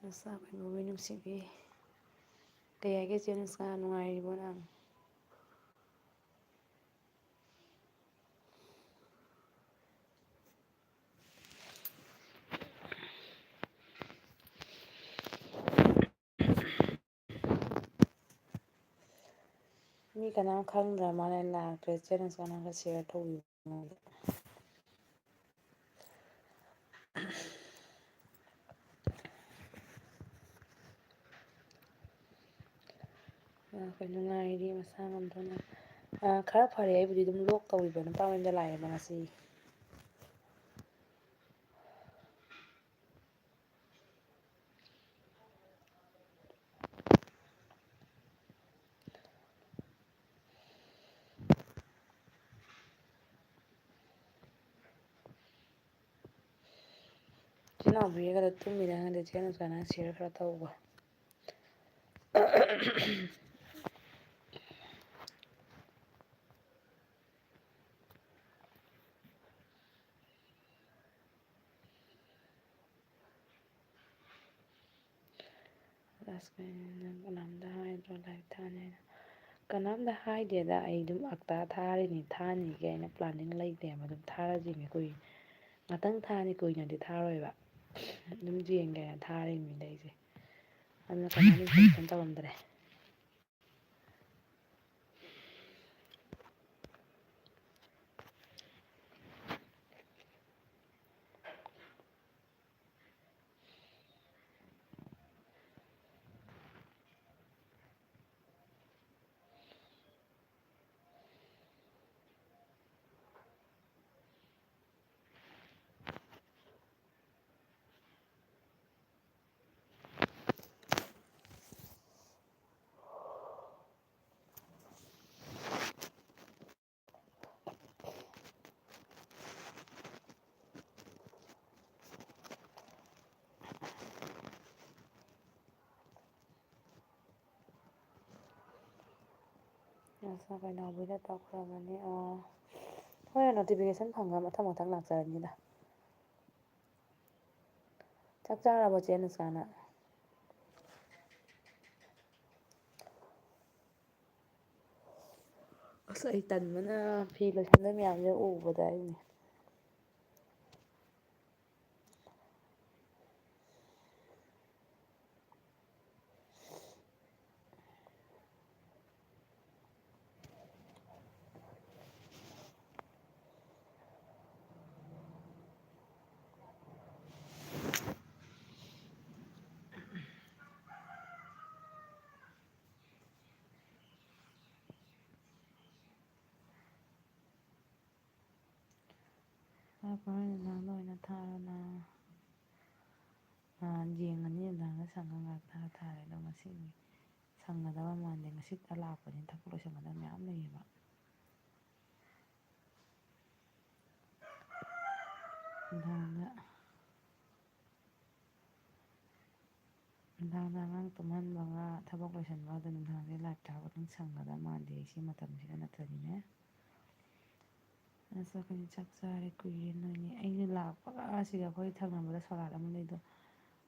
ꯅꯆꯥ ꯈꯣꯏ ꯅꯨꯡꯁꯤꯕꯤ ꯀꯩ ꯍꯥꯏꯒꯦ ꯆꯦ ꯅꯨꯡꯁꯥ ꯅꯨꯡꯉꯥꯏꯔꯤꯕꯣ ꯅꯪ? ꯃꯤ ꯀꯅꯥꯝ ꯈꯪꯗ꯭ꯔ ꯃꯥꯜꯂꯦ ꯂꯥꯛꯇ꯭ꯔꯦ ꯆꯦ ꯅꯨꯡꯁꯥ ꯅꯪꯒ ꯁꯤꯌꯔ ꯇꯧꯕꯤꯕ ꯑꯩꯈꯣꯏ ꯅꯨꯡꯉꯥꯏꯔꯤ ꯃꯁꯥ ꯉꯝꯗꯅ ꯈꯔ ꯐꯔꯦ ꯑꯩꯕꯨꯗꯤ ꯑꯗꯨꯝ ꯂꯣꯛ ꯇꯧꯔꯤꯕ ꯅꯨꯄꯥ ꯃꯌꯨꯝꯗ ꯂꯥꯛꯑꯦꯕ ꯉꯁꯤ ꯏꯆꯦ ꯅꯥꯎꯕꯤꯒꯗ ꯇꯨꯝꯃꯤꯔ ꯈꯪꯗꯦ ꯆꯦ ꯅꯨꯡꯁꯥꯅ ꯁꯤꯌꯔ ꯈꯔ ꯇꯧꯕ ꯀꯅꯥꯝꯇ ꯍꯥꯏꯗ꯭ꯔꯣ ꯂꯥꯏꯔꯤꯛ ꯊꯥꯅꯤ ꯍꯥꯏꯅ ꯀꯅꯥꯝꯇ ꯍꯥꯏꯗꯦꯗ ꯑꯩ ꯑꯗꯨꯝ ꯑꯞꯇꯥ ꯊꯥꯔꯤꯅꯤ ꯊꯥꯅꯤꯒꯦ ꯑꯩꯅ ꯄ꯭ꯂꯥꯅꯤꯡ ꯂꯩꯇꯦꯕ ꯑꯗꯨꯝ ꯊꯥꯔꯁꯤꯅꯦ ꯀꯨꯏ ꯉꯥꯛꯇꯪ ꯊꯥꯅꯤ ꯀꯨꯏꯅꯗꯤ ꯊꯥꯔꯣꯏꯕ ꯑꯗꯨꯝ ꯌꯦꯡꯒꯦꯅ ꯊꯥꯔꯤꯕꯅꯤꯗ ꯑꯩꯁꯦ ꯑꯗꯨꯅ ꯀꯅꯥꯝ ꯏꯟꯐꯣꯔꯃꯦꯁꯟ ꯇꯧꯔꯝꯗ꯭ꯔꯦ ꯅꯆꯥ ꯀꯩꯅꯥꯎꯕꯤꯗ ꯇꯧꯈ꯭ꯔꯕꯅꯤ ꯍꯣꯏ ꯅꯣꯇꯤꯐꯤꯀꯦꯁꯟ ꯐꯪꯉ ꯃꯊꯪ ꯃꯊꯪ ꯂꯥꯛꯆꯔꯅꯤꯗ ꯆꯥꯛ ꯆꯥꯔꯕꯣ ꯆꯦ ꯅꯨꯡꯁꯥꯅ? ꯑꯁ ꯑꯩ ꯇꯟꯕꯅ ꯐꯤ ꯂꯣꯏꯁꯤꯟꯕ ꯃꯌꯥꯝꯁꯦ ꯎꯕꯗ ꯑꯩꯅꯦ ꯅꯨꯡꯗꯥꯡꯗ ꯑꯣꯏꯅ ꯊꯥꯔꯣꯅ ꯌꯦꯡꯉꯅꯤ ꯅꯨꯡꯗꯥꯡꯗ ꯁꯪꯉ ꯉꯥꯛ ꯊꯥꯔꯦ ꯑꯗꯣ ꯉꯁꯤꯗꯤ ꯁꯪꯒꯗꯕ ꯃꯥꯟꯗꯦ ꯉꯁꯤꯇ ꯂꯥꯛꯄꯅꯤꯅ ꯊꯕꯛ ꯂꯣꯏꯁꯟꯒꯗꯕ ꯃꯌꯥꯝ ꯂꯩꯌꯦꯕ ꯅꯨꯡꯗꯥꯡꯗ ꯑꯉꯥꯡ ꯇꯨꯝꯍꯟꯕꯒ ꯊꯕꯛ ꯂꯣꯏꯁꯤꯟꯕꯒ ꯅꯨꯡꯗꯥꯡꯁꯦ ꯂꯥꯏꯞ ꯊꯥꯕ ꯑꯗꯨꯝ ꯁꯪꯒꯗꯕ ꯃꯥꯟꯗꯦ ꯁꯤ ꯃꯇꯝꯁꯤꯗ ꯅꯠꯇ꯭ꯔꯗꯤꯅꯦ ꯑꯩꯈꯣꯏꯗꯤ ꯆꯥꯛ ꯆꯥꯔꯦ ꯀꯨꯏꯔꯦ ꯅꯣꯏꯅꯤ ꯑꯩꯅ ꯂꯥꯛꯄꯒ ꯑꯁꯤꯗ ꯑꯩꯈꯣꯏ ꯊꯪꯅꯕꯗ ꯁꯣꯔꯥꯠ ꯑꯃ ꯂꯩꯗꯣ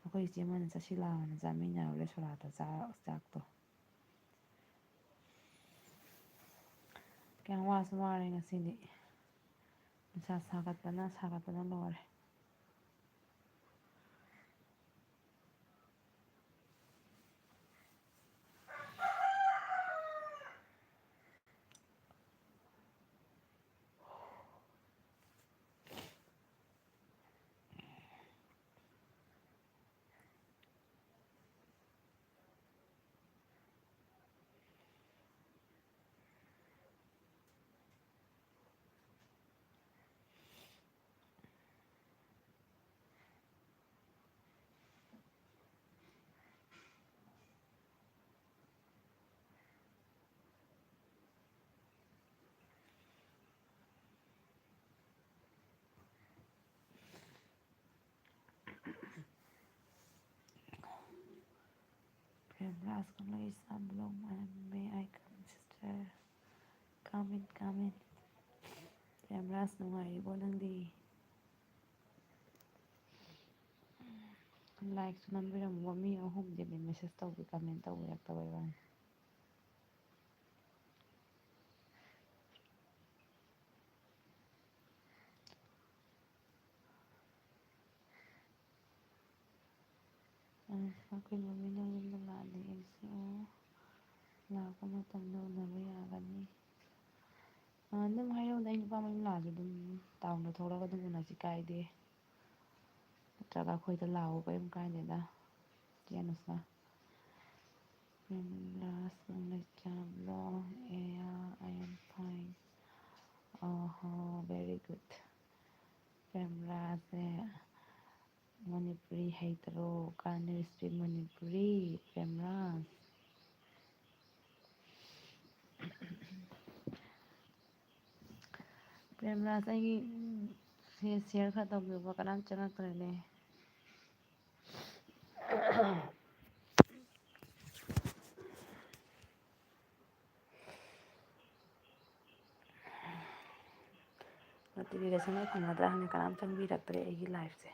ꯑꯩꯈꯣꯏ ꯏꯆꯦ ꯑꯃꯅ ꯆꯠꯁꯤ ꯂꯥꯛꯑꯣꯅ ꯆꯥꯃꯤꯟꯅꯔꯨꯔꯦ ꯁꯣꯔꯥꯠꯇ ꯆꯥꯛꯇꯣ ꯀꯌꯥꯝ ꯋꯥꯁꯨ ꯋꯥꯔꯦ ꯉꯁꯤꯗꯤ ꯅꯨꯡꯁꯥ ꯁꯥꯒꯠꯄꯅ ꯂꯣꯏꯔꯦ Glass color is a bloom and may I come sister come in ꯌꯥꯝ ꯔꯥꯁ ꯅꯨꯡꯉꯥꯏꯔꯤꯕꯣ ꯅꯪꯗꯤ ꯂꯥꯏꯛꯁꯨ ꯅꯝꯕꯤꯔꯝꯃꯨꯕ ꯃꯤ 3ꯗꯤ ꯃꯦꯁꯦꯁ ꯇꯧꯕꯤ ꯀꯃꯦꯟ ꯇꯧꯕꯤꯔꯛꯇꯕꯩ ꯋꯥꯅꯤ. ꯑꯩꯈꯣꯏ ꯃꯃꯤꯅ ꯌꯨꯝꯗ ꯂꯥꯛꯑꯗꯤ ꯑꯩꯁꯨ ꯂꯥꯛꯄ ꯃꯇꯝꯗ ꯎꯅꯕ ꯌꯥꯒꯅꯤ. ꯑꯗꯨꯝ ꯍꯥꯏꯔꯛꯎꯗ ꯑꯩ ꯅꯨꯄꯥ ꯃꯌꯨꯝ ꯂꯥꯛꯑꯁꯨ ꯑꯗꯨꯝ ꯇꯥꯎꯟꯗ ꯊꯣꯛꯂꯛꯑꯒ ꯑꯗꯨꯝ ꯎꯅꯁꯤ ꯀꯥꯏꯗꯦ. ꯅꯠꯇ꯭ꯔꯒ ꯑꯩꯈꯣꯏꯗ ꯂꯥꯛꯑꯣ ꯀꯔꯤꯝ ꯀꯥꯏꯗꯦꯗ. ꯆꯦꯟꯅꯁ ꯂꯥꯁ ꯂꯩꯆꯥꯕ꯭ꯂꯣ ꯑꯦꯌꯥ ꯑꯥꯏ ꯑꯦꯝ ꯐꯥꯏꯟ. ꯑꯣꯍꯣ ꯚꯦꯔꯤ ꯒꯨꯗ. ꯄ꯭ꯔꯦꯝꯔꯥꯁꯦ ꯃꯅꯤꯄꯨꯔꯤ ꯍꯩꯇ꯭ꯔꯣ? ꯀꯥꯟ ꯌꯨ ꯁ꯭ꯄꯤꯛ ꯃꯅꯤꯄꯨꯔꯤ ꯄ꯭ꯔꯦꯝꯔꯥꯖ? ꯄ꯭ꯔꯦꯝꯔꯥꯖ ꯑꯩꯒꯤ ꯁꯤꯌꯔ ꯈꯔ ꯇꯧꯕꯤꯌꯣꯕ ꯀꯅꯥꯝ ꯆꯪꯉꯛꯇ꯭ꯔꯦꯅꯦ. ꯅꯣꯇꯤꯐꯤꯀꯦꯁꯟ ꯐꯪꯒꯗ꯭ꯔꯥ ꯍꯪꯉꯦ ꯀꯅꯥꯝ ꯆꯪꯕꯤꯔꯛꯇ꯭ꯔꯦ ꯑꯩꯒꯤ ꯂꯥꯏꯐꯁꯦ.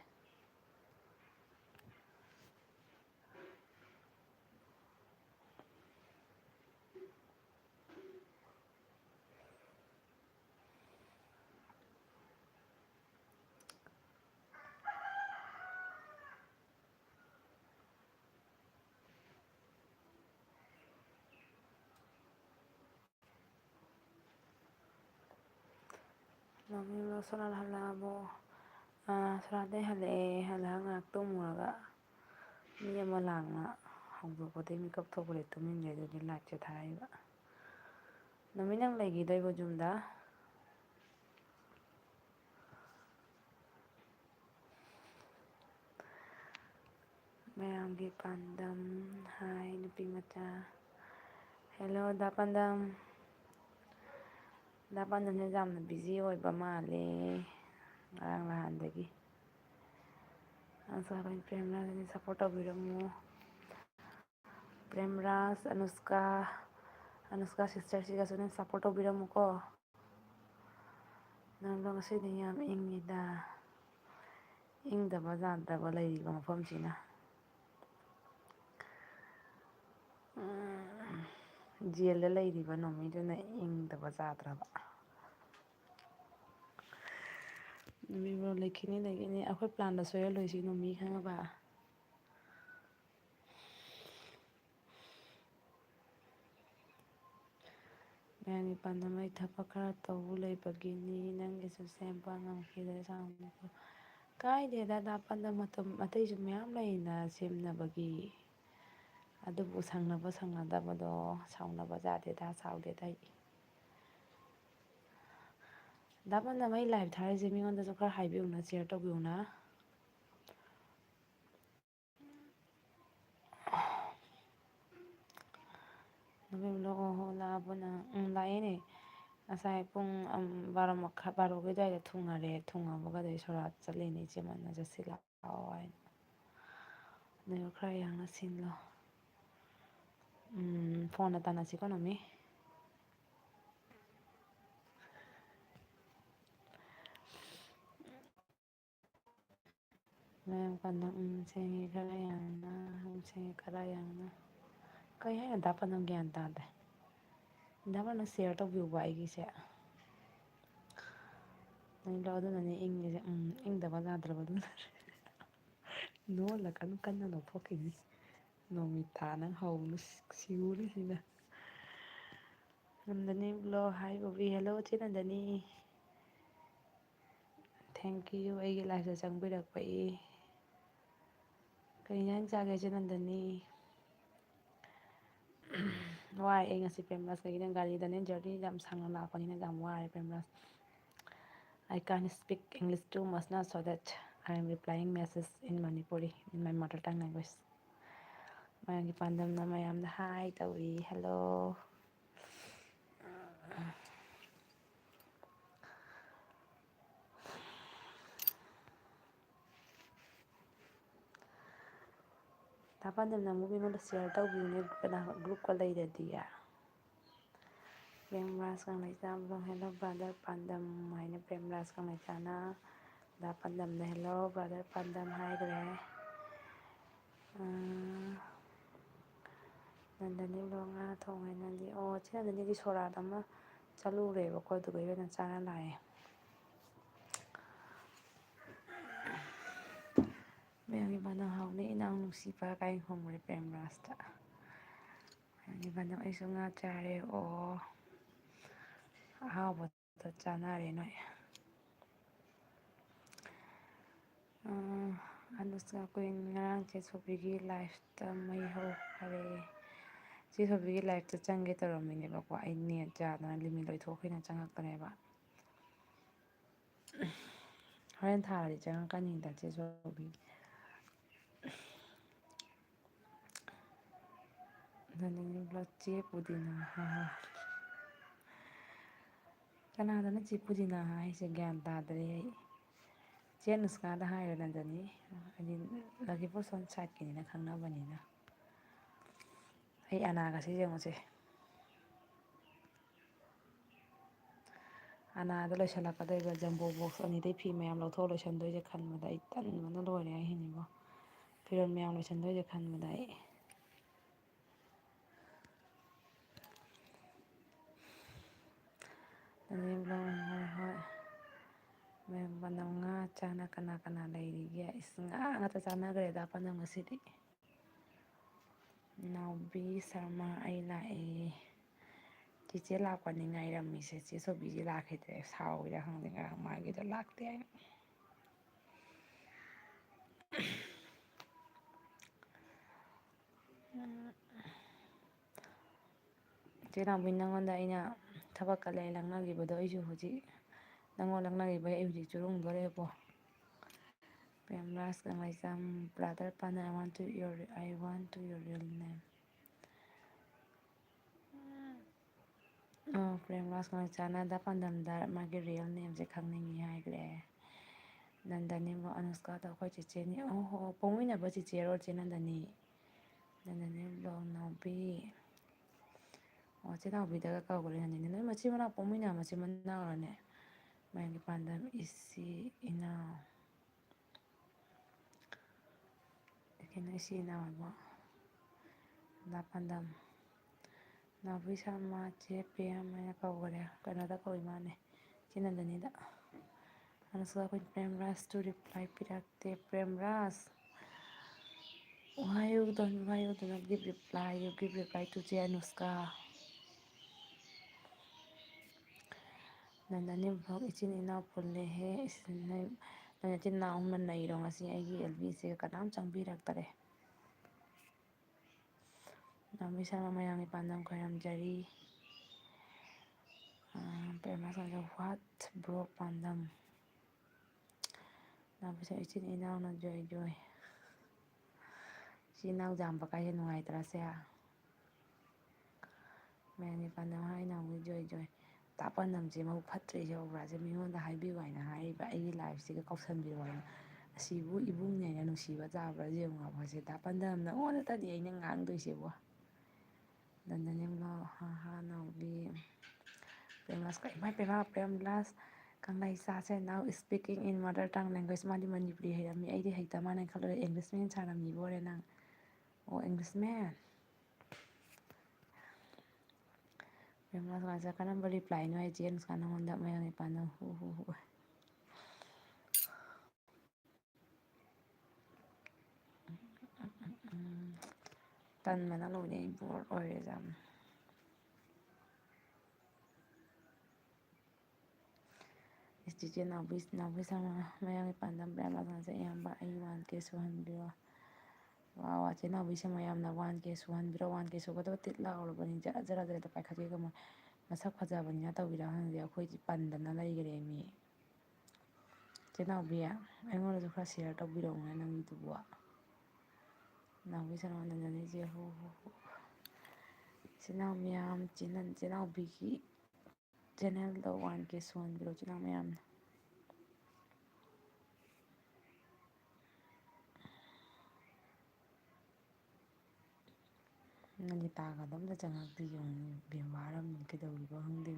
ꯅꯃꯤꯡꯂꯣ ꯁꯣꯅꯥꯜ ꯍꯜꯂꯛꯑꯕꯣ? ꯁꯣꯅꯥꯜꯗꯩ ꯍꯜꯂꯛꯑꯦ. ꯍꯜꯂꯛꯑꯒ ꯉꯥꯏꯍꯥꯛ ꯇꯨꯝꯃꯨꯔꯒ ꯃꯤ ꯑꯃ ꯂꯥꯡꯅ ꯍꯧꯗꯣꯛꯄꯗꯒꯤ ꯃꯤꯀꯞ ꯊꯣꯛꯄꯗꯒꯤ ꯇꯨꯝꯅꯤꯡꯗ꯭ꯔꯦ ꯑꯗꯨꯗꯤ ꯂꯥꯏꯠꯁꯦ ꯊꯥꯔꯛꯏꯕ. ꯅꯨꯃꯤꯠ ꯅꯪ ꯂꯩꯈꯤꯗꯣꯏꯕ ꯌꯨꯝꯗ? ꯃꯌꯥꯝꯒꯤ ꯄꯥꯟꯗꯝ ꯍꯥꯏ ꯅꯨꯄꯤ ꯃꯆꯥ. ꯍꯦꯜꯂꯣ ꯗꯥ ꯄꯥꯟꯗꯝ. ꯗꯥ ꯄꯥꯟꯗꯝꯁꯦ ꯌꯥꯝꯅ ꯕꯤꯖꯤ ꯑꯣꯏꯕ ꯃꯥꯜꯂꯦ ꯉꯔꯥꯡ ꯅꯍꯥꯟꯗꯒꯤ. ꯄ꯭ꯔꯦꯝꯔꯥꯖꯅꯤ ꯁꯞꯄꯣꯔꯠ ꯇꯧꯕꯤꯔꯝꯃꯨ. ꯄ꯭ꯔꯦꯝꯔꯥꯖ, ꯑꯅꯨꯁꯀꯥ ꯁꯤꯁꯇꯔꯁꯤꯒꯁꯨ ꯅꯪ ꯁꯞꯄꯣꯔꯠ ꯇꯧꯕꯤꯔꯝꯃꯨꯀꯣ. ꯅꯪꯗꯣ ꯉꯁꯤꯗꯤ ꯌꯥꯝ ꯏꯪꯉꯤꯗ. ꯏꯪꯗꯕ ꯌꯥꯗ꯭ꯔꯕ ꯂꯩꯔꯤꯕ ꯃꯐꯝꯁꯤꯅ. ꯖꯦꯜꯗ ꯂꯩꯔꯤꯕ ꯅꯣꯃꯤꯗꯨꯅ ꯏꯪꯗꯕ ꯌꯥꯗ꯭ꯔꯕ. ꯅꯨꯃꯤꯠꯕꯨ ꯂꯩꯈꯤꯅꯤ ꯂꯩꯈꯤꯅꯤ ꯑꯩꯈꯣꯏ ꯄ꯭ꯂꯥꯟꯗ ꯁꯣꯏꯍꯜꯂꯣꯏꯁꯤ ꯅꯣꯃꯤ ꯈꯪꯉꯕ. ꯃꯌꯥꯝꯒꯤ ꯄꯥꯟꯗꯝ ꯑꯩ ꯊꯕꯛ ꯈꯔ ꯇꯧꯕ ꯂꯩꯕꯒꯤꯅꯤ. ꯅꯪꯒꯤꯁꯨ ꯁꯦꯝꯕ ꯉꯝꯈꯤꯗ꯭ꯔꯦ ꯁꯥꯎꯅꯤꯡꯕ. ꯀꯥꯏꯗꯦꯗ ꯗꯥ ꯄꯥꯟꯗꯝ ꯃꯇꯝ ꯑꯇꯩꯁꯨ ꯃꯌꯥꯝ ꯂꯩꯅ ꯁꯦꯝꯅꯕꯒꯤ. ꯑꯗꯨꯕꯨ ꯁꯪꯅꯕ ꯁꯪꯅꯗꯕꯗꯣ ꯁꯥꯎꯅꯕ ꯌꯥꯗꯦꯗ ꯁꯥꯎꯗꯦꯗ ꯑꯩ. ꯗꯥ ꯄꯥꯟꯗꯝ ꯑꯩ ꯂꯥꯏꯚ ꯊꯥꯔꯤꯁꯦ ꯃꯤꯉꯣꯟꯗꯁꯨ ꯈꯔ ꯍꯥꯏꯕꯤꯌꯨꯅ ꯁꯤꯌꯔ ꯇꯧꯕꯤꯌꯨꯅ. ꯂꯥꯛꯑꯕꯣ ꯅꯪ? ꯂꯥꯛꯑꯦꯅꯦ. ꯉꯁꯥꯏ ꯄꯨꯡ 12ꯒꯤ ꯑꯗꯨꯋꯥꯏꯗ ꯊꯨꯡꯉꯔꯦ. ꯊꯨꯡꯉꯕꯒꯗꯤ ꯁꯣꯔꯥꯠ ꯆꯠꯂꯤꯅꯤ ꯏꯆꯦꯃꯅ ꯆꯠꯁꯤ ꯂꯥꯛꯑꯣ ꯍꯥꯏꯅ. ꯑꯗꯨꯒ ꯈꯔ ꯌꯥꯡꯅ ꯁꯤꯜꯂꯣ. ꯐꯣꯟꯗ ꯇꯥꯟꯅꯁꯤꯀꯣ ꯅꯃꯤ. ꯃꯌꯥꯝ ꯄꯥꯟꯗꯝ ꯁꯦꯡꯉꯦ ꯈꯔ ꯌꯥꯡꯅ ꯁꯦꯡꯉꯦ ꯈꯔ ꯌꯥꯡꯅ. ꯀꯩ ꯍꯥꯏꯅꯣ ꯗꯥ ꯄꯥꯟꯗꯝ ꯒ꯭ꯌꯥꯟ ꯇꯥꯗꯦ. ꯗꯥ ꯄꯥꯟꯗꯝ ꯁꯤꯌꯔ ꯇꯧꯕꯤꯌꯨꯕ ꯑꯩꯒꯤꯁꯦ. ꯅꯪꯗꯣ ꯑꯗꯨꯅꯅꯦ ꯏꯪꯉꯤꯁꯦ ꯏꯪꯗꯕ ꯌꯥꯗ꯭ꯔꯕ ꯑꯗꯨꯅ. ꯅꯣꯛꯍꯜꯂꯛꯀꯅꯨ ꯀꯟꯅ ꯅꯣꯛꯊꯣꯛꯈꯤꯅꯤ. ꯅꯣꯡꯃꯤꯇꯥ ꯅꯪ ꯍꯧꯅꯨ ꯁꯤꯔꯅꯤ ꯁꯤꯗ. ꯅꯟꯗꯅꯤ ꯕ꯭ꯂꯣꯛ ꯍꯥꯏ ꯕꯣꯕꯤ. ꯍꯦꯜꯂꯣ ꯆꯦ ꯅꯟꯗꯅꯤ. ꯊꯦꯡꯀ꯭ꯌꯨ ꯑꯩꯒꯤ ꯂꯥꯏꯐꯇ ꯆꯪꯕꯤꯔꯛꯄꯒꯤ. ꯀꯔꯤ ꯏꯟꯁꯥꯡ ꯆꯥꯒꯦ ꯆꯦ ꯅꯟꯗꯅꯤ? ꯋꯥꯏ ꯑꯩ ꯉꯁꯤ ꯄ꯭ꯔꯦꯝꯔꯥꯖ ꯀꯩꯒꯤꯅꯣ ꯒꯥꯔꯤꯗꯅꯦ ꯖꯔꯅꯤ ꯌꯥꯝ ꯁꯥꯡꯅ ꯂꯥꯛꯄꯅꯤꯅ ꯌꯥꯝ ꯋꯥꯔꯦ ꯄ꯭ꯔꯦꯝꯔꯥꯖ. I can't speak English too much now so that I am replying message in Manipuri in my mother tongue language. ꯃꯌꯥꯝꯒꯤ ꯄꯥꯟꯗꯝꯅ ꯃꯌꯥꯝꯗ ꯍꯥꯏ ꯇꯧꯔꯤ. ꯍꯦꯜꯂꯣ. ꯗꯥ ꯄꯥꯟꯗꯝꯅ ꯑꯃꯨꯛ ꯑꯩꯉꯣꯟꯗ ꯁꯤꯌꯔ ꯇꯧꯕꯤꯌꯨꯅꯦ ꯒ꯭ꯔꯨꯞꯀ ꯂꯩꯔꯗꯤ. ꯄ꯭ꯔꯦꯝꯔꯥꯖ ꯀꯪꯂꯩꯆꯥꯕ. ꯍꯦꯜꯂꯣ ꯕ꯭ꯔꯥꯗꯔ ꯄꯥꯟꯗꯝ ꯍꯥꯏꯅ ꯄ꯭ꯔꯦꯝꯔꯥꯖ ꯀꯪꯂꯩꯆꯥꯅ ꯗꯥ ꯄꯥꯟꯗꯝꯗ ꯍꯦꯜꯂꯣ ꯕ꯭ꯔꯥꯗꯔ ꯄꯥꯟꯗꯝ ꯍꯥꯏꯈ꯭ꯔꯦ. ꯅꯟꯗꯅꯤ ꯂꯣ ꯉꯥ ꯊꯣꯡꯉꯦ ꯅꯪꯗꯤ ꯑꯣ ꯁꯤ ꯅꯟꯗꯅꯤꯗꯤ ꯁꯣꯔꯥꯠ ꯑꯃ ꯆꯠꯂꯨꯔꯦꯕꯀꯣ ꯑꯗꯨꯒ ꯑꯣꯏꯅ ꯆꯥꯔ ꯂꯥꯛꯑꯦ ꯃꯌꯥꯝꯒꯤ ꯃꯅꯝ ꯍꯥꯎꯅꯤ ꯏꯅꯥꯎ ꯅꯨꯡꯁꯤꯕ ꯀꯥꯏꯅ ꯈꯨꯝꯃꯨꯔꯦ ꯄ꯭ꯔꯦꯝꯔꯥꯁꯇ ꯃꯌꯥꯝꯒꯤ ꯃꯅꯝ ꯑꯩꯁꯨ ꯉꯥ ꯆꯥꯔꯦ ꯑꯣ ꯑꯍꯥꯎꯕꯗ ꯆꯥꯅꯔꯦ ꯅꯣꯏ ꯑꯗꯨꯒ ꯑꯩꯈꯣꯏ ꯉꯔꯥꯡ ꯆꯦꯁꯣꯕꯤꯒꯤ ꯂꯥꯏꯐꯇ ꯃꯩ ꯍꯧꯈꯔꯦ ꯆꯦꯁꯣꯕꯤꯒꯤ ꯂꯥꯏꯐꯇ ꯆꯪꯒꯦ ꯇꯧꯔꯝꯃꯤꯅꯦꯕꯀꯣ ꯑꯩ ꯅꯦꯠ ꯌꯥꯗꯅ ꯂꯤꯃꯤꯠ ꯂꯣꯏꯊꯣꯛꯈꯤꯅ ꯆꯪꯉꯛꯄꯅꯦꯕ ꯍꯣꯔꯦꯟ ꯊꯥꯔꯗꯤ ꯆꯪꯉꯛꯀꯅꯤꯗ ꯆꯦꯁꯣꯕꯤ ꯆꯦ ꯄꯨꯗꯤꯅ ꯀꯅꯥꯗꯅꯣ ꯆꯦ ꯄꯨꯗꯤꯅ ꯍꯥꯏꯁꯦ ꯒ꯭ꯌꯥꯟ ꯇꯥꯗ꯭ꯔꯦ ꯑꯩ ꯆꯦ ꯅꯨꯁꯀꯥꯗ ꯍꯥꯏꯔꯣ ꯅꯟꯗꯅꯤ ꯍꯥꯏꯗꯤ ꯂꯛꯈꯤꯄꯨꯔ ꯁꯣꯝ ꯁꯥꯏꯠꯀꯤꯅꯤꯅ ꯈꯪꯅꯕꯅꯤꯅ ꯑꯩ ꯑꯅꯥꯒꯁꯤ ꯌꯦꯡꯉꯨꯁꯦ ꯑꯅꯥꯗ ꯂꯣꯏꯁꯤꯜꯂꯛꯀꯗꯣꯏꯕ ꯖꯝꯕꯣ ꯕꯣꯛꯁ ꯑꯅꯤꯗꯩ ꯐꯤ ꯃꯌꯥꯝ ꯂꯧꯊꯣꯛꯑ ꯂꯣꯏꯁꯤꯟꯗꯣꯏꯁꯦ ꯈꯟꯕꯗ ꯑꯩ ꯇꯟꯕꯅ ꯂꯣꯏꯔꯦ ꯑꯍꯤꯡꯁꯤꯕꯣ ꯐꯤꯔꯣꯜ ꯃꯌꯥꯝ ꯂꯣꯏꯁꯤꯟꯗꯣꯏꯁꯦ ꯈꯟꯕꯗ ꯑꯩ ꯍꯣꯏ ꯃꯅꯝ ꯉꯥ ꯆꯥꯅ ꯀꯅꯥ ꯀꯅꯥ ꯂꯩꯔꯤꯒꯦ ꯏꯁ ꯉꯥ ꯉꯥꯛꯇ ꯆꯥꯟꯅꯈ꯭ꯔꯦꯗ ꯄꯅꯝ ꯉꯁꯤꯗꯤ ꯅꯥꯎꯕꯤ ꯁꯔꯃ ꯑꯩ ꯂꯥꯛꯑꯦ ꯆꯤꯆꯦ ꯂꯥꯛꯄꯅꯤ ꯉꯥꯏꯔꯝꯃꯤꯁꯦ ꯆꯦ ꯁꯣꯕꯤꯁꯦ ꯂꯥꯛꯈꯤꯗ꯭ꯔꯦ ꯁꯥꯎꯋꯤꯔꯥ ꯈꯪꯗꯦ ꯉꯔꯥꯡ ꯃꯥꯒꯤꯗꯣ ꯂꯥꯛꯇꯦ ꯍꯥꯏꯅ ꯏꯆꯦ ꯅꯥꯎꯕꯤ ꯅꯪꯉꯣꯟꯗ ꯑꯩꯅ ꯊꯕꯛꯀ ꯂꯩ ꯂꯪꯅꯈꯤꯕꯗꯣ ꯑꯩꯁꯨ ꯍꯧꯖꯤꯛ ꯅꯪꯉꯣꯟ ꯂꯪꯅꯈꯤꯕꯩ ꯑꯩ ꯍꯧꯖꯤꯛ ꯆꯨꯔꯨꯝꯗꯣꯔꯦꯕꯣ ꯄ꯭ꯔꯦꯝꯔꯥꯖ ꯀꯪꯂꯩꯖꯥꯝ ꯕ꯭ꯔꯥꯗꯔ ꯄꯥꯟꯅꯩ I want to your real name Premraj ꯀꯪꯂꯩꯆꯥꯅ ꯄꯥꯟꯗꯝꯗ ꯃꯥꯒꯤ ꯔꯤꯌꯦꯜ ꯅꯦꯝꯁꯦ ꯈꯪꯅꯤꯡꯉꯤ ꯍꯥꯏꯈ꯭ꯔꯦ ꯅꯟꯗꯅꯤꯕꯨ ꯑꯅꯨꯁꯀꯥꯗꯣ ꯑꯩꯈꯣꯏ ꯆꯤꯆꯦꯅꯤ ꯑꯣ ꯍꯣ ꯄꯣꯛꯃꯤꯟꯅꯕ ꯆꯤꯆꯦꯔꯣ ꯆꯦ ꯅꯟꯗꯅꯤ ꯅꯟꯗꯅꯤ ꯕ꯭ꯂꯣꯛ ꯅꯥꯎꯕꯤ ꯑꯣ ꯆꯦ ꯅꯥꯎꯕꯤꯗꯒ ꯀꯧꯈ꯭ꯔꯦ ꯅꯟꯗꯅꯤ ꯅꯣꯏ ꯃꯆꯤꯟ ꯃꯅꯥꯎ ꯄꯣꯛꯃꯤꯟꯅꯕ ꯃꯆꯤꯟ ꯃꯅꯥꯎꯔꯅꯦ ꯃꯌꯥꯝꯒꯤ ꯄꯥꯟꯗꯝ ꯏꯆꯦ ꯏꯅꯥꯎ ꯀꯩꯅꯣ ꯏꯆꯦ ꯏꯅꯥꯎ ꯍꯥꯏꯕꯣ ꯄꯥꯟꯗꯝ ꯅꯥꯎꯕꯤ ꯁꯔꯃ ꯆꯦ ꯄꯦꯝ ꯍꯥꯏꯅ ꯀꯧꯈꯔꯦ ꯀꯩꯅꯣꯗ ꯀꯧꯏ ꯃꯥꯅꯦ ꯆꯦ ꯅꯟꯗꯅꯤꯗ ꯑꯗꯨꯒ ꯑꯩꯈꯣꯏ ꯄ꯭ꯔꯦꯝꯔꯥꯖꯇꯨ reply ꯄꯤꯔꯛꯇꯦ ꯄ꯭ꯔꯦꯝꯔꯥꯖ why you do not give reply, you give reply to J Anushka. ꯅꯟꯗꯅꯤ ꯚ꯭ꯂꯣꯛ ꯏꯆꯤꯟ ꯏꯅꯥꯎ ꯄꯨꯜꯂꯦꯍꯦ ꯅꯣꯏ ꯅꯆꯤꯟ ꯏꯅꯥꯎ ꯑꯍꯨꯝꯅ ꯅꯩꯔꯣ ꯉꯁꯤ ꯑꯩꯒꯤ ꯑꯦꯜꯕꯤꯁꯦ ꯀꯅꯥꯝ ꯆꯪꯕꯤꯔꯛꯇꯔꯦ ꯅꯥꯎꯕꯤ ꯁꯔꯃ ꯃꯌꯥꯝꯒꯤ ꯄꯥꯟꯗꯝ ꯈꯣꯏꯔꯝꯖꯔꯤ ꯄ꯭ꯔꯦꯝꯔꯥꯖ ꯋꯥꯠ ꯕ꯭ꯔꯣ ꯄꯥꯟꯗꯝ ꯅꯥꯎꯕꯤ ꯏꯆꯤꯟ ꯏꯅꯥꯎꯅ ꯖꯣꯏ ꯖꯣꯏ ꯏꯆꯤꯟ ꯏꯅꯥꯎ ꯌꯥꯝꯕ ꯀꯥꯏꯁꯦ ꯅꯨꯡꯉꯥꯏꯇ꯭ꯔꯥꯁꯦ ꯃꯌꯥꯝꯒꯤ ꯄꯥꯟꯗꯝ ꯍꯥꯏ ꯅꯥꯎꯕꯤ ꯖꯣꯏ ꯖꯣꯏ ꯇꯥ ꯄꯥꯟꯗꯝꯁꯦ ꯃꯕꯨꯛ ꯐꯠꯇ꯭ꯔꯤꯁꯦ ꯎꯕ꯭ꯔꯥꯁꯦ ꯃꯤꯉꯣꯟꯗ ꯍꯥꯏꯕꯤꯌꯨ ꯍꯥꯏꯅ ꯍꯥꯏꯔꯤꯕ ꯑꯩꯒꯤ ꯂꯥꯏꯐꯁꯤꯒ ꯀꯧꯁꯟꯕꯤꯔꯣ ꯍꯥꯏꯅ ꯑꯁꯤꯕꯨ ꯏꯕꯨꯡꯅꯦꯅ ꯅꯨꯡꯁꯤꯕ ꯇꯥꯕ꯭ꯔꯥ ꯌꯦꯡꯉꯨꯕꯁꯦ ꯇꯥ ꯄꯥꯟꯗꯝꯅ ꯑꯩꯉꯣꯟꯗꯇꯗꯤ ꯑꯩꯅ ꯉꯥꯡꯗꯣꯏꯁꯤꯕꯣ ꯅꯟꯗꯅꯤ ꯕ꯭ꯂꯣꯛ ꯍꯥ ꯅꯥꯎꯕꯤ ꯄ꯭ꯔꯦꯝꯔꯥꯖ ꯏꯃꯥꯏ ꯄꯦꯝꯃ ꯄ꯭ꯔꯦꯝꯔꯥꯖ ꯀꯪꯂꯩꯆꯥꯁꯦ ꯅꯥꯎ ꯏꯁꯄꯤꯀꯤꯡ ꯏꯟ ꯃꯥꯗꯔ ꯇꯪ ꯂꯦꯡꯒ꯭ꯋꯦꯖ ꯃꯥꯗꯤ ꯃꯅꯤꯄꯨꯔꯤ ꯍꯩꯔꯝꯃꯤ ꯑꯩꯗꯤ ꯍꯩꯇ ꯃꯥꯜꯂꯦ ꯈꯜꯂꯨꯔꯦ ꯏꯪꯂꯤꯁ ꯃꯦꯟ ꯁꯥꯔꯝꯃꯤꯕꯣꯔꯦ ꯅꯪ ꯑꯣ ꯏꯪꯂꯤꯁ ꯃꯦꯟ ꯄ꯭ꯔꯦꯝꯔꯥꯖ ꯀꯔꯝꯕ ꯔꯤꯄ꯭ꯂꯥꯏꯅꯣ ꯍꯥꯏ ꯆꯦ ꯑꯅꯨꯁꯀꯥ ꯅꯉꯣꯟꯗ ꯃꯌꯥꯝꯒꯤ ꯄꯥꯟꯗꯝ ꯍꯨ ꯇꯟꯕꯅ ꯂꯣꯏꯔꯦ ꯑꯩ ꯕꯣꯔ ꯑꯣꯏꯔꯦ ꯌꯥꯝꯅ ꯆꯤꯆꯦ ꯅꯥꯎꯕꯤ ꯁꯔꯃ ꯃꯌꯥꯝꯒꯤ ꯄꯥꯟꯗꯝ ꯄ꯭ꯔꯦꯝꯔꯥꯖꯁꯦ ꯑꯌꯥꯝꯕ ꯑꯩ 1K ꯁꯨꯍꯟꯕꯤꯔꯣ ꯋꯥ ꯆꯦ ꯅꯥꯎꯕꯤ ꯁꯔꯃ ꯌꯥꯝꯅ 1K ꯁꯨꯍꯟꯕꯤꯔꯣ 1K ꯁꯨꯒꯗꯕ ꯇꯤꯠ ꯂꯥꯎꯔꯕꯅꯤ ꯖꯔ ꯖꯔ ꯖꯔ ꯄꯥꯏꯈꯠꯀꯦꯒ ꯃꯣꯏ ꯃꯁꯛ ꯐꯖꯕꯅꯤꯅ ꯇꯧꯕꯤꯔ ꯈꯪꯗꯦ ꯑꯩꯈꯣꯏꯗꯤ ꯄꯟꯗꯅ ꯂꯩꯈꯔꯦ ꯃꯤ ꯆꯦ ꯅꯥꯎꯕꯤ ꯑꯩꯉꯣꯟꯗꯁꯨ ꯈꯔ ꯁꯤꯌꯔ ꯇꯧꯕꯤꯔꯛꯎꯅꯦ ꯅꯪꯒꯤꯗꯨꯕꯨ ꯅꯥꯎꯕꯤ ꯁꯔꯃ ꯅꯟꯗꯅꯤꯁꯦ ꯍꯨ ꯏꯆꯤꯟ ꯏꯅꯥꯎ ꯃꯌꯥꯝ ꯆꯦꯅꯥꯎꯕꯤꯒꯤ ꯆꯦꯅꯦꯜꯗ 1K ꯁꯨꯍꯟꯕꯤꯔꯣ ꯏꯆꯤꯟ ꯏꯅꯥꯎ ꯃꯌꯥꯝꯅ ꯅꯅꯤꯇꯥꯒꯗꯣ ꯑꯝꯇ ꯆꯪꯉꯛꯇꯦ ꯌꯦꯡꯉꯨꯅꯦ ꯕꯦꯝꯕꯥꯔ ꯑꯃꯅꯤ ꯀꯩꯗꯧꯔꯤꯕ ꯈꯪꯗꯦ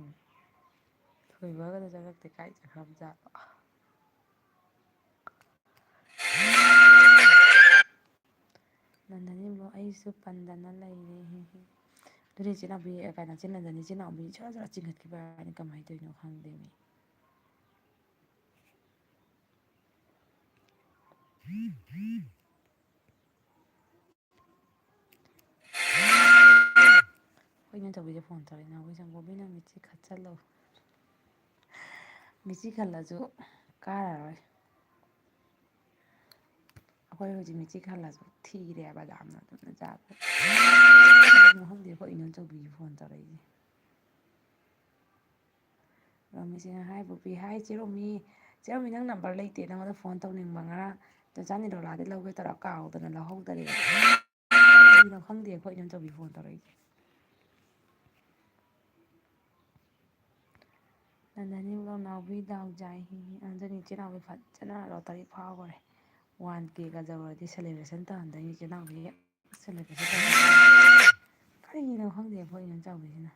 ꯊꯣꯏꯕꯒꯗꯣ ꯆꯪꯉꯛꯇꯦ ꯀꯥꯏ ꯆꯠꯈ꯭ꯔꯕꯖꯥꯠꯅꯣ ꯅꯟꯗꯅꯤꯕꯨ ꯑꯩꯁꯨ ꯄꯟꯗꯅ ꯂꯩꯔꯦ ꯑꯗꯨꯗꯤ ꯏꯆꯦ ꯅꯥꯎꯕꯤ ꯀꯩꯅꯣ ꯏꯆꯦ ꯅꯟꯗꯅꯤ ꯏꯆꯦ ꯅꯥꯎꯕꯤ ꯖꯔ ꯖꯔ ꯆꯤꯡꯈꯠꯈꯤꯕ ꯍꯥꯏꯅ ꯀꯃꯥꯏꯅ ꯇꯧꯔꯤꯅꯣ ꯈꯪꯗꯦ ꯃꯤ ꯑꯩꯈꯣꯏ ꯏꯅꯝꯆꯧꯕꯤꯁꯦ ꯐꯣꯟ ꯇꯧꯔꯛꯑꯦ ꯅꯥꯎꯕꯤ ꯁꯪꯒꯣꯕꯤꯅ ꯃꯤꯠꯁꯦ ꯈꯠꯆꯜꯂꯣ ꯃꯤꯠꯆꯤ ꯈꯜꯂꯁꯨ ꯀꯥꯔꯔꯣꯏ ꯑꯩꯈꯣꯏ ꯍꯧꯖꯤꯛ ꯃꯤꯠꯆꯤ ꯈꯜꯂꯁꯨ ꯊꯤꯔꯦꯕ ꯌꯥꯝꯅ ꯑꯗꯨꯅ ꯖꯥꯠ ꯀꯩꯅꯣ ꯈꯪꯗꯦ ꯑꯩꯈꯣꯏ ꯏꯅꯝꯆꯧꯕꯤꯁꯦ ꯐꯣꯟ ꯇꯧꯔꯛꯏꯁꯦ ꯔꯣꯃꯤꯁꯤꯅ ꯍꯥꯏ ꯕꯣꯕꯤ ꯍꯥꯏ ꯆꯦꯔꯣꯃꯤ ꯆꯦꯔꯣꯃꯤ ꯅꯪ ꯅꯝꯕꯔ ꯂꯩꯇꯦ ꯅꯪꯉꯣꯟꯗ ꯐꯣꯟ ꯇꯧꯅꯤꯡꯕ ꯉꯔꯥꯡ ꯆꯥꯆꯥ ꯅꯤꯔꯣꯂꯥꯗꯩ ꯂꯧꯒꯦ ꯇꯧꯔ ꯀꯥꯎꯗꯅ ꯂꯧꯍꯧꯗꯔꯦ ꯀꯩꯒꯤꯅꯣ ꯈꯪꯗꯦ ꯑꯩꯈꯣꯏ ꯏꯅꯝꯆꯧꯕꯤ ꯐꯣꯟ ꯇꯧꯔꯛꯏꯁꯦ ꯅꯟꯗꯅꯤ ꯅꯥꯎꯕꯤ ꯗꯥꯎꯖꯥꯏ ꯑꯗꯨꯅꯤ ꯏꯆꯦ ꯅꯥꯎꯕꯤ ꯐꯖꯅ ꯂꯣꯇꯔꯤ ꯐꯥꯎꯈꯔꯦ 1Kꯒ ꯌꯧꯔꯗꯤ ꯁꯦꯂꯦꯕ꯭ꯔꯦꯁꯟ ꯇꯧꯍꯟꯗꯣꯏꯅꯤ ꯏꯆꯦ ꯅꯥꯎꯕꯤꯒꯤ ꯁꯦꯂꯦꯕ꯭ꯔꯦꯁꯟ ꯀꯔꯤꯒꯤꯅꯣ ꯈꯪꯗꯦ ꯑꯩꯈꯣꯏ ꯏꯅꯝꯆꯧꯕꯤꯁꯤꯅ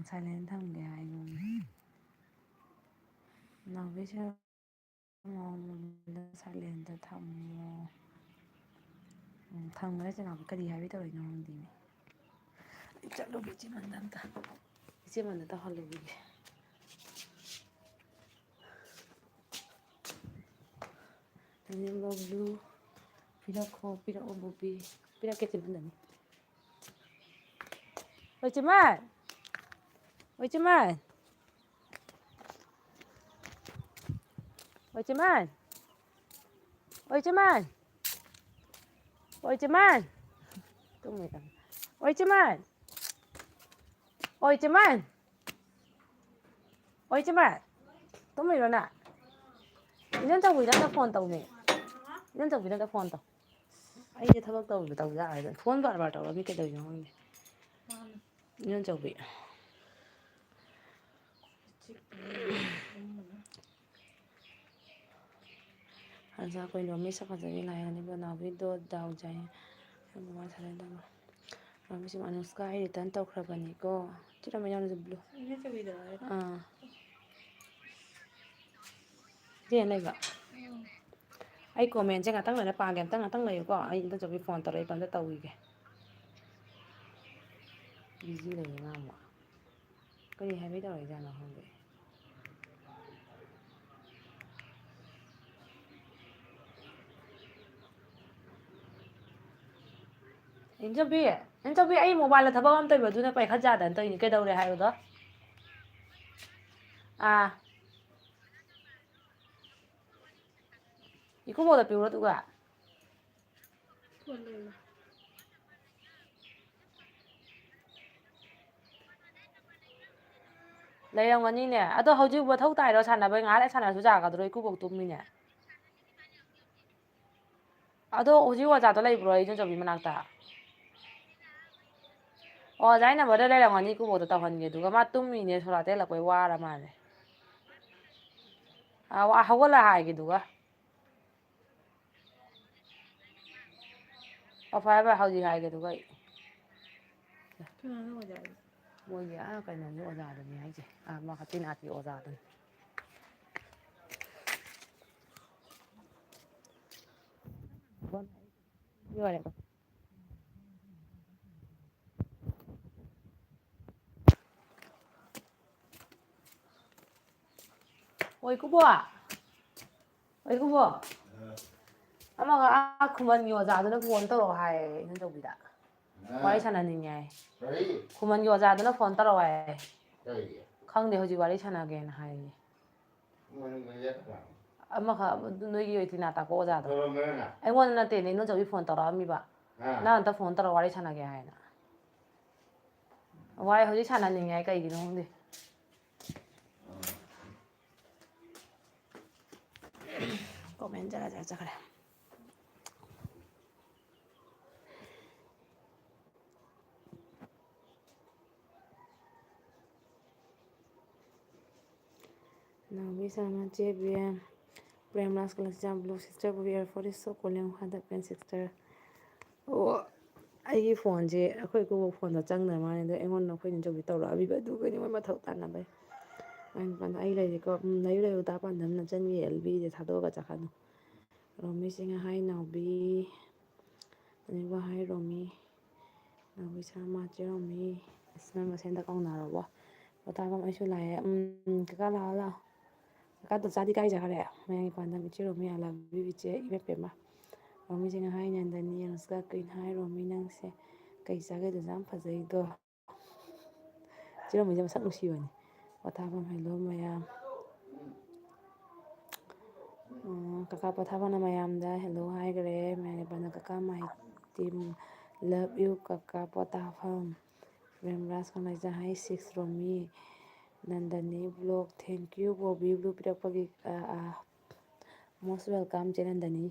ꯁꯥꯏꯂꯦꯟ ꯊꯝꯒꯦ ꯍꯥꯏꯌꯣ ꯅꯥꯎꯕꯤꯁꯨ ꯁꯥꯏꯂꯦꯟꯗ ꯊꯝꯃꯣ ꯊꯝꯈ꯭ꯔꯦ ꯏꯆꯦ ꯅꯥꯎꯕꯤ ꯀꯔꯤ ꯍꯥꯏꯕꯤ ꯇꯧꯔꯤꯅꯣ ꯈꯪꯗꯦꯃꯤ ꯑꯩ ꯆꯠꯂꯨꯒꯦ ꯏꯆꯦꯃꯟꯗ ꯑꯝꯇ ꯏꯆꯦꯃꯟꯗ ꯇꯧꯍꯜꯂꯨꯈꯤꯒꯦ ꯕ꯭ꯂꯨ ꯄꯤꯔꯛꯈꯣ ꯄꯤꯔꯛꯑꯣ ꯕꯣꯕꯤ ꯄꯤꯔꯛꯀꯦ ꯆꯦꯃꯟꯗꯅꯤ ꯑꯣꯏ ꯆꯦꯃꯟ ꯑꯣꯏ ꯆꯦꯃꯟ ꯑꯣꯏ ꯆꯦꯃꯟ ꯑꯣꯏ ꯆꯦꯃꯟ ꯑꯣꯏ ꯆꯦꯃꯟ ꯑꯣꯏ ꯆꯦꯃꯟ ꯑꯣꯏ ꯆꯦꯃꯟ ꯑꯣꯏ ꯆꯦꯃꯟ ꯇꯨꯝꯃꯤꯔꯣ ꯅꯪ ꯏꯅꯝꯆꯧꯕꯤꯗ ꯑꯝꯇ ꯐꯣꯟ ꯇꯧꯅꯦ ꯏꯅꯝꯆꯧꯕꯤꯗ ꯑꯝꯇ ꯐꯣꯟ ꯇꯧ ꯑꯩꯁꯦ ꯊꯕꯛ ꯇꯧ ꯌꯥꯔꯣꯏꯗ ꯐꯣꯟ ꯕꯥꯔ ꯇꯧꯔꯛꯑꯃꯤ ꯀꯩꯗꯧꯔꯤꯅꯣ ꯈꯪꯗꯦ ꯏꯅꯝꯆꯧꯕꯤ ꯍꯟꯖꯥ ꯑꯩꯈꯣꯏ ꯃꯤꯁ ꯐꯖꯕꯤ ꯂꯥꯏꯍꯟꯅꯤꯕ ꯅꯥꯎꯕꯤꯗꯣ ꯗꯥꯎꯖꯥꯏ ꯔꯣꯃꯤꯁꯤ ꯑꯅꯨꯁꯀꯥ ꯑꯩ ꯔꯤꯇꯔꯟ ꯇꯧꯈ꯭ꯔꯕꯅꯤꯀꯣ ꯆꯤꯔꯝ ꯌꯥꯎꯅꯁꯨ ꯕ꯭ꯂꯨ ꯂꯩꯕ ꯑꯩ ꯀꯣꯃꯦꯟꯁꯦ ꯉꯥꯛꯇꯪ ꯂꯩꯔ ꯄꯥꯒꯦ ꯉꯥꯛꯇꯪ ꯂꯩꯌꯨꯀꯣ ꯑꯩ ꯏꯅꯝꯆꯧꯕꯤ ꯐꯣꯟ ꯇꯧꯔꯛꯏ ꯑꯝꯇ ꯇꯧꯈꯤꯒꯦ ꯕꯤꯖꯤ ꯂꯩꯌꯦ ꯃꯥ ꯑꯃꯨꯛ ꯀꯔꯤ ꯍꯥꯏꯕꯩ ꯇꯧꯔꯛꯏꯖꯥꯠꯅꯣ ꯈꯪꯗꯦ ꯏꯅꯝꯆꯧꯕꯤ ꯑꯩ ꯃꯣꯕꯥꯏꯜꯗ ꯊꯕꯛ ꯑꯃ ꯇꯧꯔꯤꯕ ꯑꯗꯨꯅ ꯄꯥꯏꯈꯠ ꯌꯥꯗꯅ ꯇꯧꯔꯤꯅꯤ ꯀꯩꯗꯧꯔꯦ ꯍꯥꯏꯌꯨꯗꯣ ꯏꯀꯨꯕꯣꯛꯇ ꯄꯤꯌꯨꯔꯣ ꯑꯗꯨꯒ ꯂꯩꯔꯝꯒꯅꯤꯅꯦ ꯑꯗꯣ ꯍꯧꯖꯤꯛ ꯃꯊꯧ ꯇꯥꯏꯔꯣ ꯁꯥꯟꯅꯕꯩ ꯉꯥꯏꯍꯥꯛ ꯂꯩꯔ ꯁꯥꯟꯅꯔꯁꯨ ꯌꯥꯒꯗ꯭ꯔꯣ ꯏꯀꯨꯕꯣꯛ ꯇꯨꯝꯃꯤꯅꯦ ꯑꯗꯣ ꯍꯧꯖꯤꯛ ꯑꯣꯖꯥꯗꯣ ꯂꯩꯕ꯭ꯔꯣ ꯏꯅꯝꯆꯧꯕꯤ ꯃꯅꯥꯛꯇ ꯑꯣ ꯑꯣꯖꯥꯏ ꯅꯝꯕꯔꯗ ꯂꯩꯔꯝꯒꯅꯤ ꯏꯀꯨꯕꯣꯛꯇ ꯇꯧꯍꯟꯒꯦ ꯑꯗꯨꯒ ꯃꯥ ꯇꯨꯝꯃꯤꯅꯦ ꯁꯣꯔꯥꯠ ꯇꯩ ꯍꯜꯂꯛꯄꯩ ꯋꯥꯔ ꯃꯥꯜꯂꯦ ꯍꯧꯒꯠꯂ ꯍꯥꯏꯒꯦ ꯑꯗꯨꯒ ꯑꯣ ꯐꯔꯦ ꯐꯔꯦ ꯍꯧꯖꯤꯛ ꯍꯥꯏꯒꯦ ꯑꯗꯨꯒ ꯑꯩ ꯃꯣꯏꯒꯤ ꯀꯩꯅꯣꯒꯤ ꯑꯣꯖꯥꯗꯨꯅꯤ ꯍꯥꯏꯁꯦ ꯄꯤꯅꯥꯠꯀꯤ ꯑꯣꯖꯥꯗꯨꯅꯤ ꯂꯣꯏꯔꯦ ꯑꯣ ꯏꯀꯨꯕꯣꯛ ꯑꯣ ꯏꯀꯨꯕꯣꯛ ꯑꯃꯒ ꯈꯨꯃꯟꯒꯤ ꯑꯣꯖꯥꯗꯨꯅ ꯐꯣꯟ ꯇꯧꯔꯛꯑꯣ ꯍꯥꯏꯌꯦ ꯏꯅꯝꯆꯧꯕꯤꯗ ꯋꯥꯔꯤ ꯁꯥꯟꯅꯅꯤꯡꯉꯦ ꯍꯥꯏ ꯈꯨꯃꯟꯒꯤ ꯑꯣꯖꯥꯗꯨꯅ ꯐꯣꯟ ꯇꯧꯔꯛꯑꯣ ꯍꯥꯏꯌꯦ ꯈꯪꯗꯦ ꯍꯧꯖꯤꯛ ꯋꯥꯔꯤ ꯁꯥꯟꯅꯒꯦꯅ ꯍꯥꯏꯌꯦ ꯑꯃꯈꯛ ꯅꯣꯏꯒꯤ ꯇꯤꯅꯥ ꯇꯥꯛꯄ ꯑꯣꯖꯥꯗꯣ ꯑꯩꯉꯣꯟꯗ ꯅꯠꯇꯦꯅꯦ ꯏꯅꯝꯆꯧꯕꯤ ꯐꯣꯟ ꯇꯧꯔꯛꯑꯝꯃꯤꯕ ꯅꯪ ꯑꯝꯇ ꯐꯣꯟ ꯇꯧꯔ ꯋꯥꯔꯤ ꯁꯥꯟꯅꯒꯦ ꯍꯥꯏꯅ ꯋꯥꯏ ꯍꯧꯖꯤꯛ ꯁꯥꯟꯅꯅꯤꯡꯉꯦ ꯍꯥꯏ ꯀꯩꯒꯤꯅꯣ ꯈꯪꯗꯦ ꯀꯣꯃꯦꯟ ꯖꯔ ꯖꯔ ꯆꯠꯈ꯭ꯔꯦ ꯅꯥꯎꯕꯤ ꯁꯔꯃ ꯆꯦꯕꯤꯌꯟ Premraj collection blue sister Bubi year is so cooling ꯍꯟꯗꯛ ꯄꯦꯟ ꯁꯤꯁꯇꯔ ꯑꯣ ꯑꯩꯒꯤ ꯐꯣꯟꯁꯦ ꯑꯩꯈꯣꯏ ꯏꯀꯨꯕꯣꯛ ꯐꯣꯟꯗ ꯆꯪꯗ꯭ꯔ ꯃꯥꯜꯂꯦ ꯑꯗꯣ ꯑꯩꯉꯣꯟꯗ ꯑꯩꯈꯣꯏ ꯏꯅꯝꯆꯧꯕꯤ ꯇꯧꯔꯛꯑꯕꯤꯕ ꯑꯗꯨꯒꯅꯤ ꯃꯣꯏ ꯃꯊꯧ ꯇꯥꯟꯅꯕꯩ ꯑꯩ ꯂꯩꯔꯤꯀꯣ ꯂꯩꯌꯨ ꯂꯩꯌꯨ ꯇꯥ ꯄꯥꯟꯗꯝ ꯅꯆꯟꯒꯤ ꯑꯦꯜꯕꯤꯁꯦ ꯊꯥꯗꯣꯛꯑꯒ ꯆꯠꯈ꯭ꯔꯅꯨ ꯔꯣꯃꯤꯁꯤꯡꯅ ꯍꯥꯏ ꯅꯥꯎꯕꯤ ꯑꯗꯨꯒ ꯍꯥꯏ ꯔꯣꯃꯤ ꯅꯥꯎꯕꯤꯁꯥ ꯃꯥ ꯆꯦꯔꯣꯃꯤ ꯅꯪ ꯃꯁꯦꯟꯗ ꯀꯧꯅꯔꯕꯣ ꯄꯣꯊꯥꯐꯝ ꯑꯩꯁꯨ ꯂꯥꯛꯑꯦ ꯀꯀꯥ ꯂꯥꯛꯑꯣ ꯂꯥꯛꯑꯣ ꯀꯀꯥ ꯆꯥꯗꯤ ꯀꯥꯏꯖꯈꯔꯦ ꯃꯌꯥꯡꯒꯤ ꯄꯥꯟꯗꯝ ꯏꯆꯦ ꯔꯣꯃꯤ ꯑꯂꯥꯕꯤ ꯏꯆꯦ ꯏꯃꯦꯄꯦꯝꯃ ꯔꯣꯃꯤꯁꯤꯅ ꯍꯥꯏ ꯅꯟꯗꯅꯤ ꯑꯅꯨꯁꯀꯥ ꯀꯨꯏꯟ ꯍꯥꯏ ꯔꯣꯃꯤ ꯅꯪꯁꯦ ꯀꯩ ꯆꯥꯒꯦꯗꯨꯁꯨ ꯌꯥꯝ ꯐꯖꯩꯗꯣ ꯆꯦꯔꯣꯃꯤꯁꯦ ꯃꯁꯛ ꯅꯨꯡꯁꯤꯕꯅꯤ ꯄꯣꯊꯥꯐꯝ ꯍꯦꯜꯂꯣ ꯃꯌꯥꯝ ꯀꯀꯥ ꯄꯣꯊꯥꯐꯝꯅ ꯃꯌꯥꯝꯗ ꯍꯦꯜꯂꯣ ꯍꯥꯏꯈꯔꯦ ꯃꯌꯥꯝꯒꯤ ꯄꯥꯟꯗꯝ ꯀꯀꯥ ꯃꯥꯏ ꯇꯤꯝ ꯂꯞ ꯌꯨ ꯀꯀꯥ ꯄꯣꯊꯥꯐꯝ ꯔꯦꯝꯔꯥꯖ ꯀꯪꯂꯩꯖꯥ ꯍꯥꯏ ꯁꯤꯛꯁ Romi Nandani blog thank you Bobi blue ꯄꯤꯔꯛꯄꯒꯤ ꯃꯣꯁ ꯋꯦꯜꯀꯝ ꯆꯦ ꯅꯟꯗꯅꯤ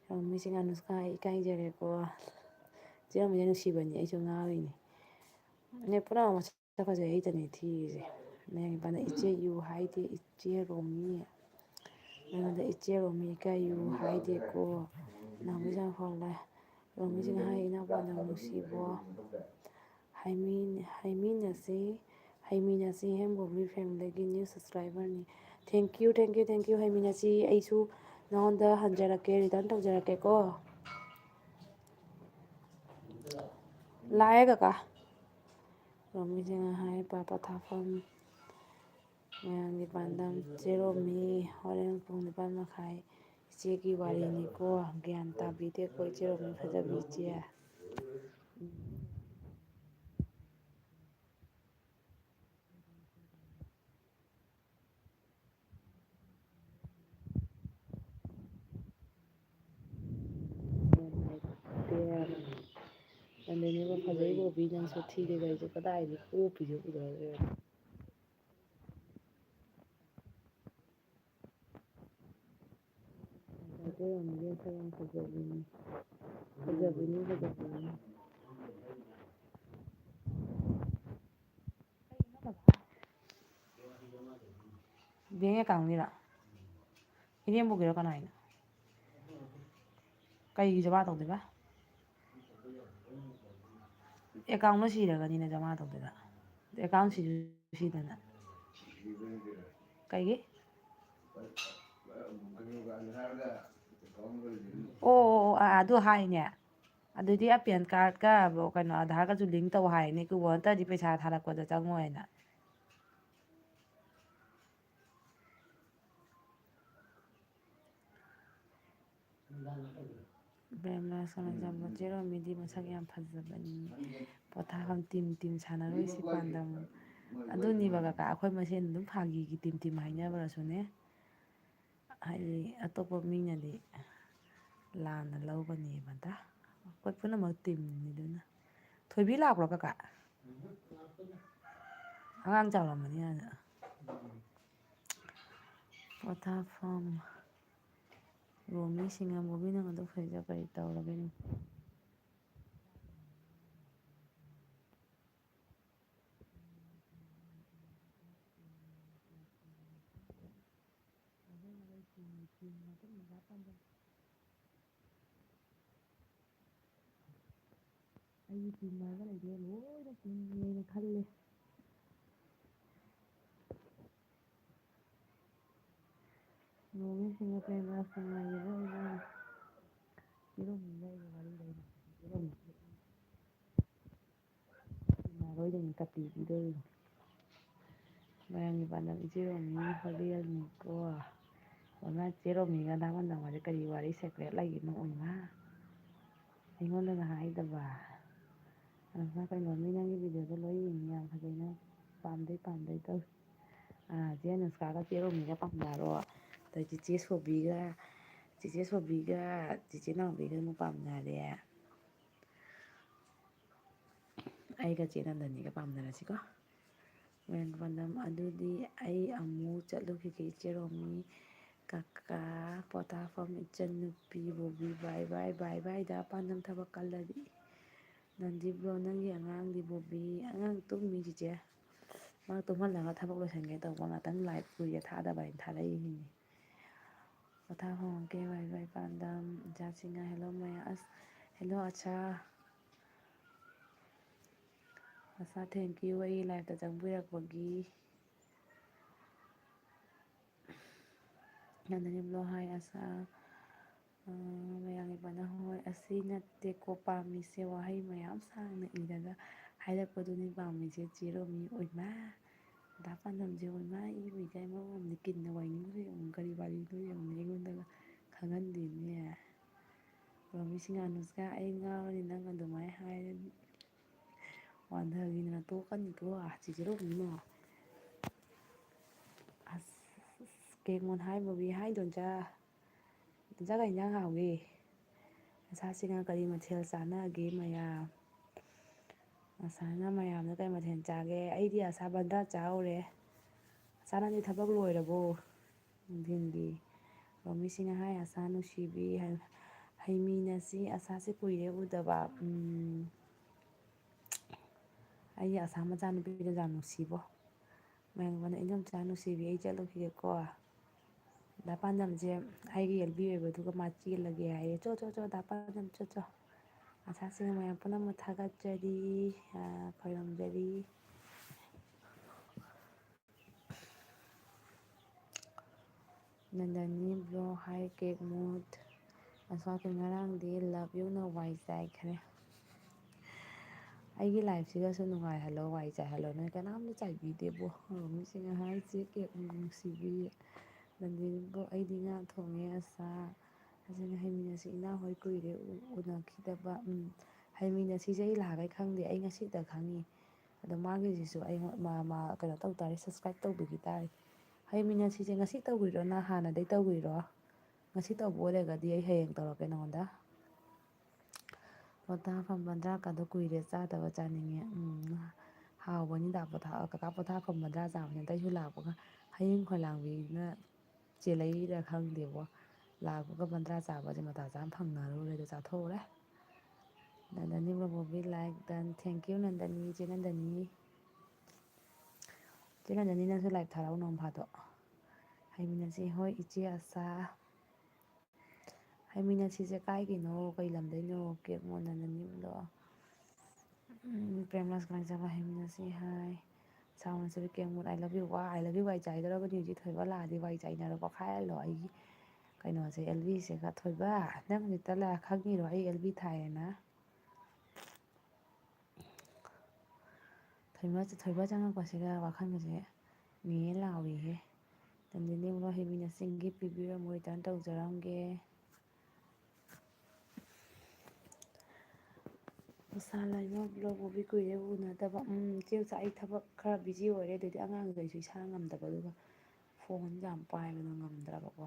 ꯔꯣꯃꯤꯁꯤꯡ ꯑꯅꯨꯁꯀꯥ ꯑꯩ ꯏꯀꯥꯏꯖꯔꯦꯀꯣ ꯆꯦ ꯔꯣꯃꯤꯁꯦ ꯅꯨꯡꯁꯤꯕꯅꯤ ꯑꯩꯁꯨ ꯉꯥꯎꯔꯤꯅꯤ ꯄꯨꯝꯅꯃꯛ ꯃꯁꯛ ꯐꯖꯩ ꯑꯩꯇꯅꯤ ꯊꯤꯔꯤꯁꯦ ꯃꯌꯥꯡꯒꯤ ꯄꯥꯟꯗꯝ ꯏꯆꯦ ꯌꯨ ꯍꯥꯏꯗꯦ ꯏꯆꯦ ꯔꯣꯃꯤ ꯑꯩꯉꯣꯟꯗ ꯏꯆꯦ ꯔꯣꯃꯤ ꯏꯀꯥꯏꯌꯨ ꯍꯥꯏꯗꯦꯀꯣ ꯅꯥꯎꯕꯤꯁꯥ ꯐꯣꯔ ꯔꯣꯃꯤꯁꯤꯡ ꯍꯥꯏ ꯏꯅꯥꯎꯄꯥꯗ ꯅꯨꯡꯁꯤꯕꯣ ꯍꯩꯃꯤꯟꯅꯁꯤ ꯍꯦꯝꯕꯣꯕꯤ ꯐꯦꯃꯤꯂꯤꯒꯤ ꯅ꯭ꯌꯨ ꯁꯕꯁꯀ꯭ꯔꯥꯏꯕꯔꯅꯤ ꯊꯦꯡꯀ꯭ꯌꯨ ꯍꯩꯃꯤꯟꯅꯁꯤ ꯑꯩꯁꯨ ꯅꯉꯣꯟꯗ ꯍꯟꯖꯔꯛꯀꯦ ꯔꯤꯇꯔꯟ ꯇꯧꯖꯔꯛꯀꯦꯀꯣ ꯂꯥꯛꯑꯦ ꯀꯀꯥ ꯔꯣꯃꯤꯁꯤꯡꯅ ꯍꯥꯏ ꯄꯣꯊꯥꯐꯝ ꯃꯌꯥꯝꯒꯤ ꯄꯥꯟꯗꯝ ꯆꯦꯔꯣꯃꯤ ꯍꯣꯔꯦꯟ ꯄꯨꯡ 9:30 ꯏꯆꯦꯒꯤ ꯋꯥꯔꯤꯅꯤꯀꯣ ꯒ꯭ꯌꯥꯟ ꯇꯥꯕꯤꯗꯦꯀꯣ ꯏꯆꯦ ꯔꯣꯃꯤ ꯐꯖꯕꯤ ꯏꯆꯦ ꯅꯟꯗꯅꯤꯕ ꯐꯖꯩ ꯕꯣꯕꯤ ꯅꯪꯁꯨ ꯊꯤꯗꯦ ꯀꯩꯁꯨ ꯀꯗꯥꯏꯗꯤ ꯀꯣꯞꯄꯤꯁꯦ ꯎꯗ꯭ꯔꯒ ꯐꯖꯕꯤꯅꯤ ꯕꯦꯡ ꯑꯦꯀꯥꯎꯟꯒꯤꯔ ꯏꯅꯦꯝꯕꯣꯛꯀꯤꯔꯣ ꯀꯅꯥꯏꯅꯣ ꯀꯩꯒꯤ ꯖꯃꯥ ꯇꯧꯗꯣꯏꯕ ꯑꯦꯀꯥꯎꯟꯅ ꯁꯤꯔꯒꯅꯤꯅ ꯖꯃꯥ ꯇꯧꯗꯣꯏꯕ ꯑꯦꯀꯥꯎꯟ ꯁꯤꯗꯅ ꯀꯩꯒꯤ ꯑꯣ ꯑꯗꯨ ꯍꯥꯏꯅꯦ ꯑꯗꯨꯗꯤ ꯄꯦꯟ ꯀꯥꯔꯗꯀ ꯀꯩꯅꯣ ꯑꯙꯥꯔꯒꯁꯨ ꯂꯤꯡ ꯇꯧ ꯍꯥꯏꯅꯦ ꯀꯩꯒꯨꯝꯕ ꯅꯠꯇ꯭ꯔꯗꯤ ꯄꯩꯁꯥ ꯊꯥꯔꯛꯄꯗ ꯆꯪꯉꯣꯏꯅ ꯆꯦꯔꯣꯃꯤꯗꯤ ꯃꯁꯛ ꯌꯥꯝ ꯐꯖꯕꯅꯤ ꯄꯣꯊꯥꯐꯝ ꯇꯤꯝ ꯁꯥꯟꯅꯔꯣꯏꯁꯤ ꯄꯥꯟꯗꯝ ꯑꯗꯨꯅꯦꯕ ꯀꯀꯥ ꯑꯩꯈꯣꯏ ꯃꯁꯦꯟ ꯑꯗꯨꯝ ꯐꯥꯒꯤꯒꯤ ꯇꯤꯝ ꯍꯥꯏꯅꯕ꯭ꯔꯁꯨꯅꯦ ꯍꯥꯏꯗꯤ ꯑꯇꯣꯞꯄ ꯃꯤꯅꯗꯤ ꯂꯥꯟꯅ ꯂꯧꯒꯅꯦꯕꯗ ꯑꯩꯈꯣꯏ ꯄꯨꯝꯅꯃꯛ ꯇꯤꯝꯅꯤꯗꯨꯅ ꯊꯣꯏꯕꯤ ꯂꯥꯛꯄ꯭ꯔꯣ ꯀꯀꯥ ꯑꯉꯥꯡ ꯆꯥꯎꯔꯝꯃꯅꯤ ꯑꯗ ꯄꯣꯊꯥꯐꯝ ꯔꯣꯃꯤ ꯁꯤꯡꯉ ꯕꯣꯕꯤ ꯅꯪ ꯑꯗꯨ ꯐꯖ ꯀꯔꯤ ꯇꯧꯔꯒꯦꯅꯦ ꯑꯩꯒꯤ ꯇꯤꯝ ꯍꯥꯏꯕ ꯂꯩꯇꯦ ꯂꯣꯏꯅ ꯇꯤꯝꯅꯦꯅ ꯈꯜꯂꯦ ꯔꯣꯃꯤꯁꯤꯡꯒ ꯄ꯭ꯔꯦꯝꯔꯥꯖ ꯅꯨꯡꯉꯥꯏꯔꯤꯕꯣ ꯆꯦꯔꯣꯃꯤꯒ ꯑꯩꯒ ꯋꯥꯔꯤ ꯂꯩꯔꯤ ꯆꯦꯔꯣꯃꯤꯅ ꯀꯞꯄꯤ ꯄꯤꯗꯧꯔꯤꯅꯤ ꯃꯌꯥꯝꯒꯤ ꯄꯥꯟꯗꯝ ꯏꯆꯦ ꯔꯣꯃꯤ ꯍꯣꯂꯤꯌꯜꯅꯤꯀꯣ ꯑꯣꯏꯃꯥ ꯆꯦ ꯔꯣꯃꯤꯒ ꯅꯥꯀꯣꯟꯗꯒꯗꯤ ꯀꯔꯤ ꯋꯥꯔꯤ ꯁꯦꯀ꯭ꯔꯦꯠ ꯂꯩꯒꯦꯅꯣ ꯑꯣꯏꯃꯥ ꯑꯩꯉꯣꯟꯗꯅ ꯍꯥꯏꯗꯕ ꯀꯩꯅꯣ ꯃꯤ ꯅꯪꯒꯤ ꯚꯤꯗꯤꯑꯣꯗꯣ ꯂꯣꯏ ꯌꯦꯡꯉꯤ ꯌꯥꯝ ꯐꯖꯩ ꯅꯪ ꯄꯥꯝꯗꯩ ꯇꯧ ꯆꯦ ꯑꯅꯨꯁꯀꯥꯒ ꯆꯦ ꯔꯣꯃꯤꯒ ꯄꯥꯝꯅꯔꯣ ꯑꯗꯩ ꯆꯦꯆꯦ ꯁꯣꯕꯤꯒ ꯆꯦꯆꯦ ꯅꯥꯎꯕꯤꯒ ꯑꯃꯨꯛ ꯄꯥꯝꯅꯔꯦ ꯑꯩꯒ ꯆꯦ ꯅꯟꯗꯅꯤꯒ ꯄꯥꯝꯅꯔꯁꯤꯀꯣ ꯃꯌꯥꯝꯒꯤ ꯄꯥꯟꯗꯝ ꯑꯗꯨꯗꯤ ꯑꯩ ꯑꯃꯨꯛ ꯆꯠꯂꯨꯈꯤꯒꯦ ꯏꯆꯦ ꯔꯣꯃꯤ ꯀꯀꯥ ꯄꯣꯊꯥꯐꯝ ꯏꯆꯟꯅꯨꯄꯤ ꯕꯣꯕꯤ ꯕꯥꯏ ꯕꯥꯏꯗ ꯄꯥꯟꯗꯝ ꯊꯕꯛ ꯀꯜꯂꯗꯤ ꯅꯟꯗꯤꯕ꯭ꯂꯣ ꯅꯪꯒꯤ ꯑꯉꯥꯡꯗꯤ ꯕꯣꯕꯤ ꯑꯉꯥꯡ ꯇꯨꯝꯃꯤ ꯆꯤꯆꯦ ꯃꯥ ꯇꯨꯝꯍꯜꯂꯒ ꯊꯕꯛ ꯂꯣꯏꯁꯤꯟꯒꯦ ꯇꯧꯕ ꯉꯥꯛꯇꯪ ꯂꯥꯏꯚ ꯀꯨꯏꯔꯦ ꯊꯥꯗꯕ ꯍꯥꯏꯅ ꯊꯥꯔꯛꯏꯅꯤ ꯄꯣꯊꯥꯐꯝ ꯀꯦ ꯕꯥꯏ ꯄꯥꯟꯗꯝ ꯏꯟꯆꯥꯁꯤꯡꯉ ꯍꯦꯜꯂꯣ ꯃꯌꯥꯝ ꯑꯁ ꯍꯦꯜꯂꯣ ꯑꯁꯥ ꯊꯦꯡꯀ꯭ꯌꯨ ꯑꯩ ꯂꯥꯏꯐꯇ ꯆꯪꯕꯤꯔꯛꯄꯒꯤ ꯅꯟꯗꯅꯤ ꯕ꯭ꯂꯣ ꯍꯥꯏ ꯑꯁꯥ ꯃꯌꯥꯝꯒꯤꯕꯅ ꯍꯣꯏ ꯑꯁꯤ ꯅꯠꯇꯦꯀꯣ ꯄꯥꯝꯃꯤꯁꯦ ꯋꯥꯍꯩ ꯃꯌꯥꯝ ꯁꯥꯡꯅ ꯏꯔꯒ ꯍꯥꯏꯔꯛꯄꯗꯨꯅꯤ ꯄꯥꯝꯃꯤꯁꯦ ꯆꯦꯔꯣꯃꯤ ꯑꯣꯏꯃꯥ ꯗꯥ ꯄꯥꯟꯗꯝꯁꯦ ꯑꯣꯏꯃꯥ ꯏꯕꯨ ꯏꯀꯥꯏ ꯃꯔꯣꯟ ꯑꯃꯅꯤ ꯀꯤꯟꯅ ꯋꯥꯏꯅꯤꯡꯕꯁꯨ ꯌꯦꯡꯉꯨ ꯀꯔꯤ ꯋꯥꯔꯤꯅꯣ ꯌꯦꯡꯉꯨꯅꯦ ꯑꯩꯉꯣꯟꯗꯒ ꯈꯪꯍꯟꯗꯦꯅꯦ ꯔꯣꯃꯤꯁꯤꯡ ꯑꯅꯨꯁꯀꯥ ꯑꯩ ꯉꯥꯎꯔꯅꯤ ꯅꯪ ꯑꯗꯨꯃꯥꯏꯅ ꯍꯥꯏꯔꯗꯤ ꯋꯥꯟꯊꯈꯤꯗꯅ ꯇꯣꯛꯀꯅꯤꯀꯣ ꯆꯦꯆꯦ ꯔꯣꯃꯤꯅ ꯑꯁ ꯀꯦꯛꯃꯣꯟ ꯍꯥꯏ ꯕꯣꯕꯤ ꯍꯥꯏ ꯗꯣꯟꯆꯥ ꯗꯣꯟꯆꯥ ꯀꯩ ꯏꯟꯖꯥꯡ ꯍꯥꯎꯒꯦ ꯅꯆꯥꯁꯤꯡꯅ ꯀꯔꯤ ꯃꯊꯦꯜ ꯆꯥꯟꯅꯒꯦ ꯃꯌꯥꯝ ꯑꯁꯥꯅ ꯃꯌꯥꯝꯅ ꯀꯩ ꯃꯊꯦꯜ ꯆꯥꯒꯦ ꯑꯩꯗꯤ ꯑꯁꯥ ꯕꯟꯗꯥ ꯆꯥꯍꯧꯔꯦ ꯑꯁꯥ ꯅꯪꯗꯤ ꯊꯕꯛ ꯂꯣꯏꯔꯕꯣ ꯅꯨꯡꯊꯤꯟꯒꯤ ꯔꯣꯃꯤꯁꯤꯡꯅ ꯍꯥꯏ ꯑꯁꯥ ꯅꯨꯡꯁꯤꯕꯤ ꯍꯩꯃꯤꯟꯅꯁꯤ ꯑꯁꯥꯁꯦ ꯀꯨꯏꯔꯦ ꯎꯗꯕ ꯑꯩꯒꯤ ꯑꯁꯥ ꯃꯆꯥꯅꯨꯄꯤꯗꯣ ꯌꯥꯝ ꯅꯨꯡꯁꯤꯕꯣ ꯃꯌꯥꯝꯕꯅ ꯏꯗꯣꯝꯆꯥ ꯅꯨꯡꯁꯤꯕꯤ ꯑꯩ ꯆꯠꯂꯨꯈꯤꯒꯦꯀꯣ ꯗꯥ ꯄꯥꯟꯗꯝꯁꯦ ꯑꯩꯒꯤ ꯌꯦꯜꯕꯤ ꯑꯣꯏꯕꯗꯨꯒ ꯃꯥ ꯆꯦꯜꯂꯒꯦ ꯍꯥꯏꯌꯦ ꯆꯣ ꯆꯣ ꯆꯣ ꯗꯥ ꯄꯥꯟꯗꯝ ꯆꯣ ꯆꯣ ꯑꯁꯥꯁꯤꯡꯅ ꯃꯌꯥꯝ ꯄꯨꯝꯅꯃꯛ ꯊꯥꯒꯠꯆꯔꯤ ꯈꯣꯏꯔꯝꯖꯔꯤ ꯅꯟꯗꯅꯤ ꯕ꯭ꯂꯣꯛ ꯍꯥꯏ ꯀꯦꯛ ꯃꯨꯠ ꯑꯁꯋꯥꯀꯤ ꯉꯔꯥꯡꯗꯤ ꯂꯞ ꯌꯨꯅ ꯋꯥꯏ ꯆꯥꯏꯈ꯭ꯔꯦ ꯑꯩꯒꯤ ꯂꯥꯏꯐꯁꯤꯒꯁꯨ ꯅꯨꯡꯉꯥꯏꯍꯜꯂꯣ ꯋꯥꯏ ꯆꯥꯏꯍꯜꯂꯣ ꯅꯣꯏ ꯀꯅꯥꯝꯇ ꯆꯥꯏꯕꯤꯗꯦꯕꯣ ꯔꯣꯃꯤꯁꯤꯡꯅ ꯍꯥꯏ ꯆꯦ ꯀꯦꯛ ꯅꯨꯡꯁꯤꯕꯤ ꯅꯟꯗꯤꯅꯤꯕꯨ ꯑꯩꯗꯤ ꯉꯥ ꯊꯣꯡꯉꯦ ꯑꯁꯥ ꯑꯁꯤꯅ ꯍꯩꯃꯤꯟꯅꯁꯤ ꯏꯅꯥꯎꯍꯣꯏ ꯀꯨꯏꯔꯦ ꯎꯅꯈꯤꯗꯕ ꯍꯩꯃꯤꯟꯅꯁꯤꯁꯦ ꯑꯩ ꯂꯥꯛꯑꯒꯩ ꯈꯪꯗꯦ ꯑꯩ ꯉꯁꯤꯇ ꯈꯪꯉꯤ ꯑꯗꯣ ꯃꯥꯒꯤꯁꯤꯁꯨ ꯑꯩ ꯀꯩꯅꯣ ꯇꯧ ꯇꯥꯔꯦ ꯁꯞꯁꯀ꯭ꯔꯥꯏꯞ ꯇꯧꯕꯤꯈꯤ ꯇꯥꯔꯦ ꯍꯩꯃꯤꯟꯅꯁꯤꯁꯦ ꯉꯁꯤ ꯇꯧꯈꯤꯔꯣ ꯅꯪ ꯍꯥꯟꯅꯗꯩ ꯇꯧꯈꯤꯔꯣ ꯉꯁꯤ ꯇꯧꯕ ꯑꯣꯏꯔꯒꯗꯤ ꯑꯩ ꯍꯌꯦꯡ ꯇꯧꯔꯛꯀꯦ ꯅꯉꯣꯟꯗ ꯄꯣꯊꯥꯐꯝ ꯕꯟꯗ꯭ꯔꯥꯀꯗꯣ ꯀꯨꯏꯔꯦ ꯆꯥꯗꯕ ꯆꯥꯅꯤꯡꯉꯦ ꯍꯥꯎꯕꯅꯤꯗ ꯀꯀꯥ ꯄꯣꯊꯥꯐꯝ ꯕꯟꯗ꯭ꯔꯥ ꯆꯥꯕꯅꯤ ꯑꯇꯩꯁꯨ ꯂꯥꯛꯄꯒ ꯍꯌꯤꯡ ꯈꯣꯏꯂꯥꯡꯕꯤꯅ ꯆꯦꯜꯂꯛꯏꯔꯥ ꯈꯪꯗꯦꯕꯣ ꯂꯥꯛꯄꯒ ꯕꯟꯗ꯭ꯔꯥ ꯆꯥꯕꯁꯦ ꯃꯇꯥ ꯆꯥꯅ ꯐꯪꯅꯔꯨꯔꯦ ꯑꯗꯨ ꯆꯥꯊꯣꯛꯎꯔꯦ ꯅꯟꯗꯅꯤ ꯕꯣꯕꯤ ꯂꯥꯏꯛ ꯗꯟ ꯊꯦꯡꯀ꯭ꯌꯨ ꯅꯟꯗꯅꯤ ꯏꯆꯦ ꯅꯟꯗꯅꯤ ꯏꯆꯦ ꯅꯟꯗꯅꯤ ꯅꯪꯁꯨ ꯂꯥꯏꯛ ꯊꯥꯔꯛꯎ ꯅꯣꯡ ꯐꯥꯗꯣꯛ ꯍꯩꯃꯤꯟꯅꯁꯤ ꯍꯣꯏ ꯏꯆꯦ ꯑꯁꯥ ꯍꯩꯃꯤꯟꯅꯁꯤꯁꯦ ꯀꯥꯏꯒꯤꯅꯣ ꯀꯩ ꯂꯝꯗꯩꯅꯣ ꯀꯦꯛꯃꯣꯟ ꯅꯟꯗꯅꯤꯕꯗꯣ ꯄ꯭ꯔꯦꯝꯔꯥꯖ ꯀꯃꯥꯏꯖꯕ ꯍꯩꯃꯤꯟꯅꯁꯤ ꯍꯥꯏ ꯁꯥꯎꯅꯁꯤ ꯀꯦꯡꯃꯨꯠ ꯑꯥꯏ ꯂꯚ ꯌꯨ ꯋꯥ ꯑꯥꯏ ꯂꯚ ꯌꯨ ꯋꯥꯏ ꯆꯥꯏꯗꯧꯔꯕꯅꯤ ꯍꯧꯖꯤꯛ ꯊꯣꯏꯕ ꯂꯥꯛꯑꯗꯤ ꯋꯥꯏ ꯆꯥꯏꯅꯔꯣ ꯄꯣꯈꯥꯏꯍꯜꯂꯣ ꯑꯩꯒꯤ ꯀꯩꯅꯣꯁꯦ ꯑꯦꯜꯕꯤꯁꯦꯒ ꯊꯣꯏꯕ ꯅꯪ ꯍꯧꯖꯤꯛꯇ ꯈꯪꯉꯤꯔꯣ ꯑꯩ ꯑꯦꯜꯕꯤ ꯊꯥꯏꯌꯦꯅ ꯊꯣꯏꯕ ꯆꯪꯉꯛꯄꯁꯤꯒ ꯋꯥꯈꯜꯒꯁꯦ ꯃꯦ ꯂꯥꯎꯔꯤꯍꯦ ꯅꯟꯗꯤꯅꯤꯕ ꯍꯩꯃꯤꯟꯅꯁꯤ ꯒꯤꯐ ꯄꯤꯕꯤꯔꯝꯃꯨ ꯔꯤꯇꯔꯟ ꯇꯧꯖꯔꯝꯒꯦ ꯎꯁꯥ ꯂꯩꯃ ꯕ꯭ꯂꯣꯛ ꯕꯣꯕꯤ ꯀꯨꯏꯔꯦ ꯎꯅꯗꯕ ꯏꯆꯦ ꯎꯁꯥ ꯑꯩ ꯊꯕꯛ ꯈꯔ ꯕꯤꯖꯤ ꯑꯣꯏꯔꯦ ꯑꯗꯨꯗꯤ ꯑꯉꯥꯡꯈꯩꯁꯨ ꯏꯁꯥ ꯉꯝꯗꯕ ꯑꯗꯨꯒ ꯐꯣꯟ ꯌꯥꯝ ꯄꯥꯏꯕꯗꯣ ꯉꯝꯗ꯭ꯔꯕꯀꯣ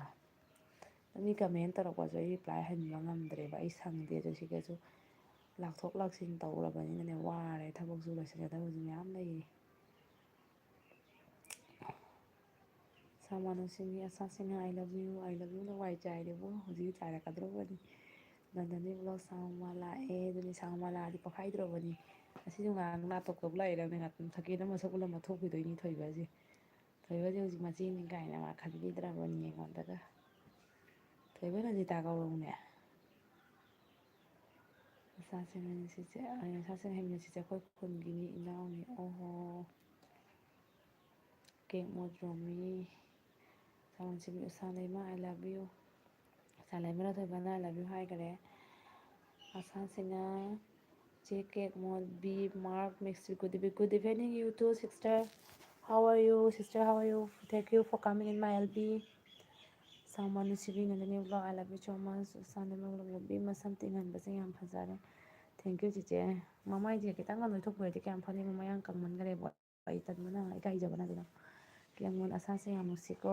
ꯃꯤ ꯀꯃꯦꯟ ꯇꯧꯔꯛꯄꯁꯨ ꯑꯩ ꯔꯤꯄ꯭ꯂꯥꯏ ꯍꯟꯕ ꯉꯝꯗ꯭ꯔꯦꯕ ꯑꯩ ꯁꯪꯗꯦ ꯑꯗꯨ ꯁꯤꯒꯁꯨ ꯂꯥꯛꯊꯣꯛ ꯂꯥꯛꯁꯤꯟ ꯇꯧꯔꯕꯅꯤꯅꯅꯦ ꯋꯥꯔꯦ ꯊꯕꯛꯁꯨ ꯂꯣꯏꯁꯤꯟꯒꯗꯕꯁꯨ ꯃꯌꯥꯝ ꯂꯩꯔꯤ ꯁꯥꯃꯅꯨꯁꯤꯡꯒꯤ ꯑꯁꯥꯁꯤꯡꯅ ꯑꯥꯏ ꯂꯚ ꯌꯨꯅ ꯋꯥꯏ ꯆꯥꯏꯔꯦꯕꯨ ꯍꯧꯖꯤꯛꯇꯤ ꯆꯥꯏꯔꯛꯀꯗ꯭ꯔꯕꯅꯤ ꯅꯟꯗꯅꯤ ꯕ꯭ꯂꯣꯛ ꯁꯥꯎꯃ ꯂꯥꯛꯑꯦ ꯑꯗꯨꯅꯤ ꯁꯥꯎꯃ ꯂꯥꯛꯑꯗꯤ ꯄꯣꯛꯈꯥꯏꯗ꯭ꯔꯕꯅꯤ ꯑꯁꯤꯁꯨ ꯉꯥꯏꯍꯥꯛ ꯂꯥꯞꯇꯣꯛꯇꯕ ꯂꯩꯔꯕꯅꯤ ꯉꯥꯛꯇꯪ ꯊꯀꯦꯅ ꯃꯁꯛ ꯎꯠꯂ ꯊꯣꯛꯈꯤꯗꯣꯏꯅꯤ ꯊꯣꯏꯕꯁꯦ ꯊꯣꯏꯕꯁꯦ ꯍꯧꯖꯤꯛ ꯃꯆꯦꯅꯤ ꯀꯥꯏꯅ ꯃꯥ ꯈꯟꯕꯤꯗ꯭ꯔꯕꯅꯤ ꯑꯩꯉꯣꯟꯗꯒ ꯊꯣꯏꯕ ꯔꯟꯖꯤꯇꯥ ꯀꯧꯔꯛꯎꯅꯦ ꯁꯥꯁꯤꯡ ꯍꯩꯃꯤꯟꯅꯁꯤꯁꯦ ꯑꯩꯈꯣꯏ ꯈꯨꯟꯒꯤꯅꯤ ꯏꯅꯥꯎꯅꯤ ꯑꯣꯍꯣ ꯀꯦꯛ ꯃꯣꯗ꯭ꯔꯣꯃꯤ ꯁꯥꯎꯟꯁꯤꯕꯤ Usha Leima I love you Usha ꯂꯩꯃꯅ ꯊꯣꯏꯕꯅ ꯑꯥꯏ ꯂꯚ ꯌꯨ ꯍꯥꯏꯈꯔꯦ ꯑꯁꯥꯁꯤꯡꯅ ꯆꯦ ꯀꯦꯛ ꯃꯣꯠ ꯕꯤ ꯃꯥꯔꯛ ꯃꯤꯛꯁ good evening you too sister how are you sister how are you thank you for coming in my L B ꯁꯥꯎꯃ ꯅꯨꯡꯁꯤꯕꯤ Nandani blog I love you so much Usha Leima Bobi ꯃꯁꯝ ꯇꯤꯡꯍꯟꯕꯁꯦ ꯌꯥꯝ ꯐꯖꯔꯦ ꯊꯦꯡꯀ꯭ꯌꯨ ꯆꯤꯆꯦ ꯃꯃꯥꯏꯁꯦ ꯈꯤꯇꯪꯒ ꯅꯣꯏꯊꯣꯛꯄ ꯑꯣꯏꯔꯗꯤ ꯀꯌꯥꯝ ꯐꯅꯤ ꯃꯌꯥꯡ ꯀꯪꯃꯟꯈꯔꯦꯕ ꯑꯩ ꯇꯟꯕꯅ ꯏꯀꯥꯏꯖꯕꯅ ꯑꯗꯨꯅ ꯀꯦꯡꯃꯣꯟ ꯑꯁꯥꯁꯦ ꯌꯥꯝ ꯅꯨꯡꯁꯤꯀꯣ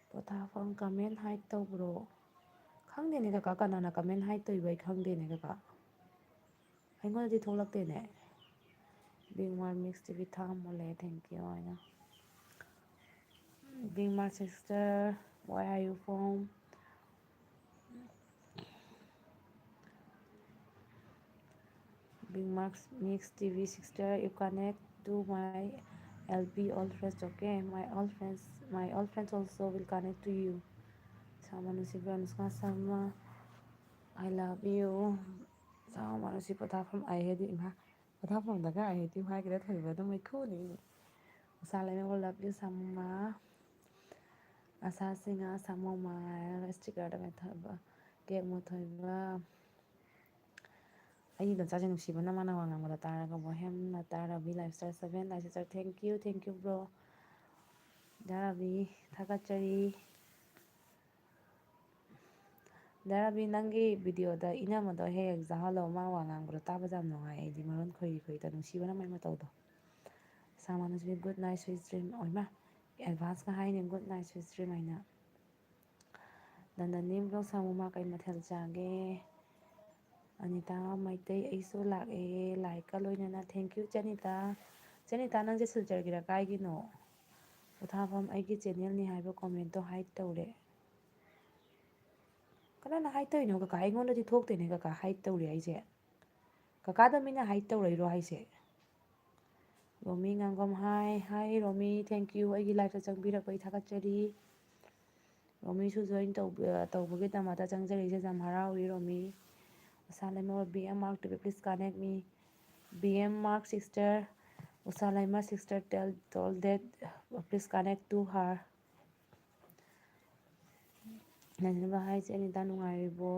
ꯄꯣꯊꯥꯐꯝ ꯀꯃꯦꯟ ꯍꯥꯏꯠ ꯇꯧꯕ꯭ꯔꯣ ꯈꯪꯗꯦꯅꯦ ꯀꯀꯥ ꯀꯅꯥꯅ ꯀꯃꯦꯟ ꯍꯥꯏꯠ ꯇꯧꯏꯕ ꯑꯩ ꯈꯪꯗꯦꯅꯦ ꯀꯀꯥ ꯑꯩꯉꯣꯟꯗꯗꯤ ꯊꯣꯛꯂꯛꯇꯦꯅꯦ ꯕꯤꯛ ꯃꯥꯔ ꯃꯤꯛꯁ ꯇꯤꯚꯤ ꯊꯥꯃꯨꯜꯂꯦ ꯊꯦꯡꯀ꯭ꯌꯨ ꯍꯥꯏꯅ big R sister Y are you from Big Max Mix TV sister, you connect to my LP all friends, okay? My all friends also will connect to you. Samanusi Anushka Sama, I love you. Samanusi Potafam, I hate you. Potafam the guy, I hate you. I get it, but don't make cool. Salame will love you, Sama. ꯑꯁꯥꯁꯤꯡꯅ ꯁꯥꯃꯣ ꯍꯥꯏꯔꯒ ꯏꯁꯇꯤꯀꯔꯗ ꯃꯦꯟꯊꯕ cake ꯃꯣꯊꯣꯏꯕ ꯑꯩꯒꯤ ꯂꯝꯆꯥꯁꯦ ꯅꯨꯡꯁꯤꯕꯅ ꯃꯥꯅ ꯋꯥ ꯉꯥꯡꯕꯗ ꯇꯥꯔꯒ ꯕꯣꯍꯦꯝꯅ ꯇꯥꯔꯕꯤ life style 7 life style thank you bro Darabi ꯊꯥꯒꯠꯆꯔꯤ ꯗꯥꯔꯥꯕꯤ ꯅꯪꯒꯤ ꯚꯤꯗꯤꯑꯣꯗ ꯏꯅꯝꯃꯗꯣ ꯍꯦꯛ ꯍꯦꯛ ꯌꯥꯎꯍꯜꯂꯣ ꯃꯥ ꯋꯥ ꯉꯥꯡꯕꯗꯣ ꯇꯥꯕꯗ ꯌꯥꯝ ꯅꯨꯡꯉꯥꯏ ꯑꯩꯗꯤ ꯃꯔꯣꯟ ꯈꯣꯏꯔꯤ ꯈꯣꯏꯔꯤꯇ ꯅꯨꯡꯁꯤꯕꯅ ꯃꯥꯏ ꯃꯇꯧꯗꯣ ꯁꯥꯃꯅꯁꯨ ꯒꯨꯗ ꯅꯥꯏꯠ ꯁ꯭ꯋꯤꯠ ꯗ꯭ꯔꯤꯝ ꯑꯣꯏꯃꯥ ꯑꯦꯗꯚꯥꯟꯁꯀ ꯍꯥꯏꯅꯤ ꯒꯨꯗ ꯅꯥꯏꯠ ꯁ꯭ꯋꯤꯠ ꯗ꯭ꯔꯤꯝ ꯍꯥꯏꯅ ꯅꯟꯗꯅꯤ ꯕ꯭ꯂꯣꯛ ꯁꯥꯃꯨꯃꯥ ꯀꯩ ꯃꯊꯦꯜ ꯆꯥꯒꯦ ꯑꯅꯤꯇꯥ ꯃꯩꯇꯩ ꯑꯩꯁꯨ ꯂꯥꯛꯑꯦ ꯂꯥꯏꯛꯀ ꯂꯣꯏꯅꯅ ꯊꯦꯡꯀ꯭ꯌꯨ ꯆꯦꯅꯤꯇꯥ ꯅꯪꯁꯦ ꯁꯤꯜꯆꯔꯒꯤꯔ ꯀꯥꯏꯒꯤꯅꯣ ꯄꯣꯊꯥꯐꯝ ꯑꯩꯒꯤ ꯆꯦꯅꯦꯜꯅꯤ ꯍꯥꯏꯕ ꯀꯣꯃꯦꯟꯇꯣ ꯍꯥꯏꯠ ꯇꯧꯔꯦ ꯀꯅꯥꯅ ꯍꯥꯏꯠ ꯇꯧꯔꯤꯅꯣ ꯀꯀꯥ ꯑꯩꯉꯣꯟꯗꯗꯤ ꯊꯣꯛꯇꯦꯅꯦ ꯀꯀꯥ ꯍꯥꯏꯠ ꯇꯧꯔꯦ ꯍꯥꯏꯁꯦ ꯀꯀꯥꯗ ꯃꯤꯅ ꯍꯥꯏꯠ ꯇꯧꯔꯛꯏꯔꯣ ꯍꯥꯏꯁꯦ ꯔꯣꯃꯤ ꯉꯥꯡꯒꯣꯝ ꯍꯥꯏ ꯔꯣꯃꯤ ꯊꯦꯡꯀ꯭ꯌꯨ ꯑꯩꯒꯤ ꯂꯥꯏꯐꯇ ꯆꯪꯕꯤꯔꯛꯄꯩ ꯊꯥꯒꯠꯆꯔꯤ ꯔꯣꯃꯤꯁꯨ ꯖꯣꯏꯟ ꯇꯧꯕꯒꯤꯗꯃꯛꯇ ꯆꯪꯖꯔꯤꯁꯦ ꯌꯥꯝ ꯍꯔꯥꯎꯏ ꯔꯣꯃꯤ ꯎꯁꯥ ꯂꯩꯃ ꯕꯤ ꯑꯦꯝ ꯃꯥꯔꯛ to please connect me B M ꯃꯥꯔꯛ ꯁꯤꯁꯇꯔ ꯎꯁꯥ ꯂꯩꯃ ꯁꯤꯁꯇꯔ ꯇꯣꯜ ꯗꯦꯠ ꯄ꯭ꯂꯤꯁ ꯀꯅꯦꯛ ꯇꯨ ꯍꯥꯔ ꯅꯟꯖꯕ ꯍꯥꯏꯁꯦ ꯑꯅꯤꯇꯥ ꯅꯨꯡꯉꯥꯏꯔꯤꯕꯣ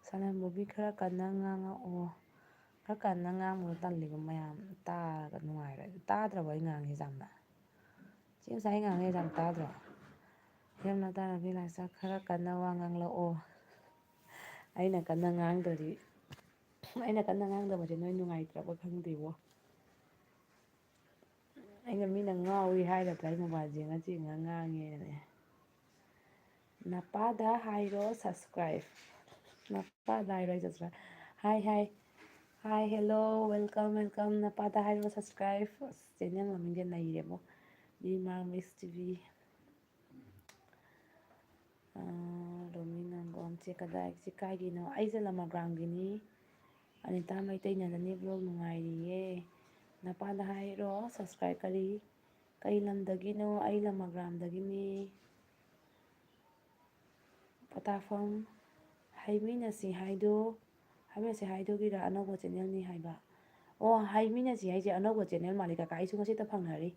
ꯁꯅꯥ ꯃꯨꯚꯤ ꯈꯔ ꯀꯟꯅ ꯉꯥꯡꯉꯛꯑꯣ ꯈꯔ ꯀꯟꯅ ꯉꯥꯡꯕꯗꯣ ꯇꯜꯂꯤꯕ ꯃꯌꯥꯝ ꯇꯥꯔꯒ ꯅꯨꯡꯉꯥꯏꯔꯣꯏ ꯇꯥꯗ꯭ꯔꯕ ꯑꯩ ꯉꯥꯡꯉꯤꯁꯦ ꯌꯥꯝꯅ ꯁꯤ ꯉꯁꯥꯏ ꯉꯥꯡꯉꯤꯁꯦ ꯌꯥꯝ ꯇꯥꯗ꯭ꯔꯣ ꯌꯥꯝꯅ ꯇꯥꯔꯕꯤ ꯂꯥꯏꯁꯇ ꯈꯔ ꯀꯟꯅ ꯋꯥ ꯉꯥꯡꯂꯛꯑꯣ ꯑꯩꯅ ꯀꯟꯅ ꯉꯥꯡꯗꯕꯁꯦ ꯅꯣꯏ ꯅꯨꯡꯉꯥꯏꯇ꯭ꯔꯕ ꯈꯪꯗꯦꯕꯣ ꯑꯩꯅ ꯃꯤꯅ ꯉꯥꯎꯏ ꯍꯥꯏꯒꯗ꯭ꯔꯥ ꯑꯩ ꯃꯣꯕꯥꯏꯜꯁꯦ ꯆꯤꯡꯉ ꯉꯥꯡꯉꯦꯅꯅꯦ ꯅꯄꯥꯗ ꯍꯥꯏꯔꯣ ꯁꯕꯁꯀ꯭ꯔꯥꯏꯞ ꯅꯄꯥꯗ ꯍꯥꯏꯔꯣ ꯑꯩ ꯁꯕꯁꯀ꯭ꯔꯥꯏꯞ ꯍꯥꯏ ꯍꯦꯜꯂꯣ ꯋꯦꯜꯀꯝ ꯅꯄꯥꯗ ꯍꯥꯏꯔꯣ ꯁꯕꯁꯀ꯭ꯔꯥꯏꯞ ꯆꯦꯟꯅꯦꯜ ꯃꯃꯤꯡꯁꯦ ꯅꯩꯔꯦꯕꯣ ꯕꯤ ꯃꯥꯔꯛ ꯃꯤꯁ ꯇꯤꯚꯤ ꯔꯣꯃꯤ ꯉꯥꯡꯒꯣꯝ ꯆꯦ ꯀꯥꯏꯒꯤꯅꯣ ꯑꯩꯁꯦ ꯂꯃꯒ꯭ꯔꯥꯝꯒꯤꯅꯤ ꯑꯅꯤꯇꯥ ꯃꯩꯇꯩ ꯅꯟꯗꯅꯤ ꯕ꯭ꯂꯣꯛ ꯅꯨꯡꯉꯥꯏꯔꯤꯌꯦ ꯅꯄꯥꯗ ꯍꯥꯏꯔꯣ ꯁꯕꯁꯀ꯭ꯔꯥꯏꯞ ꯀꯩ ꯂꯝꯗꯒꯤꯅꯣ ꯑꯩ ꯂꯃꯒ꯭ꯔꯥꯝꯗꯒꯤꯅꯤ ꯄꯣꯊꯥꯐꯝ ꯍꯩꯃꯤꯟꯅꯁꯤ ꯍꯥꯏꯗꯣꯒꯤꯔ ꯑꯅꯧꯕ ꯆꯦꯅꯦꯜꯅꯤ ꯍꯥꯏꯕ ꯑꯣ ꯍꯩꯃꯤꯟꯅꯁꯤ ꯍꯥꯏꯁꯦ ꯑꯅꯧꯕ ꯆꯦꯅꯦꯜ ꯃꯥꯜꯂꯤ ꯀꯀꯥ ꯑꯩꯁꯨ ꯉꯁꯤꯇ ꯐꯪꯅꯔꯤ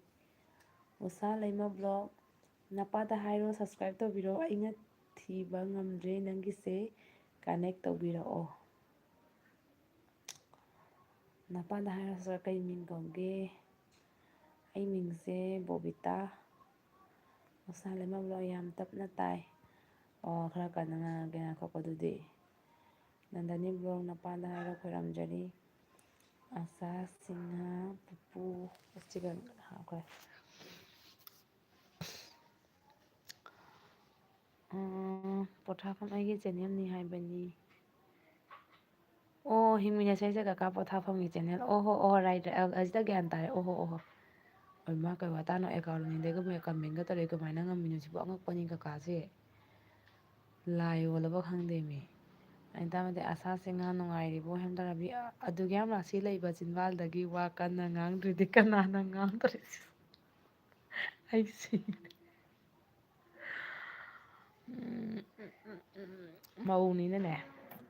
ꯎꯁꯥ ꯂꯩꯃ ꯕ꯭ꯂꯣꯛ ꯅꯄꯥꯗ ꯍꯥꯏꯔꯣ ꯁꯕꯁꯀ꯭ꯔꯥꯏꯞ ꯇꯧꯕꯤꯔꯣ ꯑꯩꯅ ꯊꯤꯕ ꯉꯝꯗ꯭ꯔꯦ ꯅꯪꯒꯤꯁꯦ ꯀꯅꯦꯛ ꯇꯧꯕꯤꯔꯛꯑꯣ ꯅꯄꯥꯗ ꯍꯥꯏꯔꯁꯨ ꯀꯩ ꯃꯤꯡ ꯀꯧꯒꯦ ꯑꯩ ꯃꯤꯡꯁꯦ ꯕꯣꯕꯤꯇꯥ ꯎꯁꯥ ꯂꯩꯃ ꯕ꯭ꯂꯣꯛ ꯌꯥꯝ ꯇꯞꯅ ꯇꯥꯏ ꯑꯣ ꯈꯔ ꯀꯟꯅ ꯉꯥꯡꯉꯒꯦ ꯉꯥꯏꯈꯣꯀꯣ ꯑꯗꯨꯗꯤ ꯅꯟꯗꯅꯤ ꯕ꯭ꯂꯣꯛ ꯅꯄꯥꯗ ꯍꯥꯏꯔꯣ ꯈꯣꯏꯔꯝꯖꯔꯤ ꯑꯁꯥ ꯁꯤꯡꯍ ꯄꯨꯄꯨ ꯐꯦꯁꯇꯤꯚꯦꯜ ꯍꯥꯞꯈ꯭ꯔꯦ ꯄꯣꯊꯥꯐꯝ ꯑꯩꯒꯤ ꯆꯦꯅꯦꯜꯅꯤ ꯍꯥꯏꯕꯅꯤ ꯑꯣ ꯍꯤꯡꯃꯤꯟꯅꯁꯦ ꯍꯥꯏꯁꯦ ꯀꯀꯥ ꯄꯣꯊꯥꯐꯝꯒꯤ ꯆꯦꯅꯦꯜ ꯑꯣꯍꯣ ꯔꯥꯏꯠ ꯍꯧꯖꯤꯛꯇ ꯒ꯭ꯌꯥꯟ ꯇꯥꯔꯦ ꯑꯣꯍꯣ ꯃꯥ ꯀꯩ ꯋꯥꯇꯥꯅꯣ ꯑꯦꯀꯥꯎꯟ ꯑꯅꯤꯗꯩꯒ ꯀꯃꯦꯟꯒ ꯇꯧꯔꯦ ꯀꯃꯥꯏꯅ ꯉꯝꯃꯤꯅꯣ ꯁꯤꯕꯨ ꯑꯉꯛꯄꯅꯤ ꯀꯀꯥꯁꯦ ꯂꯥꯏ ꯑꯣꯜꯂꯕ ꯈꯪꯗꯦꯃꯤ ꯑꯩꯅ ꯇꯥꯃꯗꯤ ꯑꯁꯥꯁꯦ ꯉꯥ ꯅꯨꯡꯉꯥꯏꯔꯤꯕꯣ ꯍꯦꯝꯗꯔꯕꯤ ꯑꯗꯨꯒ ꯌꯥꯝ ꯔꯥꯁꯤ ꯂꯩꯕ ꯆꯤꯟꯕꯥꯜꯗꯒꯤ ꯋꯥ ꯀꯟꯅ ꯉꯥꯡꯗ꯭ꯔꯤꯗꯤ ꯀꯅꯥꯅ ꯉꯥꯡꯗꯣꯔꯤꯁꯤ ꯑꯩ ꯁꯤꯔꯦ ꯃꯧꯅꯤꯅꯅꯦ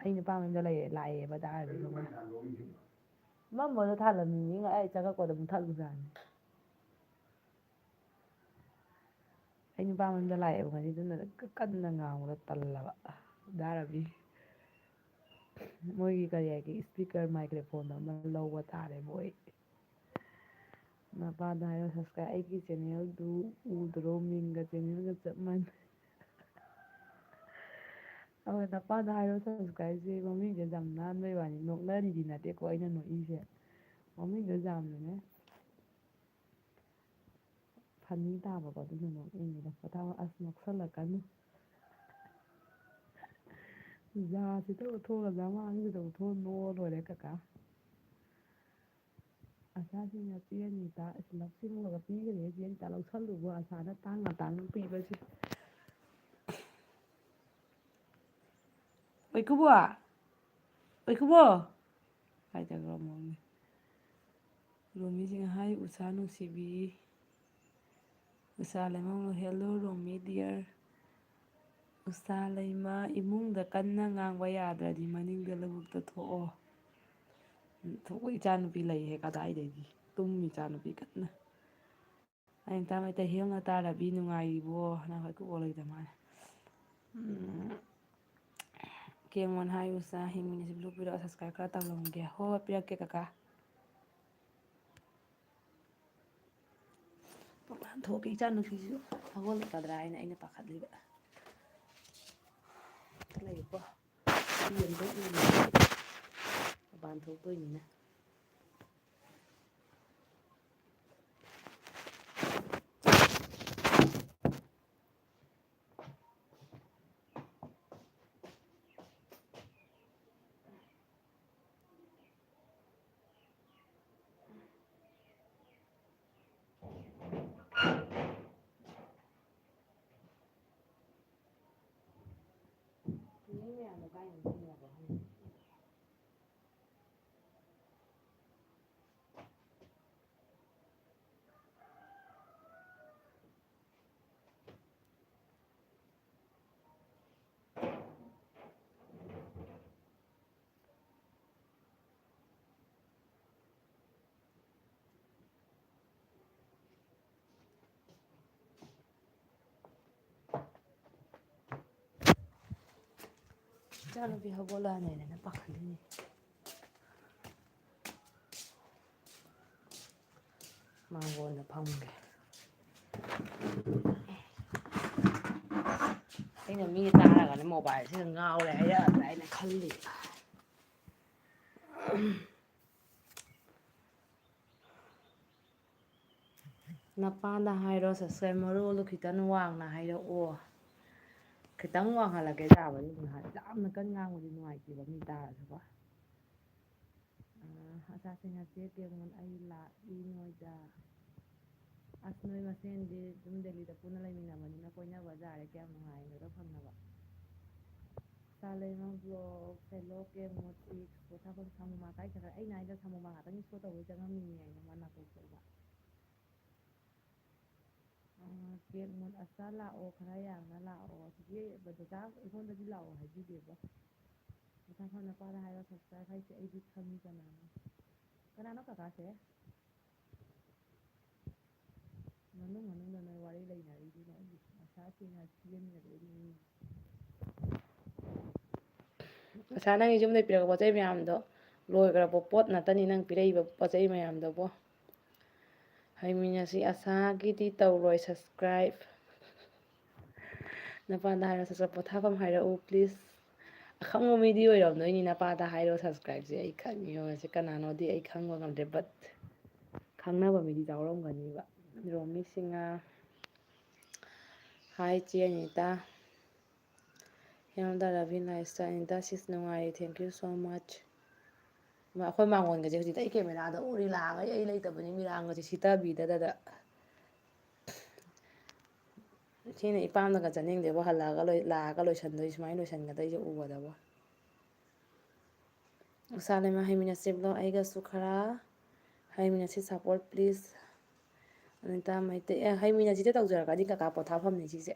ꯑꯩ ꯅꯨꯄꯥ ꯃꯌꯨꯝꯗ ꯂꯥꯛꯑꯦꯕ ꯃꯝꯃꯗꯣ ꯊꯥꯜꯂꯝꯃꯤꯅꯤ ꯑꯩ ꯆꯪꯉꯛꯄꯗ ꯃꯨꯊꯠꯂꯤꯖꯥꯠꯅꯤ ꯑꯩ ꯅꯨꯄꯥ ꯃꯌꯨꯝꯗ ꯂꯥꯛꯑꯦꯕ ꯉꯁꯤꯗꯨꯅ ꯀꯟꯅ ꯉꯥꯡꯕꯗ ꯇꯜꯂꯕ ꯗꯥꯔꯕꯤ ꯃꯣꯏꯒꯤ ꯀꯔꯤ ꯍꯥꯏꯒꯦ ꯏꯁꯄꯤꯀꯔ ꯃꯥꯏꯀ꯭ꯔꯣꯐꯣꯟ ꯑꯃ ꯂꯧꯕ ꯇꯥꯔꯦ ꯃꯣꯏ ꯅꯄꯥꯗ ꯍꯥꯏꯔꯣ ꯁꯕꯁꯀ꯭ꯔꯥꯏꯕ ꯑꯩꯒꯤ ꯆꯦꯅꯦꯜꯗꯨ ꯎꯗ꯭ꯔꯣ ꯃꯤꯡꯒ ꯆꯦꯅꯦꯜꯒ ꯆꯞ ꯃꯥꯟꯅꯩ ꯅꯄꯥꯗ ꯍꯥꯏꯔꯣ ꯁꯕꯁꯀ꯭ꯔꯥꯏꯕꯁꯦ ꯃꯃꯤꯡꯁꯦ ꯌꯥꯝ ꯅꯥꯟꯕꯩ ꯋꯥꯅꯤ ꯅꯣꯛꯅꯔꯤꯗꯤ ꯅꯠꯇꯦꯀꯣ ꯑꯩꯅ ꯅꯣꯛꯏꯁꯦ ꯃꯃꯤꯡꯗꯣ ꯌꯥꯝꯅꯅꯦ ꯐꯅꯤ ꯇꯥꯕꯀꯣ ꯑꯗꯨꯅ ꯅꯣꯛꯅꯤꯡꯉꯤꯗ ꯄꯣꯊꯥꯕ ꯑꯁ ꯅꯣꯛꯁꯜꯂꯛꯀꯅꯨ ꯌꯥꯁꯤꯗ ꯎꯠꯊꯣꯛꯑꯒ ꯃꯥꯡꯁꯤꯗ ꯎꯠꯊꯣꯛꯑ ꯅꯣꯛꯑ ꯂꯣꯏꯔꯦ ꯀꯀꯥ ꯑꯁꯥꯁꯤꯡꯅ ꯆꯦ ꯑꯅꯤꯇꯥ ꯂꯧꯁꯤꯜꯂꯒ ꯄꯤꯒꯅꯤ ꯆꯦ ꯑꯅꯤꯇꯥ ꯂꯧꯁꯜꯂꯨꯕ ꯑꯁꯥꯅ ꯇꯥꯡꯅ ꯄꯤꯕꯁꯦ ꯑꯣꯏꯈꯨꯕꯣ ꯀꯥꯏ ꯆꯠꯈ꯭ꯔꯕꯅꯣ ꯔꯣꯃꯤꯁꯤꯡ ꯍꯥꯏ ꯎꯁꯥ ꯅꯨꯡꯁꯤꯕꯤ ꯎꯁꯥ ꯂꯩꯃ ꯍꯦꯜꯂꯣ ꯔꯣꯃꯤ ꯗꯤꯌꯔ ꯎꯁꯥ ꯂꯩꯃ ꯏꯃꯨꯡꯗ ꯀꯟꯅ ꯉꯥꯡꯕ ꯌꯥꯗ꯭ꯔꯗꯤ ꯃꯅꯤꯡꯗ ꯂꯧꯕꯨꯛꯇ ꯊꯣꯛꯑꯣ ꯏꯆꯥꯅꯨꯄꯤ ꯂꯩꯍꯦ ꯀꯗꯥꯏꯗꯒꯤ ꯇꯨꯝꯃꯤ ꯏꯆꯥꯅꯨꯄꯤ ꯀꯟꯅ ꯑꯩꯅ ꯇꯥ ꯃꯩꯇꯩ ꯍꯦꯡꯅ ꯇꯥꯔꯕꯤ ꯅꯨꯡꯉꯥꯏꯔꯤꯕꯣ ꯅꯪ ꯍꯣꯏ ꯀꯣꯛ ꯂꯩꯗ ꯃꯥꯜꯂꯦ ꯀꯦꯡꯉꯣꯟ ꯍꯥꯏꯌꯨꯁꯥ ꯍꯤꯡꯃꯤꯟꯅꯁꯤ ꯕ꯭ꯂꯨ ꯄꯤꯔꯛꯑꯣ ꯁꯞꯁꯀ꯭ꯔꯥꯏꯞ ꯈꯔ ꯇꯧꯔꯝꯒꯦ ꯍꯣꯏ ꯍꯣꯏ ꯄꯤꯔꯛꯀꯦ ꯀꯀꯥ ꯃꯄꯥꯟ ꯊꯣꯛꯀꯦ ꯏꯆꯥꯅꯨꯄꯤꯁꯨ ꯍꯧꯒꯠꯂꯛꯀꯗ꯭ꯔꯥ ꯍꯥꯏꯅ ꯑꯩꯅ ꯄꯥꯈꯠꯂꯤꯕ ꯂꯩꯀꯣ ꯃꯄꯥꯟ ꯊꯣꯛꯇꯣꯏꯅꯤꯅ ꯏꯆꯥꯅꯨꯄꯤ ꯍꯧꯒꯠꯂꯛꯑꯅꯤꯅ ꯄꯥꯈꯠꯂꯤꯅꯤ ꯃꯥꯡꯒꯣꯟꯗ ꯐꯝꯒꯦ ꯑꯩꯅ ꯃꯤ ꯇꯥꯔꯒꯅ ꯃꯣꯕꯥꯏꯜꯁꯤꯗ ꯉꯥꯎꯔꯦ ꯍꯥꯏꯔꯛꯑꯗ꯭ꯔꯥ ꯑꯩꯅ ꯈꯜꯂꯤ ꯅꯄꯥꯗ ꯍꯥꯏꯔꯣ ꯁꯞꯁꯀ꯭ꯔꯥꯏꯕ ꯃꯔꯣꯜꯗꯣ ꯈꯤꯇꯪ ꯋꯥꯡꯅ ꯍꯥꯏꯔꯛꯑꯣ ꯈꯤꯇꯪ ꯋꯥꯡꯍꯜꯂꯛꯀꯦ ꯇꯥꯕꯗꯤ ꯌꯥꯝꯅ ꯀꯟꯅ ꯉꯥꯡꯕꯗꯤ ꯅꯨꯡꯉꯥꯏꯇꯦꯕ ꯃꯤ ꯇꯥꯔꯁꯨꯀꯣ ꯑꯆꯥꯁꯤꯡ ꯉꯁꯤ ꯀꯦꯡꯉꯣꯟ ꯑꯩ ꯂꯥꯛꯏ ꯅꯣꯏꯗ ꯑꯁ ꯅꯣꯏ ꯃꯁꯦꯟꯗꯤ ꯑꯗꯨꯝ ꯗꯦꯜꯂꯤꯗ ꯄꯨꯟꯅ ꯂꯩꯃꯤꯟꯅꯕꯅꯤꯅ ꯀꯣꯏꯅꯕ ꯌꯥꯔꯦ ꯀꯌꯥꯝ ꯅꯨꯡꯉꯥꯏꯒꯗꯣ ꯐꯪꯅꯕ ꯆꯥꯂꯩꯃ ꯕ꯭ꯂꯣꯛ ꯍꯦꯜꯂꯣ ꯀꯦꯡꯉꯣ ꯇꯤꯛꯁ ꯄꯣꯊꯥꯐꯝ ꯁꯃꯨꯃꯥ ꯀꯥꯏ ꯆꯠꯈ꯭ꯔꯦ ꯑꯩꯅ ꯍꯥꯏꯗ ꯁꯃꯨꯃꯥ ꯉꯥꯛꯇꯪ ꯁꯣ ꯇꯧꯕꯩ ꯆꯪꯉꯝꯃꯤꯅꯦ ꯍꯥꯏꯅ ꯃꯥ ꯅꯥꯀꯣꯛ ꯊꯣꯛꯑꯒ ꯀꯦꯡꯉꯣꯟ ꯑꯆꯥ ꯂꯥꯛꯑꯣ ꯈꯔ ꯌꯥꯡꯅ ꯂꯥꯛꯑꯣ ꯁꯤꯒꯤ ꯕꯗꯗꯥ ꯑꯩꯉꯣꯟꯗꯗꯤ ꯂꯥꯛꯑꯣ ꯍꯥꯏꯕꯤꯗꯦꯕ ꯄꯣꯊꯥꯐꯝ ꯅꯄꯥꯗ ꯍꯥꯏꯔꯣ ꯁꯞꯁꯀ꯭ꯔꯥꯏꯕ ꯍꯥꯏꯁꯦ ꯑꯩꯗꯤ ꯈꯪꯉꯤ ꯀꯅꯥꯅꯣ ꯀꯀꯥꯁꯦ ꯃꯅꯨꯡꯗ ꯅꯣꯏ ꯋꯥꯔꯤ ꯂꯩꯅꯔꯤꯗꯨꯅ ꯑꯩꯒꯤ ꯃꯁꯥꯁꯤꯡꯅ ꯆꯦꯟꯒꯗꯣꯏꯅꯤ ꯉꯁꯥꯏ ꯅꯪꯒꯤ ꯌꯨꯝꯗꯩ ꯄꯤꯔꯛꯄ ꯄꯣꯠ ꯆꯩ ꯃꯌꯥꯝꯗꯣ ꯂꯣꯏꯈ꯭ꯔꯕ ꯄꯣꯠ ꯉꯥꯛꯇꯅꯤ ꯅꯪ ꯄꯤꯔꯛꯏꯕ ꯄꯣꯠ ꯆꯩ ꯃꯌꯥꯝꯗꯨꯕꯣ ꯍꯩꯃꯤꯟꯅꯁꯤ ꯑꯁꯥꯒꯤꯗꯤ ꯇꯧꯔꯣꯏ ꯁꯞꯁꯀ꯭ꯔꯥꯏꯕ ꯅꯄꯥꯗ ꯍꯥꯏꯔꯣ ꯁꯠ ꯄꯣꯊꯥꯐꯝ ꯍꯥꯏꯔꯛꯎ ꯄ꯭ꯂꯤꯖ ꯑꯈꯪꯕ ꯃꯤꯗꯤ ꯑꯣꯏꯔꯝꯗꯣꯏꯅꯤ ꯅꯄꯥꯗ ꯍꯥꯏꯔꯣ ꯁꯞꯁꯀ꯭ꯔꯥꯏꯕꯁꯦ ꯑꯩ ꯈꯪꯉꯤ ꯃꯁꯤ ꯀꯅꯥꯅꯣꯗꯤ ꯑꯩ ꯈꯪꯕ ꯉꯝꯗ꯭ꯔꯦ ꯕꯠ ꯈꯪꯅꯕ ꯃꯤꯗꯤ ꯌꯥꯎꯔꯝꯒꯅꯤꯕ ꯔꯣꯃꯤꯁꯤꯡꯅ ꯍꯥꯏ ꯆꯦ ꯑꯅꯤꯇꯥ ꯍꯦꯃꯝꯗ ꯔꯕꯤ ꯂꯥꯏꯁꯇ ꯑꯅꯤꯇꯥ ꯁꯤꯁ ꯅꯨꯡꯉꯥꯏꯔꯤ ꯊꯦꯡꯀ꯭ꯌꯨ ꯁꯣ ꯃꯆ ꯑꯩꯈꯣꯏ ꯃꯥꯡꯒꯣꯟꯒꯁꯦ ꯍꯧꯖꯤꯛꯇ ꯑꯩ ꯀꯦꯃꯦꯔꯥꯗ ꯎꯔꯤ ꯂꯥꯛꯑꯒ ꯑꯩ ꯂꯩꯇꯕꯅꯤ ꯃꯤꯔꯥꯡꯒꯁꯦ ꯁꯤꯊꯕꯤꯗꯗ ꯁꯤꯅ ꯏꯄꯥꯝꯗꯒ ꯆꯠꯅꯤꯡꯗꯦꯕ ꯍꯜꯂꯛꯑꯒ ꯂꯥꯛꯑꯒ ꯂꯣꯏꯁꯟꯗꯣꯏ ꯁꯨꯃꯥꯏꯅ ꯂꯣꯏꯁꯤꯟꯒꯗꯣꯏꯁꯦ ꯎꯕꯗꯕ ꯎꯁꯥ ꯂꯩꯃ ꯍꯩꯃꯤꯟꯅꯁꯤ ꯕ꯭ꯂꯣꯛ ꯑꯩꯒꯁꯨ ꯈꯔ ꯍꯩꯃꯤꯟꯅꯁꯤ ꯁꯞꯄꯣꯔꯠ ꯄ꯭ꯂꯤꯖ ꯑꯅꯤꯇꯥ ꯃꯩꯇꯩ ꯍꯩꯃꯤꯟꯅꯁꯤꯗ ꯇꯧꯖꯔꯒꯗꯤ ꯀꯀꯥ ꯄꯣꯊꯥꯐꯝꯅꯤ ꯁꯤꯁꯦ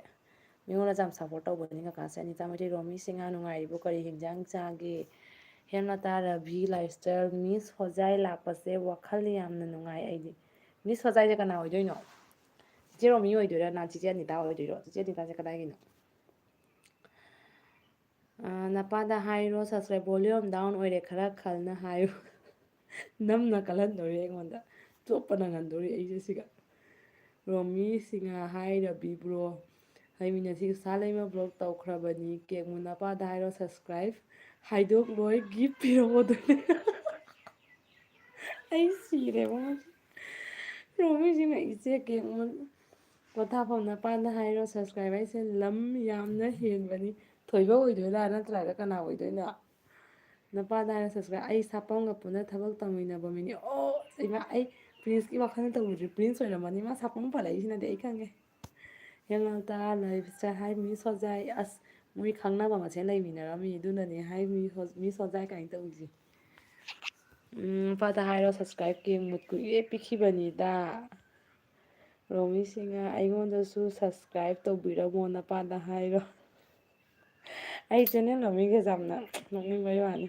ꯃꯤꯉꯣꯟꯗ ꯌꯥꯝ ꯁꯞꯄꯣꯔꯠ ꯇꯧꯕꯅꯤ ꯀꯀꯥꯁꯦ ꯑꯅꯤꯇꯥ ꯃꯩꯇꯩ ꯔꯣꯃꯤꯁꯤꯡꯍ ꯅꯨꯡꯉꯥꯏꯔꯤꯕꯣ ꯀꯔꯤ ꯍꯤꯟꯖꯥꯡ ꯆꯥꯒꯦ ꯍꯦꯃꯂꯇꯥ ꯔꯕꯤ ꯂꯥꯏꯐꯁꯇꯥꯏꯜ ꯃꯤꯁ ꯍꯣꯖꯥꯏ ꯂꯥꯛꯄꯁꯦ ꯋꯥꯈꯜ ꯌꯥꯝꯅ ꯅꯨꯡꯉꯥꯏ ꯑꯩꯗꯤ ꯃꯤꯁ ꯍꯣꯖꯥꯏꯁꯦ ꯀꯅꯥ ꯑꯣꯏꯗꯣꯏꯅꯣ ꯆꯤꯆꯦ ꯔꯣꯃꯤ ꯑꯣꯏꯗꯣꯏꯔꯥ ꯆꯤꯆꯦ ꯑꯅꯤꯇꯥ ꯑꯣꯏꯗꯣꯏꯔꯣ ꯆꯤꯆꯦ ꯑꯅꯤꯇꯥꯁꯦ ꯀꯗꯥꯏꯒꯤꯅꯣ ꯅꯄꯥꯗ ꯍꯥꯏꯔꯣ ꯁꯞꯁꯀ꯭ꯔꯥꯏꯕ ꯚꯣꯂ꯭ꯌꯨꯝ ꯗꯥꯎꯟ ꯑꯣꯏꯔꯦ ꯈꯔ ꯈꯜꯅ ꯍꯥꯏꯌꯨ ꯅꯝꯅ ꯀꯜꯍꯟꯗꯣꯔꯤ ꯑꯩꯉꯣꯟꯗ ꯆꯣꯞꯄ ꯅꯪꯍꯟꯗꯣꯔꯤ ꯑꯩꯁꯦ ꯁꯤꯒ ꯔꯣꯃꯤ ꯁꯤꯡꯍ ꯍꯥꯏꯔꯕꯤꯕ꯭ꯔꯣ ꯍꯩꯃꯤꯟꯅꯁꯤ ꯎꯁꯥ ꯂꯩꯃ ꯕ꯭ꯂꯣꯛ ꯇꯧꯈ꯭ꯔꯕꯅꯤ ꯀꯦꯛꯃꯨ ꯅꯄꯥꯗ ꯍꯥꯏꯔꯣ ꯁꯞꯁꯀ꯭ꯔꯥꯏꯕ ꯍꯥꯏꯗꯣꯛꯂꯣꯏ ꯒꯤꯐ ꯄꯤꯔꯛꯑꯣꯗꯨꯅꯦ ꯑꯩ ꯁꯤꯔꯦꯕ ꯔꯣꯃꯤꯁꯤꯡꯅ ꯏꯆꯦ ꯀꯦꯛꯃꯨ ꯄꯣꯊꯥꯐꯝ ꯅꯄꯥꯗ ꯍꯥꯏꯔꯣ ꯁꯞꯁꯀ꯭ꯔꯥꯏꯕ ꯑꯩꯁꯦ ꯂꯝ ꯌꯥꯝꯅ ꯍꯦꯟꯕꯅꯤ ꯊꯣꯏꯕ ꯑꯣꯏꯗꯣꯏꯔꯥ ꯅꯠꯇ꯭ꯔꯒ ꯀꯅꯥ ꯑꯣꯏꯗꯣꯏꯅꯣ ꯅꯄꯥꯗ ꯍꯥꯏꯔꯣ ꯁꯞꯁꯀ꯭ꯔꯥꯏꯕ ꯑꯩ ꯁꯥꯄꯝꯒ ꯄꯨꯟꯅ ꯊꯕꯛ ꯇꯧꯃꯤꯟꯅꯕ ꯃꯤꯅꯤ ꯑꯣ ꯏꯃꯥ ꯑꯩ ꯄ꯭ꯔꯤꯟꯁꯀꯤ ꯋꯥꯈꯜꯗ ꯇꯧꯔꯨꯗ꯭ꯔꯤ ꯄ꯭ꯔꯤꯟꯁ ꯑꯣꯏꯔꯝꯃꯅꯤ ꯃꯥ ꯁꯥꯄꯝ ꯄꯜꯂꯛꯏꯁꯤꯅꯗꯤ ꯑꯩ ꯈꯪꯉꯦ ꯍꯦꯃꯂꯇꯥ ꯂꯥꯏꯐꯁꯇ ꯍꯥꯏ ꯃꯤꯁ ꯍꯣꯖꯥꯏ ꯑꯁ ꯃꯣꯏ ꯈꯪꯅꯕ ꯃꯁꯦꯟ ꯂꯩꯃꯤꯟꯅꯔꯝꯃꯤ ꯑꯗꯨꯅꯅꯦ ꯍꯥꯏ ꯃꯤꯁ ꯍꯣꯖꯥꯏ ꯀꯥꯏꯅ ꯇꯧꯔꯤꯁꯦ ꯅꯄꯥꯗ ꯍꯥꯏꯔꯣ ꯁꯞꯁꯀ꯭ꯔꯥꯏꯕꯀꯤ ꯃꯨꯠ ꯀꯨꯏꯔꯦ ꯄꯤꯈꯤꯕꯅꯤꯗ ꯔꯣꯃꯤꯁꯤꯡꯅ ꯑꯩꯉꯣꯟꯗꯁꯨ ꯁꯞꯁꯀ꯭ꯔꯥꯏꯕ ꯇꯧꯕꯤꯔꯝꯃꯣ ꯅꯄꯥꯗ ꯍꯥꯏꯔꯣ ꯑꯩ ꯆꯦꯟꯅꯦꯜ ꯃꯃꯤꯡꯒꯁꯦ ꯌꯥꯝꯅ ꯅꯣꯛꯅꯤꯡꯕꯩ ꯋꯥꯅꯤ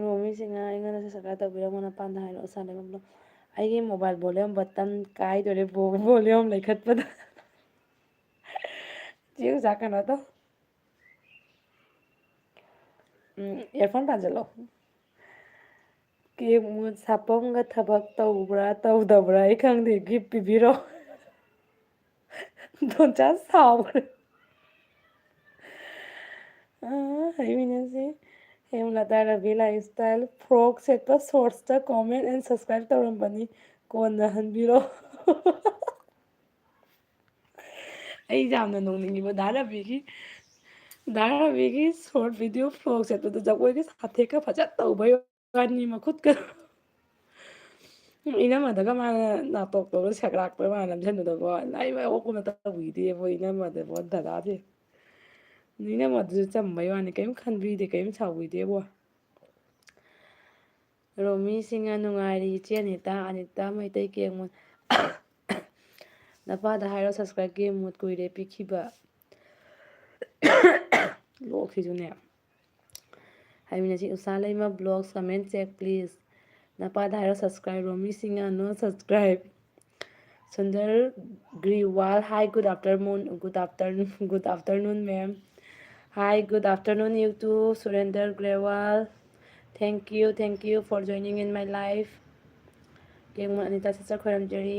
ꯔꯣꯃꯤ ꯔꯣꯃꯤꯁꯤꯡꯅ ꯑꯩꯉꯣꯟꯗ ꯁꯞꯁꯀ꯭ꯔꯥꯏꯕ ꯇꯧꯕꯤꯔꯝꯃꯣ ꯃꯄꯥꯟꯗ ꯍꯥꯏꯔꯛꯑꯣ ꯁꯥꯟꯅꯕ ꯑꯩꯒꯤ ꯃꯣꯕꯥꯏꯜ ꯚꯣꯂ꯭ꯌꯨꯝ ꯕꯇꯟ ꯀꯥꯏꯗꯣꯔꯦ ꯚꯣꯂ꯭ꯌꯨꯝ ꯂꯩꯈꯠꯄꯗ ꯆꯦ ꯎꯖꯥ ꯀꯩꯅꯣ ꯇꯧ ꯏꯌꯥꯔꯐꯣꯟ ꯄꯥꯟꯁꯤꯜꯂꯣ ꯀꯦꯛ ꯃꯨꯠ ꯁꯥꯄꯝꯒ ꯊꯕꯛ ꯇꯧꯕ꯭ꯔꯥ ꯇꯧꯗꯕ꯭ꯔꯥ ꯑꯩ ꯈꯪꯗꯦ ꯒꯤꯐ ꯄꯤꯕꯤꯔꯣ ꯗꯣꯟꯆꯥ ꯁꯥꯎꯈ꯭ꯔꯦ ꯍꯩꯃꯤꯟꯅꯁꯤ ꯍꯦꯃꯂꯇꯥ ꯔꯕꯤ ꯂꯥꯏꯐ ꯏꯁꯇꯥꯏꯜ ꯐ꯭ꯔꯣꯛ ꯁꯦꯠꯄ ꯁꯣꯔꯠꯁꯇ ꯀꯣꯃꯦꯟ ꯑꯦꯟ ꯁꯕꯁꯀ꯭ꯔꯥꯏꯞ ꯇꯧꯔꯝꯕꯅꯤ ꯀꯣꯟꯅ ꯍꯟꯕꯤꯔꯣ ꯑꯩ ꯌꯥꯝꯅ ꯅꯣꯡꯅꯤꯡꯉꯤꯕ ꯙꯥꯔꯥꯕꯤꯒꯤ ꯁꯣꯔꯠ ꯚꯤꯗꯤꯑꯣ ꯐ꯭ꯂꯣꯛ ꯁꯦꯠꯄꯗ ꯖꯒꯣꯏꯒꯤ ꯁꯥꯊꯦꯛꯀ ꯐꯖ ꯇꯧꯕꯩ ꯋꯥꯅꯤ ꯃꯈꯨꯠꯀ ꯏꯅꯝꯃꯗꯒ ꯃꯥꯅ ꯅꯥꯇꯣꯛꯇꯣꯗ ꯁꯦꯒ꯭ꯔꯥꯛꯄ ꯃꯥꯅ ꯅꯝꯁꯤꯟꯕꯗꯀꯣ ꯂꯥꯏ ꯑꯣꯛꯄꯅ ꯇꯧꯕꯤꯗꯦꯕ ꯏꯅꯝꯃꯗꯕꯣ ꯗꯗꯥꯗꯤ ꯏꯅꯝꯃꯗꯨꯁꯨ ꯆꯝꯕꯩ ꯋꯥꯅꯤ ꯀꯔꯤꯝ ꯈꯟꯕꯤꯗꯦ ꯀꯔꯤꯝ ꯁꯥꯎꯕꯤꯗꯦꯕꯣ ꯔꯣꯃꯤꯁꯤꯡꯅ ꯅꯨꯡꯉꯥꯏꯔꯤ ꯏꯆꯦ ꯑꯅꯤꯇꯥ ꯃꯩꯇꯩ ꯀꯦꯡꯃꯨꯠ ꯅꯄꯥꯗ ꯍꯥꯏꯔꯣ ꯁꯕꯁꯀ꯭ꯔꯥꯏꯕ ꯃꯨꯠ ꯀꯨꯏꯔꯦ ꯄꯤꯈꯤꯕ ꯂꯣꯛꯁꯤꯁꯨꯅꯦ ꯍꯥꯏꯃꯤꯟꯅꯁꯤ Usha Leima blog comment check please ꯅꯄꯥꯗ ꯍꯥꯏꯔꯣ ꯁꯕꯁꯀ꯭ꯔꯥꯏꯕ ꯔꯣꯃꯤꯁꯤꯡꯅ ꯅꯣ ꯁꯕꯁꯀ꯭ꯔꯥꯏꯕ Sundar Grewal hi good afternoon ma'am hi good afternoon you too Surender Grewal thank you for joining in my life ꯀꯦꯡꯃꯨꯠ ꯑꯅꯤꯇꯥ ꯁꯤꯁꯇꯔ ꯈꯣꯏꯔꯝꯖꯔꯤ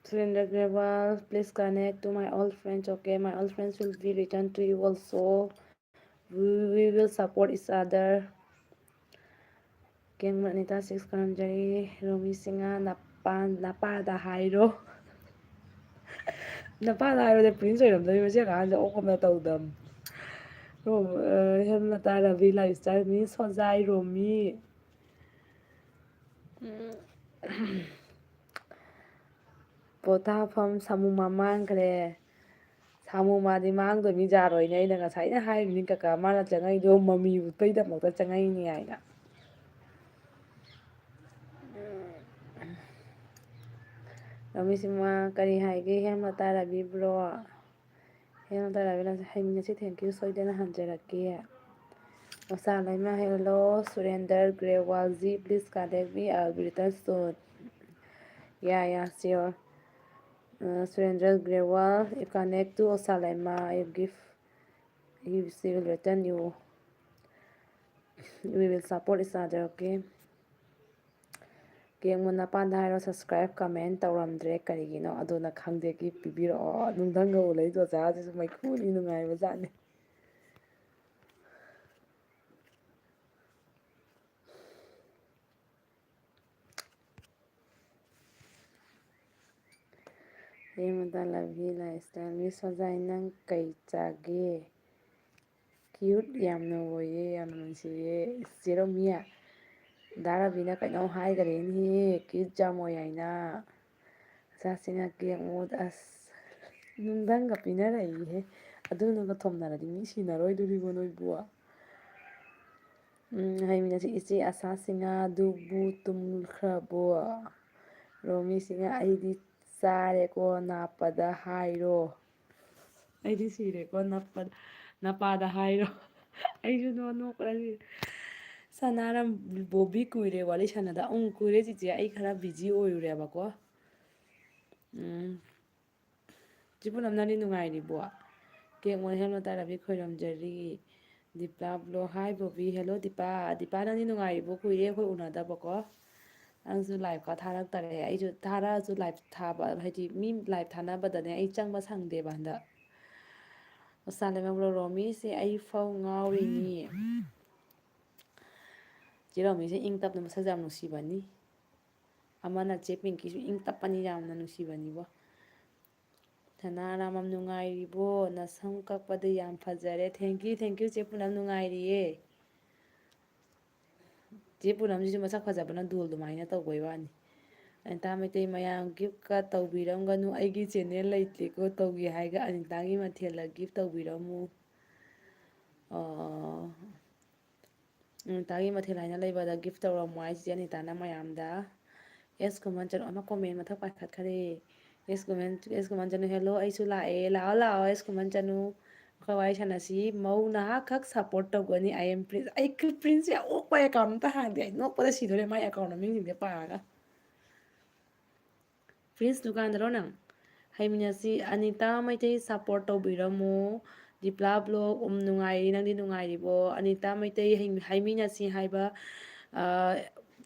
Surrender Grewal, please connect to my old friends. Okay, my old friends will be returned to you also. We will support each other. Keng Anita 6 Karamjari, Romi Singa, Napada Hairo. Napada Hairo, the prince of the Music, and the Okamata them. Hemlata Ravi lifestyle means Hozai Romi. ꯄꯣꯊꯥꯐꯝ ꯁꯥꯃꯨ ꯃꯥꯡꯈ꯭ꯔꯦ ꯁꯥꯃꯨ ꯃꯥꯗꯤ ꯃꯥꯡꯗꯣꯏ ꯃꯤ ꯌꯥꯔꯣꯏꯅꯦ ꯑꯩꯅ ꯉꯁꯥꯏꯅ ꯍꯥꯏꯔꯤꯅꯤ ꯀꯀꯥ ꯃꯥꯅ ꯆꯪꯉꯛꯏꯗꯣ ꯃꯃꯤ ꯎꯠꯄꯩꯗꯃꯛꯇ ꯆꯪꯉꯛꯏꯅꯤ ꯍꯥꯏꯅ ꯔꯣꯃꯤꯁꯤꯡꯃ ꯀꯔꯤ ꯍꯥꯏꯒꯦ ꯍꯦꯃ ꯇꯥꯔꯕꯤꯕ꯭ꯔꯣ ꯍꯦꯃ ꯇꯥꯔꯕꯤꯅ ꯍꯩꯃꯤꯟꯅꯁꯤ ꯊꯦꯡꯀ꯭ꯌꯨ ꯁꯣꯏꯗꯅ ꯍꯟꯖꯔꯛꯀꯦ ꯃꯁꯥ ꯂꯩꯃ ꯍꯦꯜꯂꯣ ꯁꯨꯔꯦꯟꯗꯔ ꯒ꯭ꯔꯦꯋꯥꯜꯖꯤ ꯄ꯭ꯂꯤꯖ ꯀꯥꯟꯇꯦꯛ ꯃꯤ ꯑꯜ ꯕꯤ ꯔꯤꯇꯔꯟ ꯁꯨꯟ ꯌꯥ sure Surendra Grewal, you connect to Osalema, you give, she will return you. We will support each other, okay? ꯀꯦꯡꯃꯨꯠ ꯅꯄꯥꯟꯗ ꯍꯥꯏꯔꯣ ꯁꯕꯁꯀ꯭ꯔꯥꯏꯕ ꯀꯃꯦꯟ ꯇꯧꯔꯝꯗ꯭ꯔꯦ ꯀꯔꯤꯒꯤꯅꯣ ꯑꯗꯨꯅ ꯈꯪꯗꯦ ꯒꯤꯐ ꯄꯤꯕꯤꯔꯛꯑꯣ ꯅꯨꯡꯊꯪꯒ ꯎꯂꯩꯗꯣ ꯑꯣꯖꯥꯁꯤꯁꯨ ꯃꯩꯈꯨꯅꯤ ꯅꯨꯡꯉꯥꯏꯕ ꯖꯥꯠꯅꯤ ꯍꯦꯃꯟꯇ ꯂꯚꯂꯤ ꯂꯥꯏꯐꯁ꯭ꯇꯥꯏꯜ ꯃꯤꯁ ꯁꯣꯖꯥꯏ ꯅꯪ ꯀꯩ ꯆꯥꯒꯦ ꯀ꯭ꯌꯨꯠ ꯌꯥꯝꯅ ꯑꯣꯏꯌꯦ ꯌꯥꯝꯅ ꯅꯨꯡꯁꯤꯌꯦ ꯆꯦꯔꯣꯃꯤꯌꯥ ꯗꯥꯔꯥꯕꯤꯅ ꯀꯩꯅꯣꯝ ꯍꯥꯏꯈꯔꯦꯅꯦꯍꯦ ꯀ꯭ꯌꯨꯠ ꯌꯥꯝ ꯑꯣꯏ ꯍꯥꯏꯅ ꯏꯆꯥꯁꯤꯅ ꯀꯦꯡꯃꯨꯠ ꯑꯁ ꯅꯨꯡꯊꯪꯒ ꯄꯤꯅꯔꯛꯏꯍꯦ ꯑꯗꯨꯅꯒ ꯊꯣꯝꯅꯔꯗꯤ ꯃꯤ ꯁꯤꯅꯔꯣꯏꯗꯣꯔꯤꯕꯣ ꯅꯣꯏꯕꯨ ꯍꯩꯃꯤꯟꯅꯁꯤ ꯏꯆꯦ ꯑꯁꯥꯁꯤꯡꯅ ꯑꯗꯨꯕꯨ ꯇꯨꯝꯈ꯭ꯔꯕꯣ ꯔꯣꯃꯤꯁꯤꯡꯅ ꯑꯩꯗꯤ ꯆꯥꯔꯦꯀꯣ ꯅꯥꯞꯄꯗ ꯍꯥꯏꯔꯣ ꯑꯩꯗꯤ ꯁꯤꯔꯦꯀꯣ ꯅꯄꯥꯗ ꯍꯥꯏꯔꯣ ꯑꯩꯁꯨ ꯅꯣꯛꯄꯗ ꯁꯅꯥꯔꯝ ꯕꯣꯕꯤ ꯀꯨꯏꯔꯦ ꯋꯥꯔꯤ ꯁꯥꯟꯅꯗ ꯀꯨꯏꯔꯦ ꯆꯤꯆꯦ ꯑꯩ ꯈꯔ ꯕꯤꯖꯤ ꯑꯣꯏꯔꯨꯔꯦꯕꯀꯣ ꯆꯦ ꯄꯨꯅꯝ ꯅꯪꯗꯤ ꯅꯨꯡꯉꯥꯏꯔꯤꯕꯣ ꯀꯦꯡꯃꯨꯠ ꯍꯦꯃ ꯇꯥꯔꯥꯕꯤ ꯈꯣꯏꯔꯝꯖꯔꯤ ꯗꯤꯄꯥ ꯕ꯭ꯂꯣ ꯍꯥꯏ ꯕꯣꯕꯤ ꯍꯦꯜꯂꯣ ꯗꯤꯄꯥ ꯅꯪꯗꯤ ꯅꯨꯡꯉꯥꯏꯔꯤꯕꯣ ꯀꯨꯏꯔꯦ ꯑꯩꯈꯣꯏ ꯎꯅꯗꯕꯀꯣ ꯅꯪꯁꯨ ꯂꯥꯏꯐꯀ ꯊꯥꯔꯛꯇꯔꯦ ꯑꯩꯁꯨ ꯊꯥꯔꯛꯑꯁꯨ ꯂꯥꯏꯐ ꯊꯥꯕ ꯍꯥꯏꯗꯤ ꯃꯤ ꯂꯥꯏꯐ ꯊꯥꯅꯕꯗꯅꯦ ꯑꯩ ꯆꯪꯕ ꯁꯪꯗꯦꯕ ꯍꯟꯗꯛ ꯎꯁꯥꯂꯩꯃ ꯔꯣꯃꯤꯁꯦ ꯑꯩ ꯐꯧ ꯉꯥꯎꯔꯤꯅꯤ ꯆꯦ ꯔꯣꯃꯤꯁꯦ ꯏꯪ ꯇꯞꯅ ꯃꯁꯛꯁꯨ ꯌꯥꯝ ꯅꯨꯡꯁꯤꯕꯅꯤ ꯑꯃꯅ ꯆꯦ ꯄꯤꯡꯀꯤꯁꯨ ꯏꯪ ꯇꯞꯄꯅꯤ ꯌꯥꯝꯅ ꯅꯨꯡꯁꯤꯕꯅꯤꯕꯣ ꯁꯅꯥꯔꯥꯃꯝ ꯅꯨꯡꯉꯥꯏꯔꯤꯕꯣ ꯅꯁꯝ ꯀꯛꯄꯗ ꯌꯥꯝ ꯐꯖꯔꯦ ꯊꯦꯡꯀ꯭ꯌꯨ ꯆꯦ ꯄꯨꯅꯝ ꯅꯨꯡꯉꯥꯏꯔꯤꯌꯦ ꯆꯦ ꯄꯨꯅꯝꯁꯤꯁꯨ ꯃꯁꯛ ꯐꯖꯕꯅ ꯗꯣꯜ ꯑꯗꯨꯃꯥꯏꯅ ꯇꯧꯕꯩ ꯋꯥꯅꯤ ꯑꯅꯤꯇꯥ ꯃꯩꯇꯩ ꯃꯌꯥꯝ ꯒꯤꯐꯀ ꯇꯧꯕꯤꯔꯝꯒꯅꯨ ꯑꯩꯒꯤ ꯆꯦꯅꯦꯜ ꯂꯩꯇꯦꯀꯣ ꯇꯧꯒꯦ ꯍꯥꯏꯒ ꯑꯅꯤꯇꯥꯒꯤ ꯃꯊꯦꯜꯗ ꯒꯤꯐ ꯇꯧꯕꯤꯔꯝꯃꯨ ꯑꯅꯤꯇꯥꯒꯤ ꯃꯊꯦꯜ ꯍꯥꯏꯅ ꯂꯩꯕꯗ ꯒꯤꯐ ꯇꯧꯔꯝꯃꯣ ꯍꯥꯏꯁꯦ ꯑꯅꯤꯇꯥꯅ ꯃꯌꯥꯝꯗ ꯑꯦꯁ ꯀꯨꯃꯟ ꯆꯅꯨ ꯑꯃ ꯀꯣꯃꯦꯟ ꯃꯊꯛ ꯄꯥꯏꯈꯠꯈꯔꯦ ꯑꯦꯁ ꯀꯨꯃꯟ ꯆꯅꯨ ꯍꯦꯜꯂꯣ ꯑꯩꯁꯨ ꯂꯥꯛꯑꯦ ꯂꯥꯛꯑꯣ ꯑꯦꯁ ꯀꯨꯃꯟ ꯆꯅꯨ ꯑꯩꯈꯣꯏ ꯋꯥꯔꯤ ꯁꯥꯟꯅꯁꯤ ꯃꯧ ꯅꯍꯥꯛ ꯈꯛ ꯁꯞꯄꯣꯔꯠ ꯇꯧꯒꯅꯤ ꯑꯥꯏ ꯑꯦꯝ ꯄ꯭ꯔꯤꯟꯁ ꯑꯩ ꯄ꯭ꯔꯤꯟꯁꯁꯦ ꯑꯣꯛꯄ ꯑꯦꯀꯥꯎꯟ ꯑꯝꯇ ꯍꯥꯡꯗꯦ ꯑꯩ ꯅꯣꯛꯄꯗ ꯁꯤꯗꯣꯔꯦ ꯃꯥꯏ ꯑꯦꯀꯥꯎꯟ ꯃꯃꯤꯡꯁꯤꯡꯁꯦ ꯄꯥꯔꯒ ꯄ꯭ꯔꯤꯟꯁ ꯗꯨꯀꯥꯟꯗꯔꯣ ꯅꯪ ꯍꯩꯃꯤꯟꯅꯁꯤ ꯑꯅꯤꯇꯥ ꯃꯩꯇꯩ ꯁꯞꯄꯣꯔꯠ ꯇꯧꯕꯤꯔꯝꯃꯨ ꯗꯤꯄ꯭ꯂꯥ ꯕ꯭ꯂꯣꯛ ꯅꯨꯡꯉꯥꯏꯔꯤ ꯅꯪꯗꯤ ꯅꯨꯡꯉꯥꯏꯔꯤꯕꯣ ꯑꯅꯤꯇꯥ ꯃꯩꯇꯩ ꯍꯥꯏꯃꯤꯟꯅꯁꯤ ꯍꯥꯏꯕ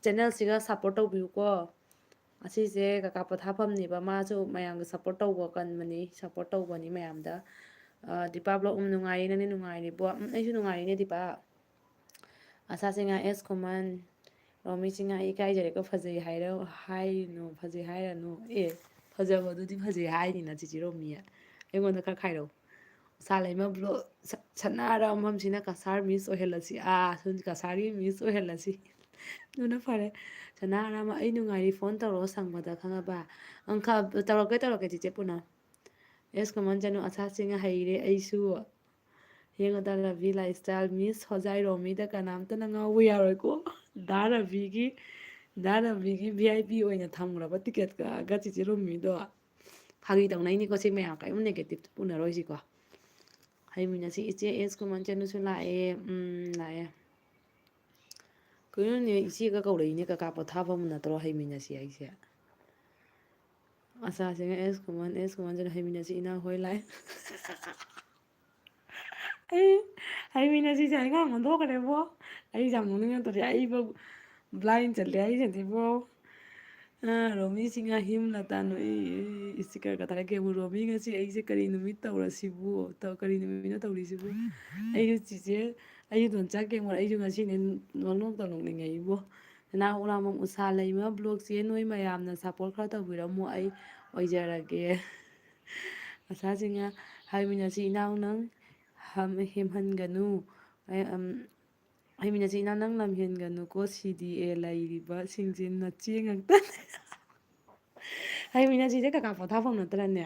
ꯆꯦꯟꯅꯦꯜꯁꯤꯒ ꯁꯞꯄꯣꯔꯠ ꯇꯧꯕꯤꯌꯨꯀꯣ ꯑꯁꯤꯁꯦ ꯀꯀꯥ ꯄꯣꯊꯥꯐꯝꯅꯦꯕ ꯃꯥꯁꯨ ꯃꯌꯥꯝꯒ ꯁꯞꯄꯣꯔꯠ ꯇꯧꯕ ꯀꯟꯕꯅꯤ ꯁꯞꯄꯣꯔꯠ ꯇꯧꯕꯅꯤ ꯃꯌꯥꯝꯗ ꯗꯤꯄꯥ ꯕ꯭ꯂꯣꯛ ꯅꯨꯡꯉꯥꯏꯔꯤ ꯅꯪꯗꯤ ꯅꯨꯡꯉꯥꯏꯔꯤꯕꯣ ꯑꯩꯁꯨ ꯅꯨꯡꯉꯥꯏꯔꯤꯅꯦ ꯗꯤꯄꯥ ꯑꯁꯥꯁꯤꯡꯉꯥ ꯑꯦꯁ ꯈꯨꯃꯟ ꯔꯣꯃꯤꯁꯤꯡꯉꯥ ꯑꯩ ꯏꯀꯥꯏꯖꯔꯦꯀꯣ ꯐꯖꯩ ꯍꯥꯏꯔꯅꯨ ꯐꯖꯩ ꯍꯥꯏꯔꯅꯨ ꯐꯖꯕꯗꯨꯗꯤ ꯐꯖꯩ ꯍꯥꯏꯅꯤꯅ ꯆꯤꯆꯦ ꯔꯣꯃꯤ ꯑꯩꯉꯣꯟꯗ ꯈꯔ ꯈꯥꯏꯔꯛꯎ ꯎꯁꯥ ꯂꯩꯃ ꯕ꯭ꯂꯣꯛ ꯁꯅꯥꯔꯝꯐꯝꯁꯤꯅ ꯀꯁꯥꯔ ꯃꯤꯁ ꯑꯣꯏꯍꯜꯂꯁꯤ ꯀꯁꯥꯔꯒꯤ ꯃꯤꯁ ꯑꯣꯏꯍꯜꯂꯁꯤ ꯑꯗꯨꯅ ꯐꯔꯦ ꯁꯅꯥꯔꯥꯃ ꯑꯩ ꯅꯨꯡꯉꯥꯏꯔꯤ ꯐꯣꯟ ꯇꯧꯔꯛꯑꯣ ꯁꯪꯕꯗ ꯈꯪꯉꯕ ꯇꯧꯔꯛꯀꯦ ꯆꯤꯆꯦ ꯄꯨꯅ ꯑꯦꯁ ꯀꯃꯟ ꯆꯅꯨ ꯑꯁꯥꯁꯤꯡ ꯍꯩꯔꯦ ꯑꯩꯁꯨ ꯍꯦꯡꯉꯗ ꯔꯕꯤ ꯂꯥꯏꯐ ꯏꯁꯇꯥꯏꯜ ꯃꯤꯁ ꯍꯣꯖꯥꯏ ꯔꯣꯃꯤꯗ ꯀꯅꯥꯝꯇꯅ ꯉꯥꯎꯕ ꯌꯥꯔꯣꯏꯀꯣ ꯗꯥ ꯔꯕꯤꯒꯤ ꯚꯤ ꯑꯥꯏ ꯄꯤ ꯑꯣꯏꯅ ꯊꯝꯈ꯭ꯔꯕ ꯇꯤꯛꯀꯦꯠ ꯀꯛꯑꯒ ꯆꯤꯆꯦ ꯔꯣꯃꯤꯗꯣ ꯐꯥꯒꯤ ꯇꯧꯅꯩꯅꯤꯀꯣ ꯁꯤ ꯃꯌꯥꯝ ꯀꯔꯤꯝ ꯅꯦꯒꯦꯇꯤꯞ ꯄꯨꯅꯔꯣꯏꯁꯤꯀꯣ ꯍꯩꯃꯤꯟꯅꯁꯤ ꯏꯆꯦ ꯑꯦꯁ ꯀꯨꯃꯟ ꯆꯅꯨꯁꯨ ꯂꯥꯛꯑꯦ ꯂꯥꯛꯑꯦ ꯀꯩꯅꯣꯅꯦ ꯏꯆꯦꯒ ꯀꯧꯔꯛꯏꯅꯦ ꯀꯀꯥ ꯄꯣꯊꯥꯐꯝ ꯅꯠꯇ꯭ꯔꯣ ꯍꯩꯃꯤꯟꯅꯁꯤ ꯑꯩꯁꯦ ꯑꯁꯥꯁꯤꯡ ꯑꯦꯁ ꯀꯨꯃꯟꯁꯤꯅ ꯍꯩꯃꯤꯟꯅꯁꯤ ꯏꯅꯥꯎ ꯍꯣꯏ ꯂꯥꯛꯑꯦ ꯑꯩ ꯍꯩꯃꯤꯟꯅꯁꯤꯁꯦ ꯑꯩ ꯉꯥꯡ ꯑꯣꯟꯊꯣꯛꯈ꯭ꯔꯦꯕꯣ ꯑꯩꯁꯦ ꯌꯥꯝ ꯅꯣꯛꯅꯤꯡꯉꯛꯇꯧꯔꯦ ꯑꯩꯕꯧ ꯕ꯭ꯂꯥꯏꯟ ꯆꯠꯂꯦ ꯑꯩꯁꯤꯗꯤꯕꯣ ꯔꯣꯃꯤꯁꯤꯡꯅ ꯍꯤꯝꯂꯇꯥ ꯏꯁꯇꯤꯀꯔꯒ ꯊꯥꯔꯛꯀꯦꯕꯨ ꯔꯣꯃꯤ ꯉꯁꯤ ꯑꯩꯁꯦ ꯀꯔꯤ ꯅꯨꯃꯤꯠ ꯇꯧꯔꯁꯤꯕꯨ ꯀꯔꯤ ꯅꯨꯃꯤꯠꯅꯣ ꯇꯧꯔꯤꯁꯤꯕꯨ ꯑꯩꯁꯨ ꯆꯤꯆꯦ ꯑꯩꯁꯨ ꯗꯣꯟꯆꯥꯛ ꯀꯦꯡꯉꯣꯔ ꯑꯩꯁꯨ ꯉꯁꯤꯅꯦ ꯅꯣꯛꯇ ꯅꯣꯛꯅꯤꯡꯉꯦ ꯑꯩꯕꯣ ꯅꯅꯥꯎꯔꯥꯃꯝ ꯎꯁꯥ ꯂꯩꯃ ꯕ꯭ꯂꯣꯛꯁꯦ ꯅꯣꯏ ꯃꯌꯥꯝꯅ ꯁꯞꯄꯣꯔꯠ ꯈꯔ ꯇꯧꯕꯤꯔꯝꯃꯣ ꯑꯩ ꯑꯣꯏꯖꯔꯒꯦ ꯑꯁꯥꯁꯤꯡꯅ ꯍꯥꯏꯃꯤꯟꯅꯁꯤ ꯏꯅꯥꯎ ꯅꯪ ꯍꯦꯝꯍꯟꯒꯅꯨ ꯍꯩꯃꯤꯟꯅꯁꯤ ꯏꯅꯥꯎ ꯅꯪ ꯂꯝꯍꯦꯟꯒꯅꯨꯀꯣ ꯁꯤꯗꯤ ꯂꯩꯔꯤꯕꯁꯤꯡꯁꯦ ꯅꯆꯦ ꯉꯥꯛꯇꯅꯦ ꯍꯩꯃꯤꯟꯅꯁꯤꯁꯦ ꯀꯀꯥ ꯄꯣꯊꯥꯐꯝ ꯅꯠꯇ꯭ꯔꯅꯦ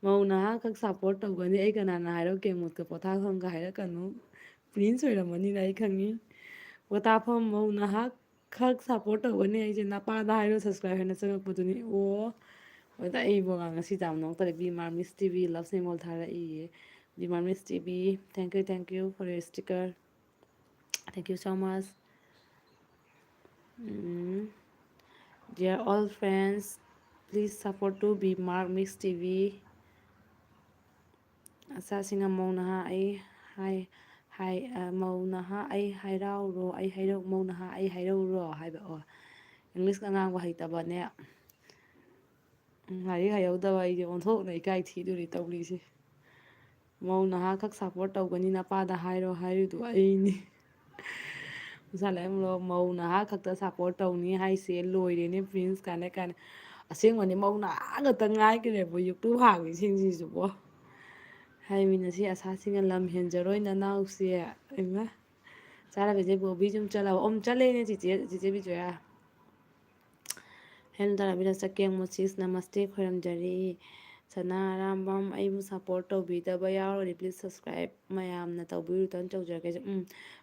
ꯃꯧ ꯅꯍꯥꯈꯛ ꯁꯞꯄꯣꯔꯠ ꯇꯧꯒꯅꯤ ꯑꯩ ꯀꯅꯥꯅ ꯍꯥꯏꯔꯛꯀꯦ ꯃꯨꯠꯀ ꯄꯣꯊꯥꯐꯝꯒ ꯍꯥꯏꯔꯛꯀꯅꯨ ꯄ꯭ꯔꯤꯟꯁ ꯑꯣꯏꯔꯝꯃꯅꯤꯅ ꯑꯩ ꯈꯪꯉꯤ ꯄꯣꯊꯥꯐꯝ ꯃꯧ ꯅꯍꯥꯛ ꯈꯛ ꯁꯞꯄꯣꯔꯠ ꯇꯧꯒꯅꯤ ꯑꯩꯁꯦ ꯅꯄꯥꯗ ꯍꯥꯏꯔꯣ ꯁꯕꯁꯀ꯭ꯔꯥꯏꯕ ꯍꯥꯏꯅ ꯆꯪꯉꯛꯄꯗꯨꯅꯤ ꯍꯣꯏꯗ ꯑꯩꯕꯨ ꯉꯁꯤ ꯌꯥꯝ ꯅꯣꯛꯇꯔꯦ ꯕꯤ ꯃꯥꯔ ꯃꯤꯁ ꯇꯤꯚꯤ ꯂꯞ ꯁꯤꯡꯕꯣꯜ ꯊꯥꯔꯛꯏꯌꯦ ꯕꯤ ꯃꯥꯔ ꯃꯤꯁ TV thank you for your sticker thank you so much dear all friends please support to be mark mix tv ꯑꯆꯥꯁꯤꯡ ꯃꯧ ꯅꯍꯥ ꯃꯧ ꯅꯍꯥ ꯑꯩ ꯍꯥꯏꯔꯥꯎꯔꯣ ꯃꯧ ꯅꯍꯥ ꯑꯩ ꯍꯥꯏꯔꯧꯔꯣ ꯍꯥꯏꯕ ꯏꯪꯂꯤꯁꯀ ꯉꯥꯡꯕ ꯍꯩꯇꯕꯅꯦ ꯂꯥꯏꯔꯤꯛ ꯍꯩꯍꯧꯗꯕ ꯑꯩꯁꯦ ꯑꯣꯟꯊꯣꯛꯅ ꯏꯀꯥꯏ ꯊꯤꯗꯣꯔꯤ ꯇꯧꯔꯤꯁꯦ ꯃꯧ ꯅꯍꯥꯈꯛ ꯁꯞꯄꯣꯔꯠ ꯇꯧꯒꯅꯤ ꯅꯄꯥꯗ ꯍꯥꯏꯔꯤꯗꯣ ꯑꯩꯅꯤ ꯃꯧ ꯅꯍꯥ ꯈꯛꯇ ꯁꯞꯄꯣꯔꯠ ꯇꯧꯅꯤ ꯍꯥꯏꯁꯦ ꯂꯣꯏꯔꯦꯅꯦ ꯄ꯭ꯔꯤꯟꯁ ꯀꯥꯏꯅ ꯑꯁꯦꯡꯕꯅꯤ ꯃꯧ ꯅꯍꯥ ꯉꯥꯛꯇ ꯉꯥꯏꯈ꯭ꯔꯦꯕ ꯌꯨꯇꯨꯕ ꯍꯥꯡꯉꯤꯁꯤꯡꯁꯤꯁꯨꯕꯣ ꯍꯥꯏꯃꯤꯟꯅꯁꯤ ꯑꯁꯥꯁꯤꯡꯅ ꯂꯝ ꯍꯦꯟꯖꯔꯣꯏ ꯅꯅꯥꯎꯁꯦ ꯏꯃꯥ ꯆꯥꯔꯕꯤꯁꯦ ꯕꯣꯕꯤ ꯁꯨꯝ ꯆꯠꯂꯕ ꯆꯠꯂꯦꯅꯦ ꯆꯤꯆꯦ ꯕꯤꯖꯣꯌꯥ ꯍꯦꯜ ꯇꯥꯔꯥꯕꯤꯗ ꯆꯀꯦꯡ ꯃꯨꯁꯤꯁ ꯅꯃꯁꯇꯦ ꯈꯣꯏꯔꯝꯖꯔꯤ ꯁꯅꯥ ꯑꯔꯥꯝꯕꯝ ꯑꯩꯕꯨ ꯁꯞꯄꯣꯔꯠ ꯇꯧꯕꯤꯗꯕ ꯌꯥꯎꯔꯗꯤ ꯄ꯭ꯂꯤꯖ ꯁꯕꯁꯀ꯭ꯔꯥꯏꯞ ꯃꯌꯥꯝꯅ ꯇꯧꯕꯤꯌꯨ ꯔꯤꯇꯔꯟ ꯇꯧꯖꯔꯒꯦ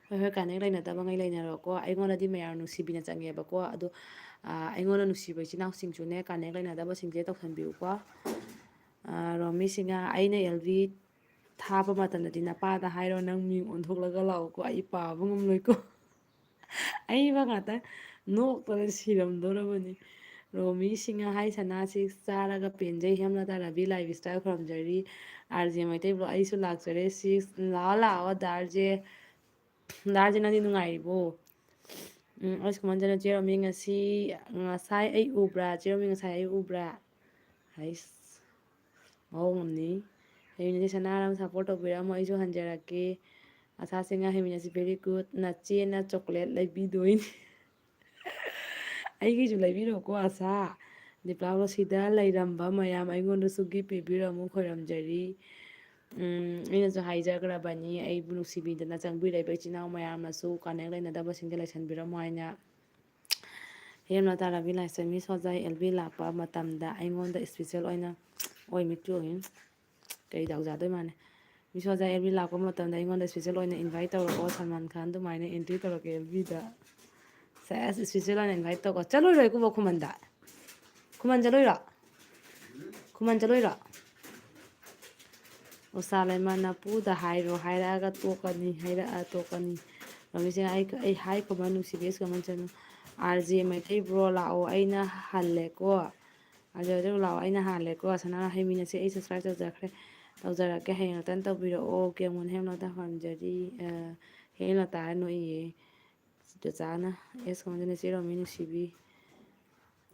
ꯍꯣꯏ ꯀꯥꯟꯅꯦꯛ ꯂꯩꯅꯗꯕ ꯉꯩ ꯂꯩꯅꯔꯣꯀꯣ ꯑꯩꯉꯣꯟꯗꯗꯤ ꯃꯌꯥꯝ ꯅꯨꯡꯁꯤꯕꯤꯅ ꯆꯪꯉꯦꯕꯀꯣ ꯑꯗꯣ ꯑꯩꯉꯣꯟꯗ ꯅꯨꯡꯁꯤꯕ ꯏꯆꯤꯜ ꯏꯅꯥꯎꯁꯤꯡꯁꯨꯅꯦ ꯀꯥꯟꯅꯦꯛ ꯂꯩꯅꯗꯕꯁꯤꯡꯁꯦ ꯇꯧꯁꯟꯕꯤꯌꯨꯀꯣ ꯔꯣꯃꯤꯁꯤꯡꯅ ꯑꯩꯅ ꯑꯦꯜꯕꯤ ꯊꯥꯕ ꯃꯇꯝꯗꯗꯤ ꯅꯄꯥꯗ ꯍꯥꯏꯔꯣ ꯅꯪ ꯃꯤꯡ ꯑꯣꯟꯊꯣꯛꯂꯒ ꯂꯥꯛꯑꯣꯀꯣ ꯑꯩ ꯄꯥꯕ ꯉꯝꯂꯣꯏꯀꯣ ꯑꯩꯕ ꯉꯥꯛꯇ ꯅꯣꯛꯄꯗ ꯁꯤꯔꯝꯗꯧꯔꯕꯅꯤ ꯔꯣꯃꯤꯁꯤꯡꯅ ꯍꯥꯏ ꯁꯅꯥꯁꯤ ꯆꯥꯔꯒ ꯄꯦꯟꯖꯩ ꯍꯦꯝꯂꯇꯥ ꯔꯕꯤ ꯂꯥꯏꯐ ꯏꯁꯇꯥꯏꯜ ꯈꯨꯔꯨꯝꯖꯔꯤ ꯑꯥꯔꯖꯦ ꯃꯩꯇꯩꯕ꯭ꯂꯣꯛ ꯑꯩꯁꯨ ꯂꯥꯛꯆꯔꯦ ꯂꯥꯛꯑꯣ ꯗꯥꯔꯖꯦ ꯅꯪꯗꯤ ꯅꯨꯡꯉꯥꯏꯔꯤꯕꯣ ꯑꯩꯁ ꯀꯨꯃꯥꯟꯖꯅ ꯆꯦꯔꯣꯃꯤ ꯉꯁꯥꯏ ꯑꯩ ꯎꯕ꯭ꯔꯥ ꯆꯦꯔꯣꯃꯤ ꯉꯁꯥꯏ ꯑꯩ ꯎꯕ꯭ꯔꯥ ꯍꯩꯁ ꯃꯍꯧ ꯉꯝꯅꯤ ꯍꯩꯃꯤꯟꯅꯁꯤ ꯁꯅꯥꯔꯥꯝ ꯁꯞꯄꯣꯔꯠ ꯇꯧꯕꯤꯔꯝꯃꯣ ꯑꯩꯁꯨ ꯍꯟꯖꯔꯛꯀꯦ ꯑꯁꯥꯁꯤꯡꯅ ꯍꯩꯃꯤꯟꯅꯁꯤ ꯚꯦꯔꯤ ꯒꯨꯗ ꯅꯆꯦꯅ ꯆꯣꯀ꯭ꯂꯦꯠ ꯂꯩꯕꯤꯗꯣꯏꯅꯤ ꯑꯩꯒꯤꯁꯨ ꯂꯩꯕꯤꯔꯣꯀꯣ ꯑꯁꯥ ꯗꯤꯄꯥꯂꯣꯁꯤꯗ ꯂꯩꯔꯝꯕ ꯃꯌꯥꯝ ꯑꯩꯉꯣꯟꯗꯁꯨ ꯒꯤꯐ ꯄꯤꯕꯤꯔꯝꯃꯨ ꯈꯣꯏꯔꯝꯖꯔꯤ ꯑꯩꯅꯁꯨ ꯍꯥꯏꯖꯈ꯭ꯔꯕꯅꯤ ꯑꯩꯕꯨ ꯅꯨꯡꯁꯤꯕꯤꯗꯅ ꯆꯪꯕꯤꯔꯛꯏꯕ ꯏꯆꯤꯜ ꯏꯅꯥꯎ ꯃꯌꯥꯝꯅꯁꯨ ꯀꯥꯟꯅꯦꯛ ꯂꯩꯅꯗꯕꯁꯤꯡꯁꯦ ꯂꯩꯁꯟꯕꯤꯔꯝꯃꯣ ꯍꯥꯏꯅ ꯍꯦꯝꯂꯇꯥ ꯔꯕꯤ ꯂꯥꯏꯁ꯭ꯇꯥꯏꯜ ꯃꯤꯁ ꯍꯣꯖꯥꯏ ꯑꯦꯜꯕꯤ ꯂꯥꯛꯄ ꯃꯇꯝꯗ ꯑꯩꯉꯣꯟꯗ ꯏꯁꯄꯤꯁꯦꯜ ꯑꯣꯏꯅ ꯃꯤꯠꯀꯤ ꯑꯣꯏꯅꯤ ꯀꯩ ꯗꯥꯎꯖꯥꯗꯣꯏ ꯃꯥꯅꯦ ꯃꯤꯁ ꯍꯣꯖꯥꯏ ꯑꯦꯜꯕꯤ ꯂꯥꯛꯄ ꯃꯇꯝꯗ ꯑꯩꯉꯣꯟꯗ ꯏꯁꯄꯤꯁꯦꯜ ꯑꯣꯏꯅ ꯏꯟꯚꯥꯏꯠ ꯇꯧꯔꯛꯑꯣ ꯁꯜꯃꯥꯟ ꯈꯥꯟ ꯑꯗꯨꯃꯥꯏꯅ ꯑꯦꯟꯇ꯭ꯔꯤ ꯇꯧꯔꯛꯀꯦ ꯑꯦꯜꯕꯤꯗ ꯁꯦꯁ ꯏꯁꯄꯤꯁꯦꯜ ꯑꯣꯏꯅ ꯏꯟꯚꯥꯏꯠ ꯇꯧꯀꯣ ꯆꯠꯂꯨꯔꯣꯏ ꯀꯨꯝꯕ ꯈꯨꯃꯟꯗ ꯈꯨꯃꯟ ꯆꯠꯂꯣꯏꯔꯣ ꯈꯨꯃꯟ ꯆꯠꯂꯣꯏꯔꯣ ꯎꯁꯥ ꯂꯩꯃ ꯅꯄꯨꯗ ꯍꯥꯏꯔꯣ ꯍꯥꯏꯔꯛꯑꯒ ꯇꯣꯛꯀꯅꯤ ꯍꯥꯏꯔꯛꯑ ꯇꯣꯛꯀꯅꯤ ꯔꯣꯃꯤꯁꯤꯅ ꯑꯩ ꯍꯥꯏ ꯈꯨꯃꯟ ꯅꯨꯡꯁꯤꯕꯤ ꯑꯦꯁ ꯀꯃꯟ ꯆꯅꯨ RJ ꯃꯩꯇꯩ ꯕ꯭ꯔꯣ ꯂꯥꯛꯑꯣ ꯑꯩꯅ ꯍꯜꯂꯦꯀꯣ RJ ꯃꯩꯇꯩ ꯕ꯭ꯔꯣ ꯂꯥꯛꯑꯣ ꯑꯩꯅ ꯍꯜꯂꯦꯀꯣ ꯁꯅꯥ ꯍꯩꯃꯤꯟꯅꯁꯤ ꯑꯩ ꯁꯕꯁꯀ꯭ꯔꯥꯏꯕ ꯇꯧꯖꯔꯛꯀꯦ ꯍꯌꯦꯡ ꯔꯇꯟ ꯇꯧꯕꯤꯔꯛꯑꯣ ꯀꯦꯃꯣꯟ ꯍꯦꯝꯂꯣꯗ ꯍꯟꯖꯔꯤ ꯍꯦꯡꯂꯣ ꯇꯥꯔ ꯅꯣꯏꯌꯦ ꯆꯥꯅ ꯑꯦꯁ ꯀꯃꯟꯗꯅ ꯆꯦ ꯔꯣꯃꯤ ꯅꯨꯡꯁꯤꯕꯤ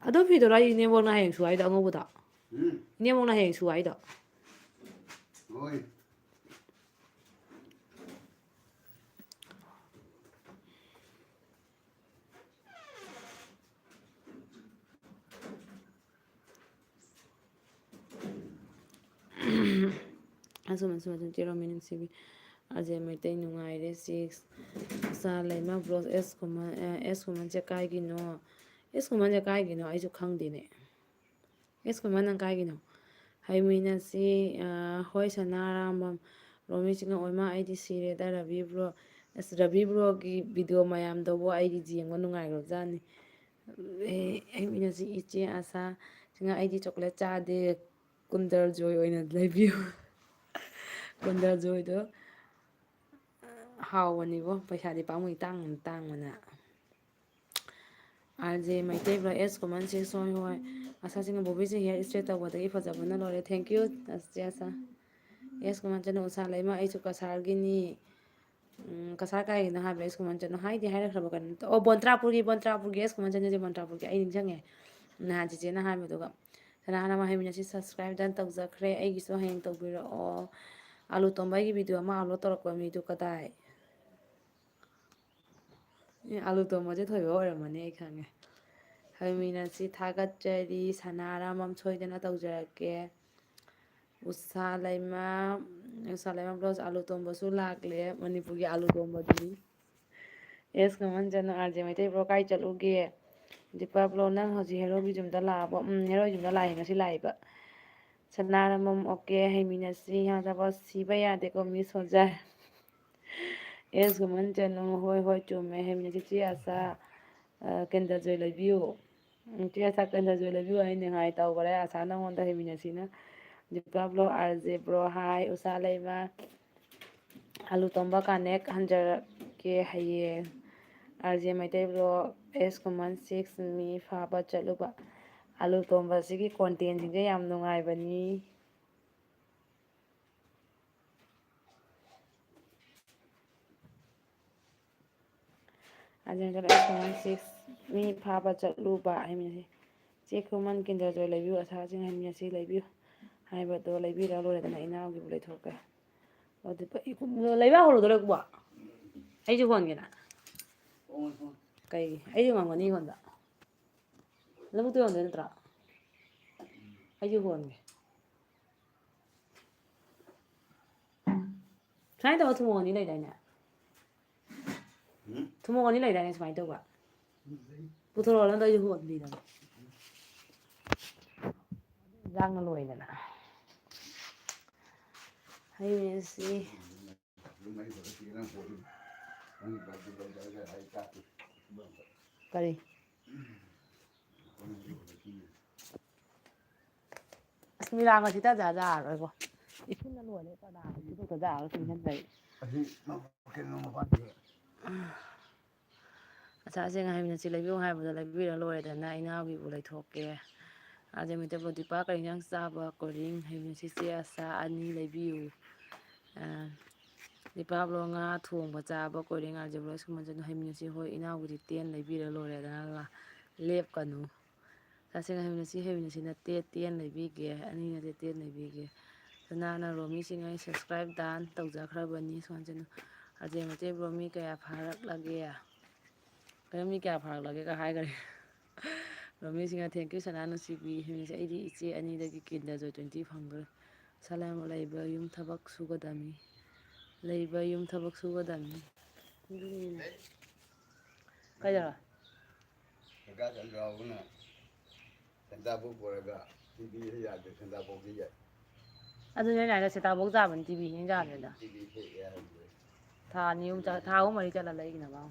ꯑꯗꯨ ꯐꯤꯗꯨꯔꯣ ꯑꯩ ꯏꯅꯦꯝꯕꯣꯛꯅ ꯍꯌꯦꯡ ꯁꯨ ꯍꯥꯏꯗꯣ ꯑꯉꯧꯕꯗꯣ ꯏꯅꯦꯝꯕꯣꯛꯅ ꯍꯌꯦꯡ ꯁꯨ ꯍꯥꯏꯗꯣ ꯍꯣꯏ ꯑꯁꯨꯝ ꯆꯦꯔꯣꯃꯤ ꯅꯨꯡꯁꯤꯕꯤ RJ ꯃꯩꯇꯩ ꯅꯨꯡꯉꯥꯏꯔꯦ 6 ꯎꯁꯥ ꯂꯩꯃ ꯕ꯭ꯂꯣꯁ ꯑꯦꯁ ꯀꯨꯃꯟꯁꯦ ꯀꯥꯏꯒꯤꯅꯣ ꯑꯦꯁ ꯀꯨꯃꯟꯁꯦ ꯀꯥꯏꯒꯤꯅꯣ ꯑꯩꯁꯨ ꯈꯪꯗꯦꯅꯦ ꯑꯦꯁ ꯀꯨꯃꯟ ꯅꯪ ꯀꯥꯏꯒꯤꯅꯣ ꯍꯩꯃꯤꯟꯅꯁꯤ ꯍꯣꯏ ꯁꯅꯥꯔꯥꯝꯕꯝ ꯔꯣꯃꯤꯁꯤꯡꯅ ꯑꯣꯏꯃꯥ ꯑꯩꯗꯤ ꯁꯤꯔꯦꯗ ꯔꯕꯤ ꯕ꯭ꯔꯣ ꯑꯁ ꯔꯕꯤ ꯕ꯭ꯔꯣꯒꯤ ꯚꯤꯗꯤꯑꯣ ꯃꯌꯥꯝꯗꯨꯕꯨ ꯑꯩꯗꯤ ꯌꯦꯡꯕ ꯅꯨꯡꯉꯥꯏꯈ꯭ꯔꯕꯖꯥꯠꯅꯤ ꯍꯩꯃꯤꯟꯅꯁꯤ ꯏꯆꯦ ꯑꯁꯥ ꯁꯤꯅ ꯑꯩꯗꯤ ꯆꯣꯀ꯭ꯂꯦꯠ ꯆꯥꯗꯦ ꯀꯨꯟꯗꯜ ꯖꯣꯏ ꯑꯣꯏꯅ ꯂꯩꯕꯤꯌꯨ ꯀꯨꯟꯗꯜ ꯖꯣꯏꯗꯣ ꯍꯥꯎꯕꯅꯤꯕꯣ ꯄꯩꯁꯥꯗꯤ ꯄꯥꯝꯃꯨꯏ ꯇꯥꯡꯕꯅ RJ ꯃꯩꯇꯩ ꯕ꯭ꯂꯣꯛ ꯑꯦꯁ ꯀꯣꯃꯟ 6 ꯍꯣꯏ ꯍꯣꯏ ꯑꯁꯥꯁꯤꯡꯅ ꯕꯣꯕꯤꯁꯦ ꯍꯤꯌꯔ ꯏꯁꯇ꯭ꯔꯦꯠ ꯇꯧꯕꯗꯒꯤ ꯐꯖꯕꯅ ꯂꯣꯏꯔꯦ ꯊꯦꯡꯀ꯭ꯌꯨ ꯆꯦ ꯑꯁꯥ ꯑꯦꯁ ꯀꯨꯃꯟ ꯆꯅꯨ ꯎꯁꯥ ꯂꯩꯃ ꯑꯩꯁꯨ ꯀꯁꯥꯔꯒꯤꯅꯤ ꯀꯁꯥꯔ ꯀꯥꯏꯒꯤꯅꯣ ꯍꯥꯏꯕ ꯑꯦꯁ ꯀꯨꯃꯟ ꯆꯅꯨ ꯍꯥꯏꯗꯤ ꯍꯥꯏꯔꯛꯈ꯭ꯔꯕ ꯀꯩꯅꯣ ꯑꯣ ꯕꯣꯟꯇ꯭ꯔꯥꯄꯨꯔꯒꯤ ꯑꯦꯁ ꯀꯨꯃꯟ ꯆꯅꯨꯁꯦ ꯕꯣꯟꯇ꯭ꯔꯥꯄꯨꯔꯒꯤ ꯑꯩ ꯅꯤꯡꯁꯤꯡꯉꯦ ꯅꯍꯥꯟ ꯆꯤꯆꯦꯅ ꯍꯥꯏꯕꯗꯨꯒ ꯁꯅꯥ ꯍꯩꯃꯤꯟꯅꯁꯤ ꯁꯕꯁꯀ꯭ꯔꯥꯏꯞ ꯗꯟ ꯇꯧꯖꯈ꯭ꯔꯦ ꯑꯩꯒꯤꯁꯨ ꯍꯌꯦꯡ ꯇꯧꯕꯤꯔꯛꯑꯣ ꯑꯂꯨ ꯇꯣꯝꯕꯒꯤ ꯚꯤꯗꯤꯑꯣ ꯑꯃ ꯑꯞꯂꯣꯗ ꯇꯧꯔꯛꯄ ꯃꯤꯗꯨ ꯀꯗꯥꯏ ꯑꯂꯨ ꯇꯣꯝꯕꯁꯦ ꯊꯣꯏꯕ ꯑꯣꯏꯔꯝꯃꯅꯤ ꯑꯩ ꯈꯪꯉꯦ ꯍꯩꯃꯤꯟꯅꯁꯤ ꯊꯥꯒꯠꯆꯔꯤ ꯁꯅꯥꯔꯥꯃꯝ ꯁꯣꯏꯗꯅ ꯇꯧꯖꯔꯛꯀꯦ ꯎꯁꯥ ꯂꯩꯃ ꯕ꯭ꯂꯥꯎꯁ ꯑꯂꯨ ꯇꯣꯝꯕꯁꯨ ꯂꯥꯛꯂꯦ ꯃꯅꯤꯄꯨꯔꯒꯤ ꯑꯂꯨ ꯇꯣꯝꯕꯗꯨꯅꯤ ꯑꯦꯁ ꯀꯃꯟ ꯆꯅꯨ RJ ꯃꯩꯇꯩ ꯕ꯭ꯔꯣ ꯀꯥꯏ ꯆꯠꯂꯨꯒꯦ ꯗꯤꯄꯥ ꯕ꯭ꯂꯣ ꯅꯪ ꯍꯧꯖꯤꯛ ꯍꯦꯔꯣꯒꯤ ꯌꯨꯝꯗ ꯂꯥꯛꯑꯕ ꯍꯦꯔꯣꯒꯤ ꯌꯨꯝꯗ ꯂꯥꯛꯑꯦ ꯉꯁꯤ ꯂꯥꯛꯏꯕ ꯁꯅꯥꯔꯝꯃꯝ ꯑꯣꯀꯦ ꯍꯩꯃꯤꯟꯅꯁꯤ ꯌꯥꯗꯕ ꯁꯤꯕ ꯌꯥꯗꯦꯀꯣ ꯃꯤꯁ ꯁꯣꯜꯖꯔ ꯑꯦꯁ ꯀꯃꯟ ꯆꯅꯨ ꯍꯣꯏ ꯍꯣꯏ ꯆꯨꯝꯃꯦ ꯍꯩꯃꯤꯟꯅꯁꯤ ꯆꯦ ꯑꯁꯥ ꯀꯦꯟꯗꯜꯖꯣꯏ ꯂꯩꯕꯤꯌꯨ ꯆꯦ ꯑꯁꯥ ꯀꯦꯟꯗꯜꯖꯣꯏ ꯂꯩꯕꯤꯌꯨ ꯑꯩ ꯅꯤꯡꯉꯥꯏ ꯇꯧꯈ꯭ꯔꯦ ꯑꯁꯥ ꯅꯪꯉꯣꯟꯗ ꯍꯩꯃꯤꯟꯅꯁꯤꯅ ꯗꯤꯄꯥ ꯕ꯭ꯂꯣ RJ ꯕ꯭ꯔꯣ ꯍꯥꯏ ꯎꯁꯥ ꯂꯩꯃ ꯑꯂꯨ ꯇꯣꯝꯕ ꯀꯥꯅꯦꯛ ꯍꯟꯖꯔꯛꯀꯦ ꯍꯌꯦꯡ RJ ꯃꯩꯇꯩ ꯕ꯭ꯂꯣꯛ ꯑꯦꯁ ꯀꯨꯃꯟ 6 ꯃꯤ ꯐꯥꯕ ꯆꯠꯂꯨꯕ ꯑꯂꯨ ꯇꯣꯝꯕꯁꯤꯒꯤ ꯀꯣꯟꯇꯦꯟꯁꯤꯡꯁꯦ ꯌꯥꯝ ꯅꯨꯡꯉꯥꯏꯕꯅꯤ RJ ꯑꯦꯁ ꯀꯨꯃꯟ 6 ꯃꯤ ꯐꯥꯕ ꯆꯠꯂꯨꯕ ꯍꯩꯃꯤꯟꯅꯁꯤ ꯆꯦ ꯈꯨꯃꯟ ꯀꯤꯟꯗꯔꯖꯣꯏ ꯂꯩꯕꯤꯌꯨ ꯑꯁꯥꯁꯤꯡ ꯍꯩꯃꯤꯟꯅꯁꯤ ꯂꯩꯕꯤꯌꯨ ꯍꯥꯏꯕꯗꯣ ꯂꯩꯕꯤꯔ ꯂꯣꯏꯔꯦꯗꯅ ꯏꯅꯥꯎꯒꯤꯕꯨ ꯂꯩꯊꯣꯛꯀꯦ ꯂꯩꯕꯥꯛ ꯍꯧꯔꯨꯗꯣꯔꯦꯀꯣ ꯑꯩꯁꯨ ꯍꯣꯟꯒꯦꯅ ꯀꯩꯒꯤ ꯑꯩꯁꯨ ꯉꯝꯒꯅꯤ ꯍꯣꯟꯕ ꯂꯧꯕꯨꯛꯇ ꯌꯣꯟꯗꯣꯏ ꯅꯠꯇ꯭ꯔꯣ ꯑꯩꯁꯨ ꯍꯣꯟꯒꯦ ꯁꯨꯃꯥꯏꯅ ꯇꯧꯔ ꯊꯨꯝꯃꯣꯛ ꯑꯅꯤ ꯂꯩꯗꯥꯏꯅꯦ ꯊꯨꯝꯃꯣꯛ ꯑꯅꯤ ꯂꯩꯗꯥꯏꯅꯦ ꯁꯨꯃꯥꯏꯅ ꯇꯧꯕ ꯄꯨꯊꯣꯔꯛꯑꯣ ꯅꯪꯗꯣ ꯑꯩꯁꯨ ꯍꯣꯟꯕꯤꯔꯒꯦ ꯏꯟꯖꯥꯡꯅ ꯂꯣꯏꯗꯅ ꯍꯩꯃꯤꯟꯅꯁꯤ ꯀꯔꯤ ꯑꯁ ꯃꯤꯂꯥꯡꯒ ꯊꯤꯊꯖ ꯌꯥꯔꯔꯣꯏꯕꯣ ꯏꯐꯨꯟꯅ ꯂꯣꯏꯔꯦ ꯄꯔꯗꯥꯒ ꯊꯤꯗꯣꯛꯇ꯭ꯔꯗꯤ ꯌꯥꯔꯔꯣꯏ ꯇꯨꯃꯤꯟꯅꯖꯦ ꯑꯆꯥꯁꯤꯡ ꯍꯩꯃꯤꯟꯅꯁꯤ ꯂꯩꯕꯤꯌꯨ ꯍꯥꯏꯕꯗꯣ ꯂꯩꯕꯤꯔ ꯂꯣꯏꯔꯦꯗꯅ ꯏꯅꯥꯎꯒꯤꯕꯨ ꯂꯩꯊꯣꯛꯀꯦ RJ ꯃꯩꯇꯩ ꯕ꯭ꯂꯣꯛ ꯗꯤꯄꯥ ꯀꯔꯤ ꯏꯟꯖꯥꯡ ꯆꯥꯕ ꯀꯣꯔꯤꯡ ꯍꯩꯃꯤꯟꯅꯁꯤ ꯆꯦ ꯑꯁꯥ 2 ꯂꯩꯕꯤꯌꯨ ꯗꯤꯄꯥ ꯕ꯭ꯂꯣꯛ ꯉꯥ ꯊꯣꯡꯕ ꯆꯥꯕ ꯀꯣꯔꯤꯡ RJ ꯕ꯭ꯂꯣꯛ ꯁꯨꯃꯟꯖꯅꯨ ꯍꯩꯃꯤꯟꯅꯁꯤ ꯍꯣꯏ ꯏꯅꯥꯎꯒꯤꯗꯤ 10 ꯂꯩꯕꯤꯔ ꯂꯣꯏꯔꯦꯗꯅ ꯂꯦꯞꯀꯅꯨ ꯆꯥꯁꯤꯡ ꯍꯩꯃꯤꯟꯅꯁꯤ ꯅꯠꯇꯦ 10 ꯂꯩꯕꯤꯒꯦ 2 ꯅꯠꯇꯦ 10 ꯂꯩꯕꯤꯒꯦ ꯁꯅꯥꯅ ꯔꯣꯃꯤꯁꯤꯡ ꯑꯩ ꯁꯕꯁꯀ꯭ꯔꯥꯏꯞ ꯗꯥꯟ ꯇꯧꯖꯈ꯭ꯔꯕꯅꯤ ꯁꯨꯃꯟꯖꯅꯨ RJ ꯃꯩꯇꯩ ꯕ꯭ꯂꯣꯛ ꯃꯤ ꯀꯌꯥ ꯐꯥꯔꯛꯂꯒꯦ ꯀꯩꯅꯣ ꯃꯤ ꯀꯌꯥ ꯐꯥꯔꯛꯂꯒꯦꯒ ꯍꯥꯏꯈꯔꯦ ꯔꯣꯃꯤꯁꯤꯡꯅ ꯊꯦꯡꯀ꯭ꯌꯨ ꯁꯅꯥ ꯅꯨꯡꯁꯤꯕꯤ ꯍꯩꯃꯤꯟꯅꯁꯤ ꯑꯩꯗꯤ ꯏꯆꯦ 2ꯗꯒꯤ ꯀꯤꯟꯗꯔꯖꯣꯏ 20 ꯐꯪꯗꯣꯔꯦ ꯁꯂꯥꯝ ꯂꯩꯕ ꯌꯨꯝ ꯊꯕꯛ ꯁꯨꯒꯗꯝꯅꯤ ꯀꯩꯗꯧꯔ ꯀꯀꯥ ꯆꯟꯗ꯭ꯔꯥꯕꯨꯅ ꯁꯦꯟꯗꯥꯐꯧ ꯄꯨꯔꯒ ꯇꯤꯚꯤꯁꯨ ꯌꯥꯗꯦ ꯁꯦꯟꯗꯥꯐꯧꯗꯤ ꯌꯥꯏ ꯑꯗꯨꯅꯦ ꯑꯩꯅ ꯍꯥꯏꯗꯣ ꯁꯦꯇꯥꯐꯧ ꯆꯥꯕꯅꯤ ꯇꯤꯚꯤꯅ ꯌꯥꯗ꯭ꯔꯦꯗ ꯇꯤꯚꯤꯁꯦ ꯌꯥꯗ꯭ꯔꯦ ꯊꯥ 3 4 ꯆꯠꯂ ꯂꯩꯒꯤꯅꯕ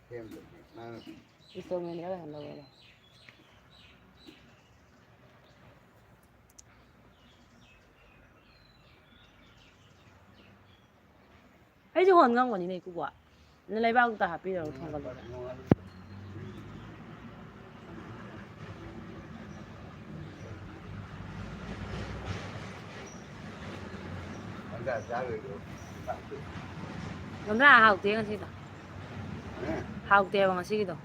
ꯁꯦꯝꯗ꯭ꯔꯗꯤ ꯅꯪꯅ ꯏꯟꯁꯇꯣꯜꯃꯦꯟꯗ ꯀꯩꯅꯣ ꯂꯧꯔꯒ ꯑꯩꯁꯨ ꯍꯣꯟ ꯉꯝꯒꯅꯤꯅꯦ ꯏꯀꯨꯕꯣ ꯅ ꯂꯩꯕꯥꯛꯇ ꯍꯥꯞꯄꯤꯔꯒ ꯊꯣꯡꯒꯠꯂꯨꯅꯦ ꯉꯝꯗ꯭ꯔꯥ ꯍꯥꯎꯇꯦ ꯉꯁꯤꯗꯣ ꯍꯥꯎꯇꯦꯕ ꯉꯁꯤꯒꯤꯗꯣ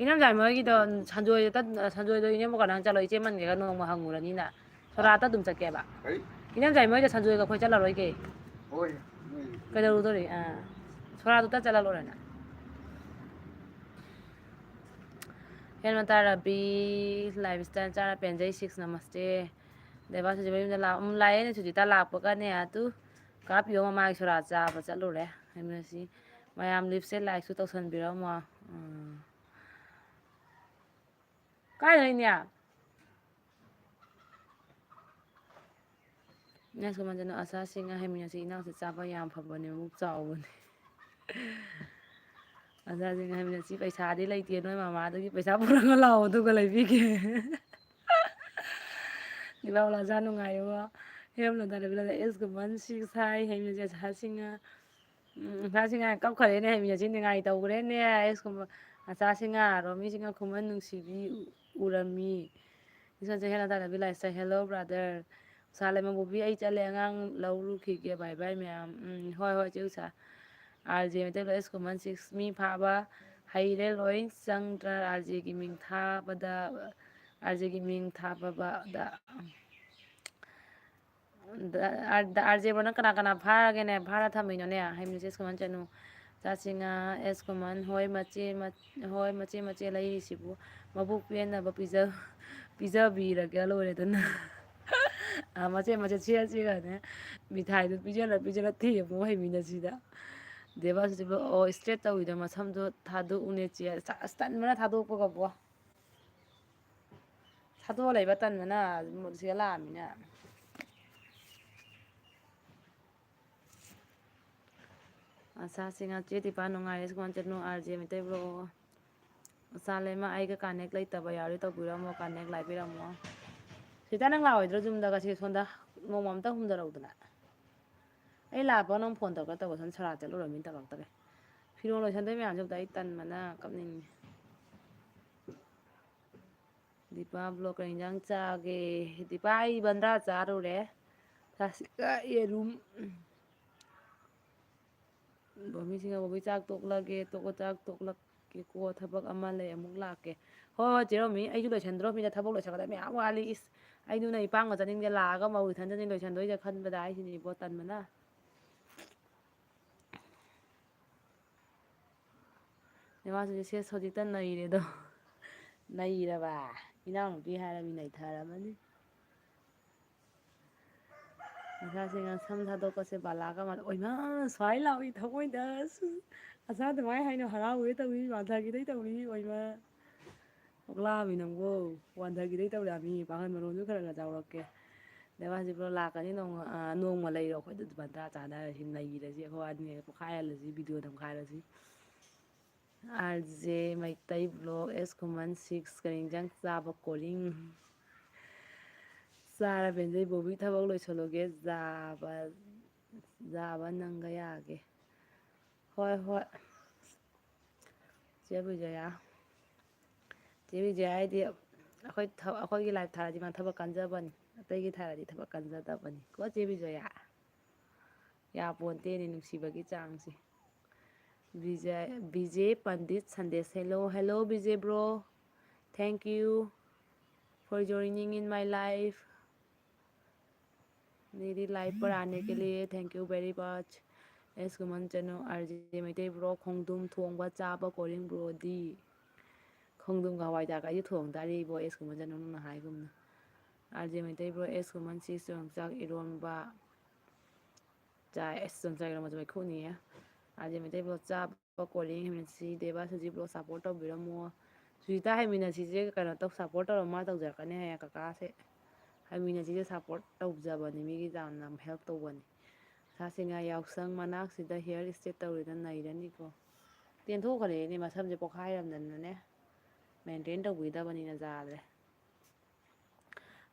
ꯏꯅꯝꯆꯥ ꯃꯣꯏꯒꯤꯗꯣ ꯁꯟꯖꯣꯏꯗꯣ ꯏꯅꯦꯝꯕꯣꯛꯀ ꯅꯪ ꯆꯠꯂꯣ ꯏꯆꯦꯃꯟꯒꯦꯒ ꯅꯣꯡꯃ ꯍꯪꯉꯨꯔꯅꯤꯅ ꯁꯣꯔꯥꯠꯇ ꯑꯗꯨꯝ ꯆꯠꯀꯦꯕ ꯏꯅꯝꯆꯥ ꯃꯣꯏꯗ ꯁꯟꯖꯣꯏꯒ ꯑꯩꯈꯣꯏ ꯆꯠꯂꯔꯣꯏꯒꯦ ꯀꯩꯗꯧꯔꯨꯗꯣꯔꯤ ꯁꯣꯔꯥꯠꯇꯨꯗ ꯆꯠꯂ ꯂꯣꯏꯔꯦꯅ ꯍꯦꯟꯃ ꯔꯕꯤ ꯂꯥꯏꯐ ꯏꯁꯇꯥꯏꯜ ꯆꯥꯔ ꯄꯦꯟꯖꯩ 6 ꯅꯃꯁꯇꯦ ꯗꯦꯕꯥꯁꯤꯁꯨ ꯃꯌꯨꯝꯗ ꯂꯥꯛꯑꯦꯅꯦ ꯁꯨꯖꯤꯇꯥ ꯂꯥꯛꯄꯒꯅꯦ ꯑꯗꯨ ꯀꯥꯞꯄꯤꯌꯣ ꯃꯃꯥꯒꯤ ꯁꯣꯔꯥꯠ ꯆꯥꯕ ꯆꯠꯂꯨꯔꯦ ꯍꯥꯏꯃꯤꯟꯅꯁꯤ ꯃꯌꯥꯝ ꯂꯤꯞꯁꯦ ꯂꯥꯏꯛꯁꯨ ꯇꯧꯁꯟꯕꯤꯔꯝꯃꯣ ꯀꯥꯏ ꯂꯩꯅꯦ ꯅꯦꯛꯁ ꯃꯟꯗꯅ ꯑꯆꯥꯁꯤꯡꯒ ꯍꯩꯃꯤꯟꯅꯁꯤ ꯏꯅꯥꯎꯁꯦ ꯆꯥꯕ ꯌꯥꯝ ꯐꯕꯅꯦ ꯃꯕꯨꯛ ꯆꯥꯎꯕꯅꯦ ꯑꯆꯥꯁꯤꯡꯒ ꯍꯩꯃꯤꯟꯅꯁꯤ ꯄꯩꯁꯥꯗꯤ ꯂꯩꯇꯦ ꯅꯣꯏ ꯃꯃꯥꯗꯒꯤ ꯄꯩꯁꯥ ꯄꯨꯔꯒ ꯂꯥꯛꯑꯣ ꯑꯗꯨꯒ ꯂꯩꯕꯤꯒꯦ ꯗꯤꯄꯥꯋꯂꯥ ꯅꯨꯡꯉꯥꯏꯌꯣ ꯍꯦꯝꯂꯗ ꯑꯦꯁꯀꯨꯝꯕꯟ 6 ꯍꯥꯏ ꯍꯩꯃꯤꯟꯅꯁꯤ ꯑꯆꯥꯁꯤꯡꯒ ꯑꯆꯥꯁꯤꯡꯒ ꯀꯞꯈ꯭ꯔꯦꯅꯦ ꯍꯩꯃꯤꯟꯅꯁꯤ ꯅꯤꯡꯉꯥꯏ ꯇꯧꯈ꯭ꯔꯦꯅꯦ ꯑꯦꯁꯀꯨꯝꯕ ꯑꯆꯥꯁꯤꯡꯒ ꯔꯣꯃꯤꯁꯤꯡꯒ ꯈꯨꯃꯟ ꯅꯨꯡꯁꯤꯕꯤ ꯎꯔꯝꯃꯤ ꯏꯁꯟꯁꯦ ꯍꯦꯟꯅ ꯇꯥꯟꯅꯕꯤ ꯂꯥꯏꯁꯇ ꯍꯦꯜꯂꯣ ꯕ꯭ꯔꯥꯗꯔ ꯎꯁꯥ ꯂꯩꯃ ꯕꯣꯕꯤ ꯑꯩ ꯆꯠꯂꯦ ꯑꯉꯥꯡ ꯂꯧꯔꯨꯈꯤꯒꯦ ꯕꯥꯏ ꯕꯥꯏ ꯃꯌꯥꯝ ꯍꯣꯏ ꯍꯣꯏ ꯆꯦ ꯎꯁꯥ RJ ꯃꯩꯇꯩꯂꯣꯟ ꯑꯦꯁ ꯀꯨꯃꯟ 6 ꯃꯤ ꯐꯥꯕ ꯍꯩꯔꯦ ꯂꯣꯏ ꯆꯪꯗ꯭ꯔ RJꯒꯤ ꯃꯤꯡ ꯊꯥꯕꯗ RJꯒꯤ ꯃꯤꯡ ꯊꯥꯕꯗ RJ ꯅꯪ ꯀꯅꯥ ꯀꯅꯥ ꯐꯥꯔꯒꯦꯅꯦ ꯐꯥꯔ ꯊꯝꯃꯤꯅꯣꯅꯦ ꯍꯩꯃꯤꯟꯅꯁꯤ ꯑꯦꯁ ꯀꯨꯃꯟ ꯆꯅꯨ ꯆꯥꯆꯤꯉꯥ ꯑꯦꯁ ꯀꯨꯃꯟ ꯍꯣꯏ ꯃꯆꯦ ꯂꯩꯔꯤꯁꯤꯕꯨ ꯃꯕꯨꯛ ꯄꯦꯟꯅꯕ ꯄꯤꯖꯕꯤꯔꯒ ꯂꯣꯏꯔꯦꯗꯅ ꯃꯆꯦꯠ ꯁꯦꯜꯁꯤꯒꯅꯦ ꯃꯤꯊꯥꯏꯗꯨ ꯄꯤꯖꯔ ꯊꯦꯝꯃꯣ ꯍꯩꯃꯤꯟꯅꯁꯤꯗ ꯗꯦꯕꯥꯁꯤꯕꯨ ꯑꯣ ꯏꯁꯇ꯭ꯔꯦꯠ ꯇꯧꯋꯤꯗꯣ ꯃꯁꯝꯗꯣ ꯊꯥꯗꯣꯛꯎꯅꯦ ꯆꯦ ꯑꯁ ꯇꯟꯕꯅ ꯊꯥꯗꯣꯛꯄꯒꯕꯣ ꯊꯥꯗꯣꯛꯑ ꯂꯩꯕ ꯇꯟꯕꯅ ꯁꯤꯗ ꯂꯥꯛꯑꯃꯤꯅ ꯑꯆꯥꯁꯤꯡ ꯆꯦ ꯗꯤꯄꯥ ꯅꯨꯡꯉꯥꯏꯔꯦ ꯁꯨꯃꯥꯏꯅ ꯆꯠꯅꯨ RJ ꯃꯩꯇꯩ ꯕ꯭ꯂꯣꯛ ꯑꯆꯥ ꯂꯩꯃ ꯑꯩꯒ ꯀꯥꯅꯦꯛ ꯂꯩꯇꯕ ꯌꯥꯎꯔꯤ ꯇꯧꯕꯤꯔꯝꯃꯣ ꯀꯥꯅꯦꯛ ꯂꯥꯏꯕꯤꯔꯝꯃꯣ ꯁꯤꯗ ꯅꯪ ꯂꯥꯛꯑꯣꯏꯗ꯭ꯔꯣ ꯌꯨꯝꯗꯒꯁꯤ ꯁꯣꯝꯗ ꯅꯣꯡꯃ ꯑꯝꯇ ꯍꯨꯝꯊꯔꯛꯎꯗꯅ ꯑꯩ ꯂꯥꯛꯄ ꯅꯪ ꯐꯣꯟ ꯇꯧꯔꯒ ꯇꯧꯕ ꯁꯣꯝ ꯁꯣꯔꯥꯠ ꯆꯠꯂꯨꯔꯃꯤꯅ ꯇꯧꯔꯛꯇꯔꯦ ꯐꯤꯔꯣꯜ ꯂꯣꯏꯁꯟꯗꯣꯏ ꯃꯌꯥꯝꯁꯦ ꯑꯝꯇ ꯑꯩ ꯇꯟꯕꯅ ꯀꯞꯅꯤꯡꯉꯦ ꯗꯤꯄꯥ ꯕ꯭ꯂꯣꯛ ꯀꯔꯤ ꯏꯟꯖꯥꯡ ꯆꯥꯒꯦ ꯗꯤꯄꯥ ꯑꯩ ꯕꯟꯗ꯭ꯔꯥ ꯆꯥꯔꯨꯔꯦ ꯆꯥꯁꯤꯀ ꯌꯦꯔꯨꯝ ꯕꯣꯃꯤꯁꯤꯡꯒ ꯕꯣꯕꯤ ꯆꯥꯛ ꯇꯣꯛꯂꯒꯦ ꯆꯥꯛ ꯇꯣꯛꯂꯛꯀꯦꯀꯣ ꯊꯕꯛ ꯑꯃ ꯂꯩ ꯑꯃꯨꯛ ꯂꯥꯛꯀꯦ ꯍꯣꯏ ꯍꯣꯏ ꯆꯦꯔꯣꯃꯤ ꯑꯩꯁꯨ ꯂꯣꯏꯁꯟꯗ꯭ꯔꯣꯃꯤꯅ ꯊꯕꯛ ꯂꯣꯏꯁꯟꯒꯗꯕ ꯃꯌꯥꯝ ꯋꯥꯠꯂꯤ ꯏꯁ ꯑꯩꯗꯨꯅ ꯏꯄꯥꯝꯒ ꯆꯠꯅꯤꯡꯗꯦ ꯂꯥꯛꯑꯒ ꯃꯧ ꯏꯊꯟꯗꯅꯤ ꯂꯣꯏꯁꯟꯗꯣꯏꯁꯦ ꯈꯟꯕꯗ ꯑꯩꯁꯤꯅꯤ ꯏꯕꯣ ꯇꯟꯕꯅ ꯅꯦꯋꯥꯁꯤꯗꯤ ꯁꯦꯁ ꯍꯧꯖꯤꯛꯇ ꯅꯩꯔꯦꯗꯣ ꯅꯩꯔꯕ ꯏꯅꯥꯎꯅꯨꯄꯤ ꯍꯥꯏꯔꯃꯤ ꯅꯩꯊꯔꯝꯃꯅꯤ ꯃꯆꯥꯁꯤꯡꯅ ꯁꯝ ꯊꯥꯗꯣꯛꯄꯁꯦ ꯕꯥꯂꯥꯒ ꯑꯣꯏꯃꯥ ꯁ꯭ꯋꯥꯏ ꯂꯥꯎꯏ ꯊꯃꯣꯏꯗ ꯑꯆꯥ ꯑꯗꯨꯃꯥꯏꯅ ꯍꯥꯏꯅꯣ ꯍꯔꯥꯎꯕꯩ ꯇꯧꯏ ꯋꯥꯟꯊꯒꯤꯗꯩ ꯇꯧꯏ ꯑꯣꯏꯃꯥ ꯀꯣꯛꯂꯥꯛꯑꯃꯤ ꯅꯪꯕꯣ ꯋꯥꯟꯊꯒꯤꯗꯩ ꯇꯧꯔꯛꯑꯃꯤ ꯄꯥꯡꯒꯟ ꯃꯔꯣꯟꯁꯨ ꯈꯔ ꯆꯥꯎꯔꯛꯀꯦ ꯗꯦꯕꯥꯁꯤꯕꯨ ꯂꯥꯛꯀꯅꯤ ꯅꯣꯡꯃ ꯂꯩꯔꯣ ꯑꯩꯈꯣꯏꯗ ꯕꯟꯗ꯭ꯔꯥ ꯆꯥꯟꯅꯔꯁꯤ ꯅꯩꯔꯁꯤ ꯑꯩꯈꯣꯏ ꯑꯅꯤ ꯄꯣꯛꯈꯥꯏꯍꯜꯂꯁꯤ ꯚꯤꯗꯤꯑꯣ ꯅꯝꯈꯥꯏꯔꯁꯤ RJ ꯃꯩꯇꯩ ꯕ꯭ꯂꯣꯛ ꯑꯦꯁ ꯈꯨꯃꯟ 6 ꯀꯔꯤ ꯏꯟꯖꯥꯡ ꯆꯥꯕ ꯀꯣꯔꯤꯡ ꯆꯥꯔ ꯄꯦꯟꯖꯩ ꯕꯣꯕꯤ ꯊꯕꯛ ꯂꯣꯏꯁꯜꯂꯨꯒꯦ ꯖꯥꯕ ꯅꯪꯒ ꯌꯥꯒꯦ ꯍꯣꯏ ꯍꯣꯏ ꯆꯦ ꯕꯤꯖꯌꯥ ꯍꯥꯏꯗꯤ ꯑꯩꯈꯣꯏꯒꯤ ꯂꯥꯏꯐ ꯊꯥꯔꯗꯤ ꯃꯥ ꯊꯕꯛ ꯀꯟꯖꯕꯅꯤ ꯑꯇꯩꯒꯤ ꯊꯥꯔꯗꯤ ꯊꯕꯛ ꯀꯟꯖꯗꯕꯅꯤ ꯀꯣ ꯆꯦ ꯕꯤꯖꯌꯥ ꯌꯥꯄꯣꯟꯇꯦꯅꯦ ꯅꯨꯡꯁꯤꯕꯒꯤ ꯆꯥꯡꯁꯦ Bijay Pandit Sandesh hello Bijay bro thank you for joining in my life मेरी लाइफ पर आने के लिए thank you very much S Kuman चनो RJ मैतै ब्रो खोंदुम थोंबा चाबा कोरिंग ब्रोदी खोंदुम हवाईदाक ꯑꯩ ꯊꯣꯡ ꯇꯥꯔꯤꯕꯣ एस कुमन चनो ꯅꯪꯅ ꯍꯥꯏꯒꯨꯝꯅ RJ Meitei bro S Kuman ꯁꯤ ꯆꯣꯡꯆꯥꯛ ꯏꯔꯣꯟꯕ ꯆꯥꯏ ꯑꯁ ꯆꯣꯡꯆꯥꯛ ꯏꯔꯣꯟꯕꯁꯨ ꯃꯩꯈꯨꯅꯤꯍꯦ RJ मैतै ब्रो ꯆꯥꯕ ꯀꯣꯔꯤꯡ ꯍꯩꯃꯤꯟꯅꯁꯤ ꯗꯦꯕꯥ ꯁꯨꯖꯤ ꯕ꯭ꯂꯣ ꯁꯞꯄꯣꯔꯠ ꯇꯧꯕꯤꯔꯝꯃꯣ ꯁꯨꯖꯤꯇꯥ ꯍꯩꯃꯤꯟꯅꯁꯤꯁꯦ ꯀꯩꯅꯣ ꯁꯞꯄꯣꯔꯠ ꯇꯧꯔ ꯃꯥ ꯇꯧꯖꯔꯛꯀꯅꯤ ꯍꯌꯦꯡ ꯀꯀꯥꯁꯦ ꯍꯩꯃꯤꯟꯅꯁꯤꯁꯦ ꯁꯞꯄꯣꯔꯠ ꯇꯧꯖꯕꯅꯤ ꯃꯤꯒꯤ ꯌꯥꯝꯅ ꯍꯦꯜꯞ ꯇꯧꯕꯅꯤ ꯁꯥꯁꯤꯡꯅ ꯌꯥꯎꯁꯪ ꯃꯅꯥꯛꯁꯤꯗ ꯍꯤꯌꯔ ꯏꯁꯇꯦꯠ ꯇꯧꯔꯤꯗ ꯅꯩꯔꯅꯤꯀꯣ ꯇꯦꯟꯊꯣꯛꯈ꯭ꯔꯦꯅꯦ ꯃꯁꯝꯁꯦ ꯄꯣꯛꯈꯥꯏꯔꯝꯗꯅꯅꯦ ꯃꯦꯟꯇꯦꯟ ꯇꯧꯕꯤꯗꯕꯅꯤꯅ ꯌꯥꯗ꯭ꯔꯦ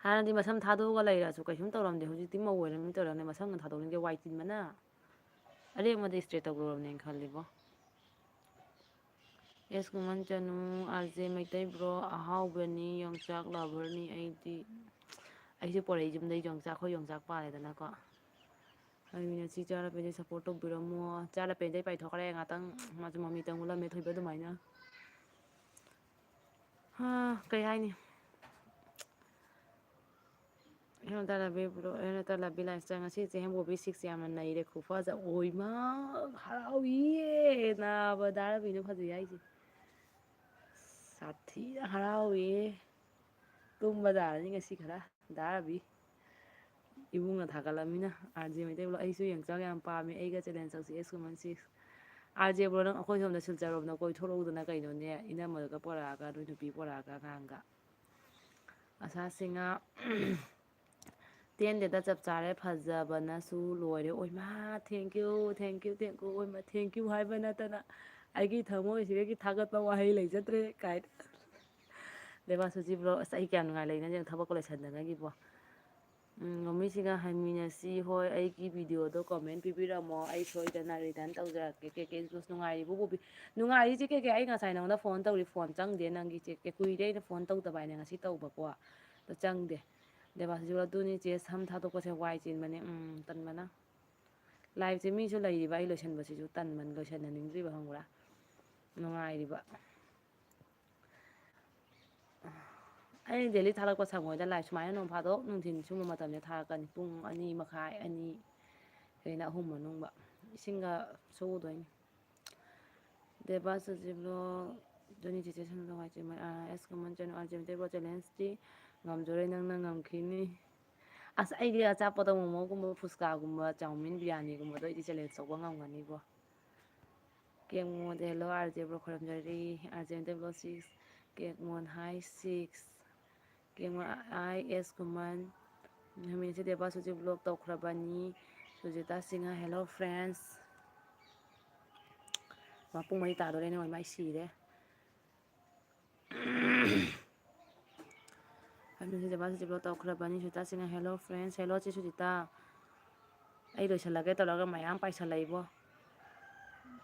ꯍꯥꯟꯅꯗꯤ ꯃꯁꯝ ꯊꯥꯗꯣꯛꯑꯒ ꯂꯩꯔꯁꯨ ꯀꯩꯁꯨꯝ ꯇꯧꯔꯝꯗꯦ ꯍꯧꯖꯤꯛꯇꯤ ꯃꯧ ꯑꯣꯏꯔꯝꯅꯤ ꯇꯧꯔꯝꯅꯦ ꯃꯁꯝꯒ ꯊꯥꯗꯣꯛꯅꯤꯡꯗꯦ ꯋꯥꯏ ꯆꯤꯟꯕꯅ ꯑꯔꯦꯡꯕꯗ ꯏꯁꯇ꯭ꯔꯦꯠ ꯇꯧꯔꯨꯔꯕꯅꯦꯅ ꯈꯜꯂꯤꯕꯣ ꯑꯦꯁ ꯀꯨꯃꯟ ꯆꯅꯨ ꯑꯥꯔꯖꯦ ꯃꯩꯇꯩ ꯕ꯭ꯔꯣ ꯑꯍꯥꯎꯕꯅꯤ ꯌꯣꯡꯆꯥꯛ ꯂꯚꯔꯅꯤ ꯑꯩꯁꯦ ꯄꯣꯔꯛꯏ ꯌꯨꯝꯗꯩ ꯌꯣꯡꯆꯥꯛ ꯑꯩꯈꯣꯏ ꯌꯣꯡꯆꯥꯛ ꯄꯥꯜꯂꯦꯗꯅꯀꯣ ꯑꯩꯅ ꯁꯤ ꯆꯥꯔꯄꯦꯟꯁꯦ ꯁꯞꯄꯣꯔꯠ ꯇꯧꯕꯤꯔꯝꯃꯣ ꯆꯥꯔꯄꯦꯟꯗꯩ ꯄꯥꯏꯊꯣꯛꯈ꯭ꯔꯦ ꯉꯥꯛꯇꯪ ꯃꯥꯁꯨ ꯃꯃꯤ ꯇꯪ ꯊꯣꯏꯕ ꯑꯗꯨꯃꯥꯏꯅ ꯀꯩ ꯍꯥꯏꯅꯤ ꯇꯂꯕꯤ ꯂꯥꯏꯁꯇ ꯉꯁꯤꯁꯦ ꯍꯦꯝꯕꯣꯕꯤ ꯁꯤꯛꯁ ꯌꯥꯝꯅ ꯅꯩꯔꯦ ꯈꯨꯐꯖ ꯑꯣꯏꯃ ꯍꯔꯥꯎꯏꯌꯦ ꯅꯥꯕ ꯗꯥꯔꯕꯤꯅ ꯐꯖꯩ ꯍꯥꯏꯁꯦ ꯁꯥꯊꯤꯅ ꯍꯔꯥꯎꯏ ꯇꯨꯝꯕ ꯇꯥꯔꯅꯤ ꯉꯁꯤ ꯈꯔ ꯗꯥꯔꯕꯤ ꯏꯕꯨꯡꯅ ꯊꯥꯒꯠꯂꯝꯃꯤꯅ ꯑꯥꯔꯖꯦ ꯃꯩꯇꯩ ꯑꯩꯁꯨ ꯌꯣꯡꯆꯥꯛ ꯌꯥꯝ ꯄꯥꯝꯃꯦ ꯑꯩꯒ ꯆꯦꯂꯦꯟꯖ ꯇꯧꯁꯤ ꯑꯦꯛꯁ ꯀꯨꯃꯟ ꯁꯤꯛꯁ ꯑꯥꯔꯖꯦ ꯕ꯭ꯔꯣ ꯅꯪ ꯑꯩꯈꯣꯏ ꯁꯣꯝꯗ ꯁꯤꯜꯆꯔꯣꯝꯗ ꯀꯣꯏꯊꯣꯔꯛꯎꯗꯅ ꯀꯩꯅꯣꯅꯦ ꯏꯅꯝꯃꯒ ꯄꯣꯔꯛꯑꯒ ꯅꯣꯏ ꯅꯨꯄꯤ ꯄꯣꯔꯛꯑꯒ ꯑꯉꯥꯡꯒ ꯑꯁꯥꯁꯤꯡꯅ 10 ꯗꯦꯗ ꯆꯞ ꯆꯥꯔꯦ ꯐꯖꯕꯅꯁꯨ ꯂꯣꯏꯔꯦ ꯑꯣꯏꯃꯥ ꯊꯦꯡꯀ꯭ꯌꯨ ꯑꯣꯏꯃꯥ ꯊꯦꯡꯀ꯭ꯌꯨ ꯍꯥꯏꯕ ꯅꯠꯇꯅ ꯑꯩꯒꯤ ꯊꯃꯣꯏꯁꯤꯗꯒꯤ ꯊꯥꯒꯠꯄ ꯋꯥꯍꯩ ꯂꯩꯖꯗ꯭ꯔꯦ ꯀꯥꯏꯅ ꯗꯦꯕꯥꯁꯨꯖꯤ ꯕ꯭ꯔꯣ ꯑꯁ ꯑꯩ ꯀꯌꯥꯝ ꯅꯨꯡꯉꯥꯏ ꯂꯩꯅꯁꯦ ꯊꯕꯛꯀ ꯂꯣꯏꯁꯟꯗꯅꯒꯤꯕꯣ ꯃꯃꯤꯁꯤꯒ ꯍꯥꯏꯃꯤꯟꯅꯁꯤ ꯍꯣꯏ ꯑꯩꯒꯤ ꯚꯤꯗꯤꯑꯣꯗꯣ ꯀꯣꯃꯦꯟ ꯄꯤꯕꯤꯔꯝꯃꯣ ꯑꯩ ꯁꯣꯏꯗꯅ ꯔꯤꯇꯔꯟ ꯇꯧꯖꯔꯛꯀꯦ ꯀꯦꯀꯦ ꯅꯨꯡꯉꯥꯏꯔꯤꯕ ꯕꯣꯕꯤ ꯅꯨꯡꯉꯥꯏꯔꯤꯁꯤ ꯀꯦꯀꯦ ꯑꯩ ꯉꯁꯥꯏ ꯅꯉꯣꯟꯗ ꯐꯣꯟ ꯇꯧꯔꯤ ꯐꯣꯟ ꯆꯪꯗꯦ ꯅꯪꯒꯤ ꯆꯦ ꯀꯨꯏꯔꯦ ꯑꯩꯅ ꯐꯣꯟ ꯇꯧꯗꯕ ꯍꯥꯏꯅ ꯉꯁꯤ ꯇꯧꯕꯀꯣ ꯑꯗꯣ ꯆꯪꯗꯦ ꯗꯦꯕꯥꯁꯤꯁꯨ ꯑꯗꯨꯅꯤ ꯆꯦ ꯁꯝ ꯊꯥꯗꯣꯛꯄꯁꯦ ꯋꯥꯏ ꯆꯤꯟꯕꯅꯦ ꯇꯟꯕꯅ ꯂꯥꯏꯐꯁꯦ ꯃꯤꯁꯨ ꯂꯩꯔꯤꯕ ꯑꯩ ꯂꯣꯏꯁꯤꯟꯕꯁꯤꯁꯨ ꯇꯟꯕꯅ ꯂꯣꯏꯁꯤꯟꯍꯟꯅꯤꯡꯗ꯭ꯔꯤꯕ ꯈꯪꯕ꯭ꯔꯥ ꯅꯨꯡꯉꯥꯏꯔꯤꯕ ꯑꯩꯅ ꯗꯦꯜꯂꯤ ꯊꯥꯒꯠꯂꯛꯄ ꯁꯪꯉꯣꯏꯗ ꯂꯥꯏꯐ ꯁꯨꯃꯥꯏꯅ ꯅꯣꯡ ꯐꯥꯗꯣꯛ ꯅꯨꯡꯊꯤꯟ ꯁꯨꯝꯕ ꯃꯇꯝꯗ ꯊꯥꯔꯛꯀꯅꯤ ꯄꯨꯡ 2:30 2 ꯀꯩꯅ 3 ꯃꯅꯨꯡꯗ ꯏꯁꯤꯡꯒ ꯁꯨꯗꯣꯏꯅꯤ ꯗꯦꯕꯥꯁꯨꯖꯤ ꯕ꯭ꯂꯣꯛ ꯖꯣꯅꯤ ꯆꯤꯆꯦ ꯁꯝꯅ ꯋꯥꯏꯆꯦ ꯑꯦꯁ ꯀꯃꯟ ꯆꯅꯨ ꯑꯥꯔꯖꯦ ꯃꯩꯇꯩ ꯆꯦꯂꯦꯟꯖꯇꯤ ꯉꯝꯖꯔꯣꯏ ꯅꯪꯅ ꯉꯝꯈꯤꯅꯤ ꯑꯁ ꯑꯩꯗꯤ ꯑꯆꯥꯄꯣꯠꯇ ꯃꯣꯃꯣꯒꯨꯝꯕ ꯐꯨꯁꯀꯥꯒꯨꯝꯕ ꯆꯥꯎꯃꯤꯟ ꯕꯤꯔꯌꯥꯅꯤꯒꯨꯝꯕꯗꯣ ꯑꯩꯗꯤ ꯆꯦꯂꯦꯟꯖ ꯇꯧꯕ ꯉꯝꯒꯅꯤꯕꯣ ꯀꯦꯛ ꯃꯣꯗ ꯍꯦꯜꯂꯣ ꯑꯥꯔꯖꯦ ꯕ꯭ꯔꯣ ꯈꯣꯏꯔꯝꯖꯔꯤ ꯑꯥꯔꯖꯦ ꯃꯩꯇꯩ ꯕ꯭ꯂꯣꯛ 6 ꯀꯦꯛ ꯃꯣꯟ ꯍꯥꯏ 6 ꯀꯦꯛ ꯃꯣꯟ ꯑꯥꯏ ꯑꯦꯁ ꯀꯨꯃꯟ ꯅꯨꯃꯤꯠꯁꯤ ꯗꯦꯕꯥꯁꯨꯖꯤ ꯕ꯭ꯂꯣꯛ ꯇꯧꯈ꯭ꯔꯕꯅꯤ ꯁꯨꯖꯤꯇꯥ ꯁꯤꯡꯍ ꯍꯦꯜꯂꯣ ꯐ꯭ꯔꯦꯟꯁ ꯄꯨꯡ 4 ꯇꯥꯗꯣꯔꯦꯅꯦ ꯑꯣꯏꯃꯥ ꯑꯩ ꯁꯤꯔꯦ ꯗꯦꯕꯥꯁꯨꯖꯤ ꯕ꯭ꯂꯣꯛ ꯇꯧꯈ꯭ꯔꯕꯅꯤ Sujita Singh hello friends hello ꯆꯦ ꯁꯨꯖꯤꯇꯥ ꯑꯩ ꯂꯣꯏꯁꯤꯜꯂꯒꯦ ꯇꯧꯔꯒ ꯃꯌꯥꯝ ꯄꯥꯏꯁꯜꯂꯛꯏꯕꯣ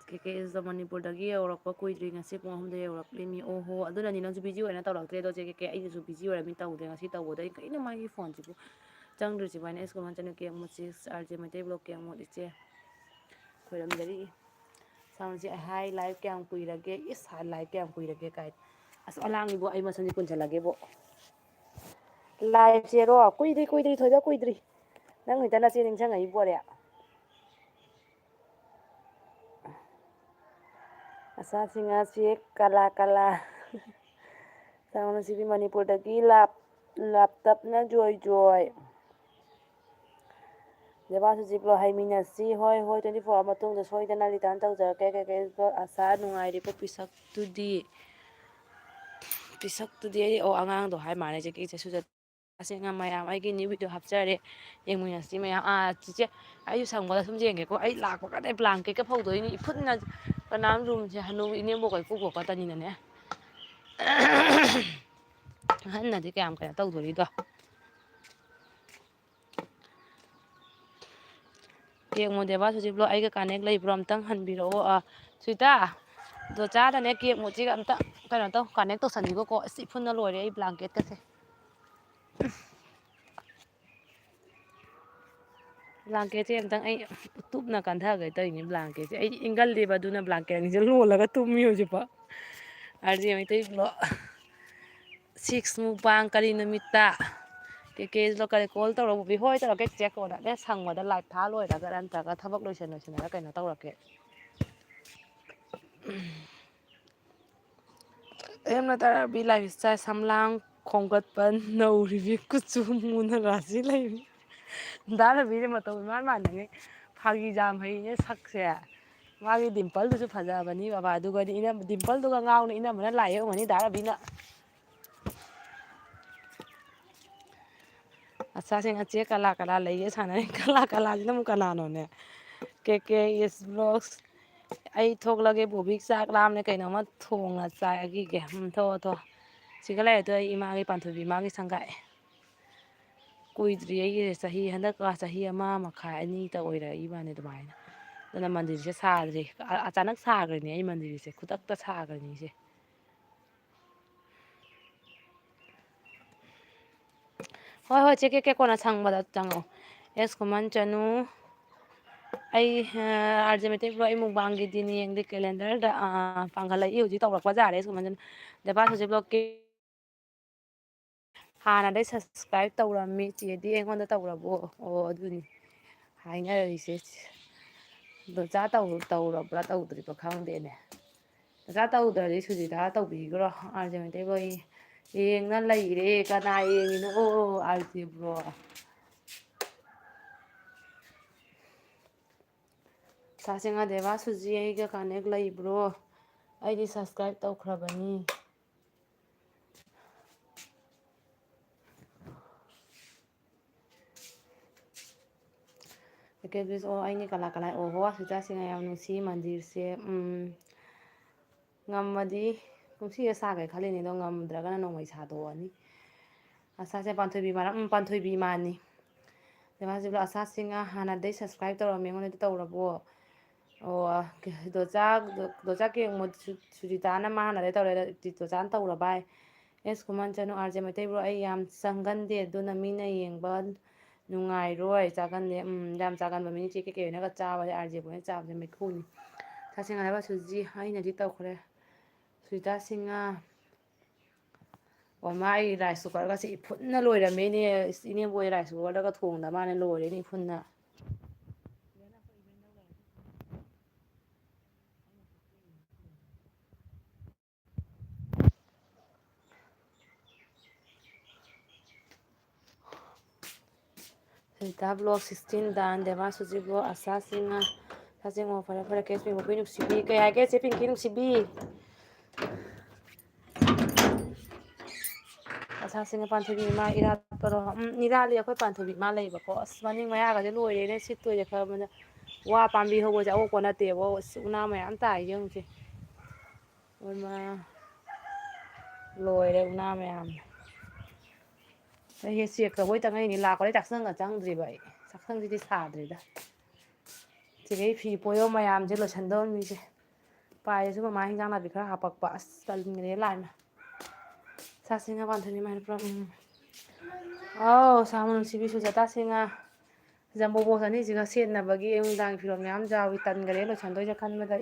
ꯀꯦꯀꯦ ꯏꯁꯗ ꯃꯅꯤꯄꯨꯔꯗꯒꯤ ꯌꯧꯔꯛꯄ ꯀꯨꯏꯗ꯭ꯔꯤ ꯉꯁꯤ ꯄꯨꯡ 3ꯗ ꯌꯧꯔꯛꯂꯤꯅꯤ ꯑꯣꯍꯣ ꯑꯗꯨꯅꯅꯤ ꯅꯪꯁꯨ ꯕꯤꯖꯤ ꯑꯣꯏꯅ ꯇꯧꯔꯛꯇ꯭ꯔꯦꯗꯣ ꯆꯦ ꯀꯦꯀꯦ ꯑꯩꯅꯁꯨ ꯕꯤꯖꯤ ꯑꯣꯏꯔꯝꯅꯤ ꯇꯧꯗꯦ ꯉꯁꯤ ꯇꯧꯕꯗ ꯑꯩ ꯀꯩꯅꯣ ꯃꯥꯒꯤ ꯐꯣꯟꯁꯤꯕꯨ ꯆꯪꯗ꯭ꯔꯤꯁꯤꯕꯨ ꯍꯥꯏꯅ ꯑꯦꯁ ꯀꯨꯃꯟ ꯆꯅꯨ ꯀꯦꯛ ꯃꯣꯠ 6 ꯑꯥꯔꯖꯦ ꯃꯩꯇꯩ ꯕ꯭ꯂꯣꯛ ꯀꯦꯛ ꯃꯣꯠ ꯏꯆꯦ ꯈꯣꯏꯔꯝꯖꯔꯤ ꯁꯥꯎꯟꯁꯦ ꯍꯥꯏ ꯂꯥꯏꯚ ꯀꯌꯥꯝ ꯀꯨꯏꯔꯒꯦ ꯏꯁ ꯂꯥꯏꯚ ꯀꯌꯥꯝ ꯀꯨꯏꯔꯒꯦ ꯀꯥꯏ ꯑꯁ ꯑꯂꯥꯡꯅꯤꯕꯣ ꯑꯩ ꯃꯁꯝꯁꯦ ꯄꯨꯟꯁꯤꯜꯂꯒꯦꯕꯣ ꯂꯥꯏꯚꯁꯦꯔꯣ ꯀꯨꯏꯗ꯭ꯔꯤ ꯊꯣꯏꯗ ꯀꯨꯏꯗ꯭ꯔꯤ ꯅꯪ ꯍꯦꯛꯇ ꯅꯆꯦ ꯅꯤꯡꯁꯤꯡꯉꯛꯏꯕꯣꯔꯦ ꯑꯁꯥꯁꯤꯡ ꯑꯁꯤ ꯀꯂꯥ ꯁꯤꯗꯤ ꯃꯅꯤꯄꯨꯔꯗꯒꯤ ꯂꯥꯞꯇꯞꯅ ꯖꯣꯏ ꯗꯦꯕꯥꯁꯨꯖꯤ ꯕ꯭ꯂꯣꯛ ꯍꯩꯃꯤꯟꯅꯁꯤ ꯍꯣꯏ 24 ꯑꯋꯥꯔ ꯃꯇꯨꯡꯗ ꯁꯣꯏꯗꯅ ꯔꯤꯇꯔꯟ ꯇꯧꯖꯔꯛꯀꯦ ꯀꯩꯀꯩ ꯑꯁꯥ ꯅꯨꯡꯉꯥꯏꯔꯤꯕ ꯄꯤꯁꯛꯇꯨꯗꯤ ꯑꯩ ꯑꯉꯥꯡꯗꯣ ꯍꯥꯏ ꯃꯥꯥꯟꯅꯦ ꯆꯦ ꯁꯨꯖꯠ ꯑꯁꯦꯡꯅ ꯃꯌꯥꯝ ꯑꯩꯒꯤ ꯅ꯭ꯌꯨ ꯚꯤꯗꯤꯑꯣ ꯍꯥꯞꯆꯔꯦ ꯌꯦꯡꯃꯤꯟꯅꯁꯤ ꯃꯌꯥꯝ ꯆꯤꯆꯦ ꯑꯩꯁꯨ ꯁꯪꯕꯗ ꯁꯨꯝ ꯌꯦꯡꯒꯦꯀꯣ ꯑꯩ ꯂꯥꯛꯄꯒꯅꯦ ꯕ꯭ꯂꯥꯡꯀꯦꯠꯀ ꯐꯧꯗꯣꯏꯅꯤ ꯏꯐꯨꯟꯅ ꯀꯅꯥꯝ ꯔꯨꯝꯁꯦ ꯍꯅꯨ ꯏꯅꯦꯝꯕꯣꯛ ꯏꯀꯨꯕꯣꯛꯀꯇꯅꯤꯅꯅꯦ ꯑꯍꯟꯅꯗꯤ ꯀꯌꯥꯝ ꯀꯩꯅꯣ ꯇꯧꯗꯣꯔꯤꯗꯣ ꯀꯦꯛ ꯗꯦꯕꯥꯁꯨꯖꯤ ꯕ꯭ꯂꯣꯛ ꯑꯩꯒ ꯀꯥꯅꯦꯛ ꯂꯩꯕ꯭ꯔꯣ ꯑꯝꯇꯪ ꯍꯟꯕꯤꯔꯛꯑꯣ ꯁ꯭ꯋꯤꯇꯥ ꯗꯣꯆꯥꯗꯅꯦ ꯀꯦꯛ ꯃꯣꯠꯁꯤꯒ ꯑꯝꯇ ꯀꯩꯅꯣ ꯇꯧ ꯀꯥꯅꯦꯛ ꯇꯧꯁꯟꯕꯤꯒꯣꯀꯣ ꯑꯁ ꯏꯐꯨꯟꯅ ꯂꯣꯏꯔꯦ ꯑꯩ ꯕ꯭ꯂꯥꯡꯀꯦꯠꯀꯁꯦ ꯕ꯭ꯂꯥꯡꯀꯦꯠꯁꯦ ꯑꯝꯇꯪ ꯑꯩ ꯇꯨꯞꯅ ꯀꯟꯊꯒꯦ ꯇꯧꯔꯤꯅꯤ ꯕ꯭ꯂꯥꯡꯀꯦꯠꯁꯦ ꯑꯩꯗꯤ ꯏꯪꯒꯜꯂꯦꯕ ꯑꯗꯨꯅ ꯕ꯭ꯂꯥꯡꯀꯦꯠ ꯑꯅꯤꯁꯦ ꯂꯣꯜꯂꯒ ꯇꯨꯝꯃꯤ ꯍꯧꯖꯤꯛꯐꯥꯎ ꯑꯥꯔꯖꯦ ꯃꯩꯇꯩ ꯕ꯭ꯂꯣꯛ 6 ꯃꯨꯛꯕꯥꯡ ꯀꯔꯤ ꯅꯨꯃꯤꯠꯇ ꯀꯦꯀꯦꯁꯤꯗ ꯀꯔꯤ ꯀꯣꯜ ꯇꯧꯔꯛꯎ ꯍꯣꯏ ꯇꯧꯔꯛꯀꯦ ꯆꯦ ꯀꯣꯟꯅ ꯁꯪꯕꯗ ꯂꯥꯏꯚ ꯊꯥ ꯂꯣꯏꯔꯒ ꯅꯠꯇ꯭ꯔꯒ ꯊꯕꯛ ꯂꯣꯏꯁꯤꯜꯂꯒ ꯀꯩꯅꯣ ꯇꯧꯔꯛꯀꯦ ꯍꯦꯝꯂꯥꯗꯥꯔꯕꯤ ꯂꯥꯏꯐ ꯏꯁꯇꯥꯏꯜ ꯁꯝꯂꯥꯡ ꯈꯣꯝꯒꯠꯄ ꯅꯧꯔꯤꯕꯤ ꯀꯨꯆꯨ ꯃꯨꯅ ꯔꯥꯁꯤ ꯂꯩꯕꯤ ꯗꯥꯔꯕꯤꯁꯦ ꯃꯇꯧ ꯏꯃꯥꯟ ꯃꯥꯟꯅꯉꯩ ꯐꯥꯒꯤ ꯖꯥꯝ ꯍꯩꯅꯦ ꯁꯛꯁꯦ ꯃꯥꯒꯤ ꯗꯤꯝꯄꯜꯗꯨꯁꯨ ꯐꯖꯕꯅꯤ ꯕꯕꯥ ꯑꯗꯨꯒꯗꯤ ꯗꯤꯝꯄꯜꯗꯨꯒ ꯉꯥꯎꯅ ꯏꯅꯝꯕꯅ ꯂꯥꯏ ꯌꯦꯛꯉꯝꯒꯅꯤ ꯗꯥ ꯔꯕꯤꯅ ꯑꯆꯥꯁꯤꯡ ꯆꯦ ꯀꯂꯥ ꯂꯩꯌꯦ ꯁꯥꯟꯅꯔꯤ ꯀꯂꯥꯁꯤꯅ ꯑꯃꯨꯛ ꯀꯅꯥꯅꯣꯅꯦ ꯀꯦꯀꯦ ꯏꯁ ꯕ꯭ꯂꯣꯛꯁ ꯑꯩ ꯊꯣꯛꯂꯒꯦ ꯕꯣꯕꯤ ꯆꯥꯛ ꯂꯥꯝꯅꯦ ꯀꯩꯅꯣꯝꯃ ꯊꯣꯡꯉ ꯆꯥꯈꯤꯒꯦ ꯊꯣꯛꯑꯣ ꯁꯤꯒ ꯂꯩꯔꯦꯗꯣ ꯑꯩ ꯏꯃꯥꯒꯤ ꯄꯥꯟꯊꯣꯏꯕꯤ ꯏꯃꯥꯒꯤ ꯁꯪꯒꯥꯏ ꯀꯨꯏꯗ꯭ꯔꯤ ꯑꯩꯒꯤ ꯆꯍꯤ ꯍꯟꯗꯛꯀ ꯆꯍꯤ 1.5 2ꯇ ꯑꯣꯏꯔꯛꯏꯕꯅꯤ ꯑꯗꯨꯃꯥꯏꯅ ꯑꯗꯨꯅ ꯃꯟꯗꯤꯔꯁꯦ ꯁꯥꯗ꯭ꯔꯤ ꯑꯆꯥꯅꯛ ꯁꯥꯈ꯭ꯔꯅꯤ ꯑꯩ ꯃꯟꯗꯤꯔꯁꯦ ꯈꯨꯗꯛꯇ ꯁꯥꯈ꯭ꯔꯅꯤꯁꯦ ꯍꯣꯏ ꯍꯣꯏ ꯆꯦ ꯀꯦ ꯀꯣꯟꯅ ꯁꯪꯕꯗ ꯆꯪꯉꯛꯑꯣ ꯑꯦꯁ ꯈꯨꯃꯟ ꯆꯅꯨ ꯑꯩ ꯑꯥꯔꯖꯦ ꯃꯩꯇꯩ ꯕ꯭ꯂꯣꯛ ꯑꯩ ꯃꯨꯛꯕꯥꯡꯒꯤ ꯗꯤꯟ ꯌꯦꯡꯗꯦ ꯀꯦꯂꯦꯟꯗꯔꯗ ꯄꯥꯡꯈꯠꯂꯛꯏ ꯍꯧꯖꯤꯛ ꯇꯧꯔꯛꯄ ꯌꯥꯔꯦ ꯑꯦꯁ ꯈꯨꯃꯟ ꯆꯅꯨ ꯗꯦꯕꯥꯁꯤꯁ ꯕ꯭ꯂꯣꯛꯀꯤ ꯍꯥꯟꯅꯗꯩ ꯁꯕꯁꯀ꯭ꯔꯥꯏꯞ ꯇꯧꯔꯝꯃꯤ ꯆꯦꯗꯤ ꯑꯩꯉꯣꯟꯗ ꯇꯧꯔꯕꯣ ꯑꯣ ꯑꯗꯨꯅꯤ ꯍꯥꯏꯅꯔꯤꯁꯦ ꯗꯣꯆꯥ ꯇꯧꯔꯕ꯭ꯔꯥ ꯇꯧꯗ꯭ꯔꯤꯕ ꯈꯪꯗꯦꯅꯦ ꯗꯣꯆꯥ ꯇꯧꯗ꯭ꯔꯗꯤ ꯁꯨꯖꯤꯇꯥ ꯇꯧꯕꯤꯈ꯭ꯔꯣ ꯑꯥꯔꯖꯦ ꯃꯩꯇꯩ ꯕ꯭ꯂꯣꯛ ꯌꯦꯡꯅ ꯂꯩꯔꯦ ꯀꯅꯥ ꯌꯦꯡꯉꯤꯅꯣ ꯑꯥꯔꯖꯦ ꯕ꯭ꯂꯣꯛ ꯁꯥꯁꯤꯡꯉ ꯗꯦꯕ ꯁꯨꯖꯤ ꯑꯩꯒ ꯀꯥꯅꯦꯛ ꯂꯩꯕ꯭ꯔꯣ ꯑꯩꯗꯤ ꯁꯕꯁꯀ꯭ꯔꯥꯏꯞ ꯇꯧꯈ꯭ꯔꯕꯅꯤ ꯀꯦꯕꯤꯁ ꯑꯣ ꯑꯩꯅꯤ ꯀꯂꯥ ꯑꯣ ꯍꯣ ꯁꯨꯖꯥꯁꯤꯡꯉ ꯌꯥꯝ ꯅꯨꯡꯁꯤ ꯃꯟꯗꯤꯔꯁꯦ ꯉꯝꯃꯗꯤ ꯀꯨꯝꯁꯤꯁꯦ ꯁꯥꯒꯦ ꯈꯜꯂꯤꯅꯤ ꯑꯗꯣ ꯉꯝꯗ꯭ꯔꯒꯅ ꯅꯣꯡꯃꯩ ꯁꯥꯗꯣꯛꯑꯅꯤ ꯑꯁꯥꯁꯦ ꯄꯥꯟꯊꯣꯏꯕꯤ ꯄꯥꯟꯊꯣꯏꯕꯤ ꯃꯥꯅꯤ ꯗꯦꯕꯥꯁꯤꯕ ꯑꯁꯥꯁꯤꯡꯅ ꯍꯥꯟꯅꯗꯩ ꯁꯕꯁꯀ꯭ꯔꯥꯏꯞ ꯇꯧꯔꯝꯃꯤ ꯑꯩꯉꯣꯟꯗꯗꯤ ꯇꯧꯔꯕꯣ ꯑꯣ ꯗꯣꯆꯥ ꯀꯦꯡꯃꯨ ꯁꯨꯖꯤꯇꯥꯅ ꯃꯥ ꯍꯥꯟꯅꯗꯩ ꯇꯧꯔꯦ ꯗꯣꯆꯥꯅ ꯇꯧꯔ ꯚꯥꯏ ꯑꯦꯁ ꯈꯨꯃꯟ ꯆꯅꯨ ꯑꯥꯔꯖꯦ ꯃꯩꯇꯩ ꯕ꯭ꯂꯣꯛ ꯑꯩ ꯌꯥꯝ ꯆꯪꯒꯟꯗꯦ ꯑꯗꯨꯅ ꯃꯤꯅ ꯌꯦꯡꯕ ꯅꯨꯡꯉꯥꯏꯔꯣꯏ ꯆꯥꯒꯟꯗꯦ ꯌꯥꯝ ꯆꯥꯒꯟꯕ ꯃꯤꯅꯤ ꯆꯦ ꯀꯩꯀꯩ ꯑꯣꯏꯅꯒ ꯆꯥꯕꯁꯦ ꯑꯥꯔꯖꯦ ꯕ꯭ꯂꯣꯛꯅ ꯆꯥꯕꯁꯦ ꯃꯩꯈꯨꯅꯤ ꯁꯥꯁꯤꯡ ꯍꯥꯏꯕ ꯁꯨꯖꯤ ꯑꯩꯅꯗꯤ ꯇꯧꯈ꯭ꯔꯦ ꯁꯨꯖꯤꯇꯥ ꯁꯤꯡꯍ ꯑꯣ ꯃꯥ ꯑꯩ ꯔꯥꯏꯁ ꯀꯨꯀꯔꯒꯁꯦ ꯏꯐꯨꯟꯅ ꯂꯣꯏꯔꯝꯃꯦꯅꯦ ꯏꯅꯦꯝꯕꯣꯏ ꯔꯥꯏꯁ ꯀꯨꯀꯔꯗꯒ ꯊꯣꯡꯗ ꯃꯥꯅ ꯂꯣꯏꯔꯦꯅꯦ ꯏꯐꯨꯟꯅ ꯁꯨꯖꯤꯇꯥ ꯕ꯭ꯂꯣꯛ 16 ꯗꯥꯟ ꯗꯦꯕꯥ ꯁꯨꯖꯤ ꯕ꯭ꯂꯣꯛ ꯑꯁꯥ ꯁꯤꯡꯍ ꯁꯥꯁꯤꯡ ꯑꯣ ꯐꯔꯦ ꯀꯦꯁ ꯄꯤꯡꯀꯤ ꯅꯨꯡꯁꯤꯕꯤ ꯀꯩ ꯍꯥꯏꯒꯦ ꯆꯦ ꯄꯤꯡꯀꯤ ꯅꯨꯡꯁꯤꯕꯤ ꯑꯁꯥꯁꯤꯡꯅ ꯄꯥꯟꯊꯣꯏꯕꯤ ꯏꯃꯥ ꯏꯔꯥꯠꯄꯔꯣ ꯏꯔꯥꯠꯂꯤ ꯑꯩꯈꯣꯏ ꯄꯥꯟꯊꯣꯏꯕꯤ ꯏꯃꯥ ꯂꯩꯕꯀꯣ ꯑꯁ ꯃꯅꯤꯡ ꯃꯌꯥꯒꯁꯦ ꯂꯣꯏꯔꯦꯅꯦ ꯁꯤꯠꯇꯣꯏꯁꯦ ꯈꯔꯕꯅ ꯋꯥ ꯄꯥꯝꯕꯤ ꯍꯧꯕꯁꯦ ꯑꯋꯣꯛꯄ ꯅꯠꯇꯦꯕ ꯎꯅꯥ ꯃꯌꯥꯝ ꯇꯥꯏ ꯌꯦꯡꯉꯨꯁꯦ ꯏꯃꯥ ꯂꯣꯏꯔꯦ ꯎꯅꯥ ꯃꯌꯥꯝꯅ ꯑꯩꯁꯦ ꯆꯦꯛ ꯇꯧꯕꯩ ꯇꯪꯉꯛꯏꯅꯤ ꯂꯥꯛꯄꯗꯩ ꯆꯥꯛꯁꯪꯒ ꯆꯪꯗ꯭ꯔꯤꯕ ꯑꯩ ꯆꯥꯛꯁꯪꯁꯤꯗꯤ ꯁꯥꯗ꯭ꯔꯤꯗ ꯁꯤꯗꯩ ꯐꯤ ꯄꯣꯌꯣꯝ ꯃꯌꯥꯝꯁꯦ ꯂꯣꯏꯁꯟꯗꯧꯅꯤꯁꯦ ꯄꯥꯏꯔꯁꯨ ꯃꯃꯥ ꯍꯤꯟꯖꯥꯡ ꯅꯥꯄꯤ ꯈꯔ ꯍꯥꯞꯄꯛꯄ ꯑꯁ ꯇꯟꯈ꯭ꯔꯦ ꯂꯥꯛꯅ ꯁꯥꯁꯤꯡꯉ ꯄꯥꯟꯊꯣꯏꯕꯤ ꯃꯥꯏꯅ ꯑꯥꯎ ꯁꯥꯃꯨ ꯅꯨꯡꯁꯤꯕꯤ ꯁꯨꯖꯇꯥ ꯁꯤꯡꯍ ꯖꯝꯕꯣ ꯕꯣꯛꯁ ꯑꯅꯤꯁꯤꯒ ꯁꯦꯠꯅꯕꯒꯤ ꯑꯌꯨꯛ ꯅꯨꯡꯗꯥꯡ ꯐꯤꯔꯣꯜ ꯃꯌꯥꯝ ꯌꯥꯎꯏ ꯇꯟꯈꯔꯦ ꯂꯣꯏꯁꯟꯗꯣꯏꯁꯦ ꯈꯟꯕꯗ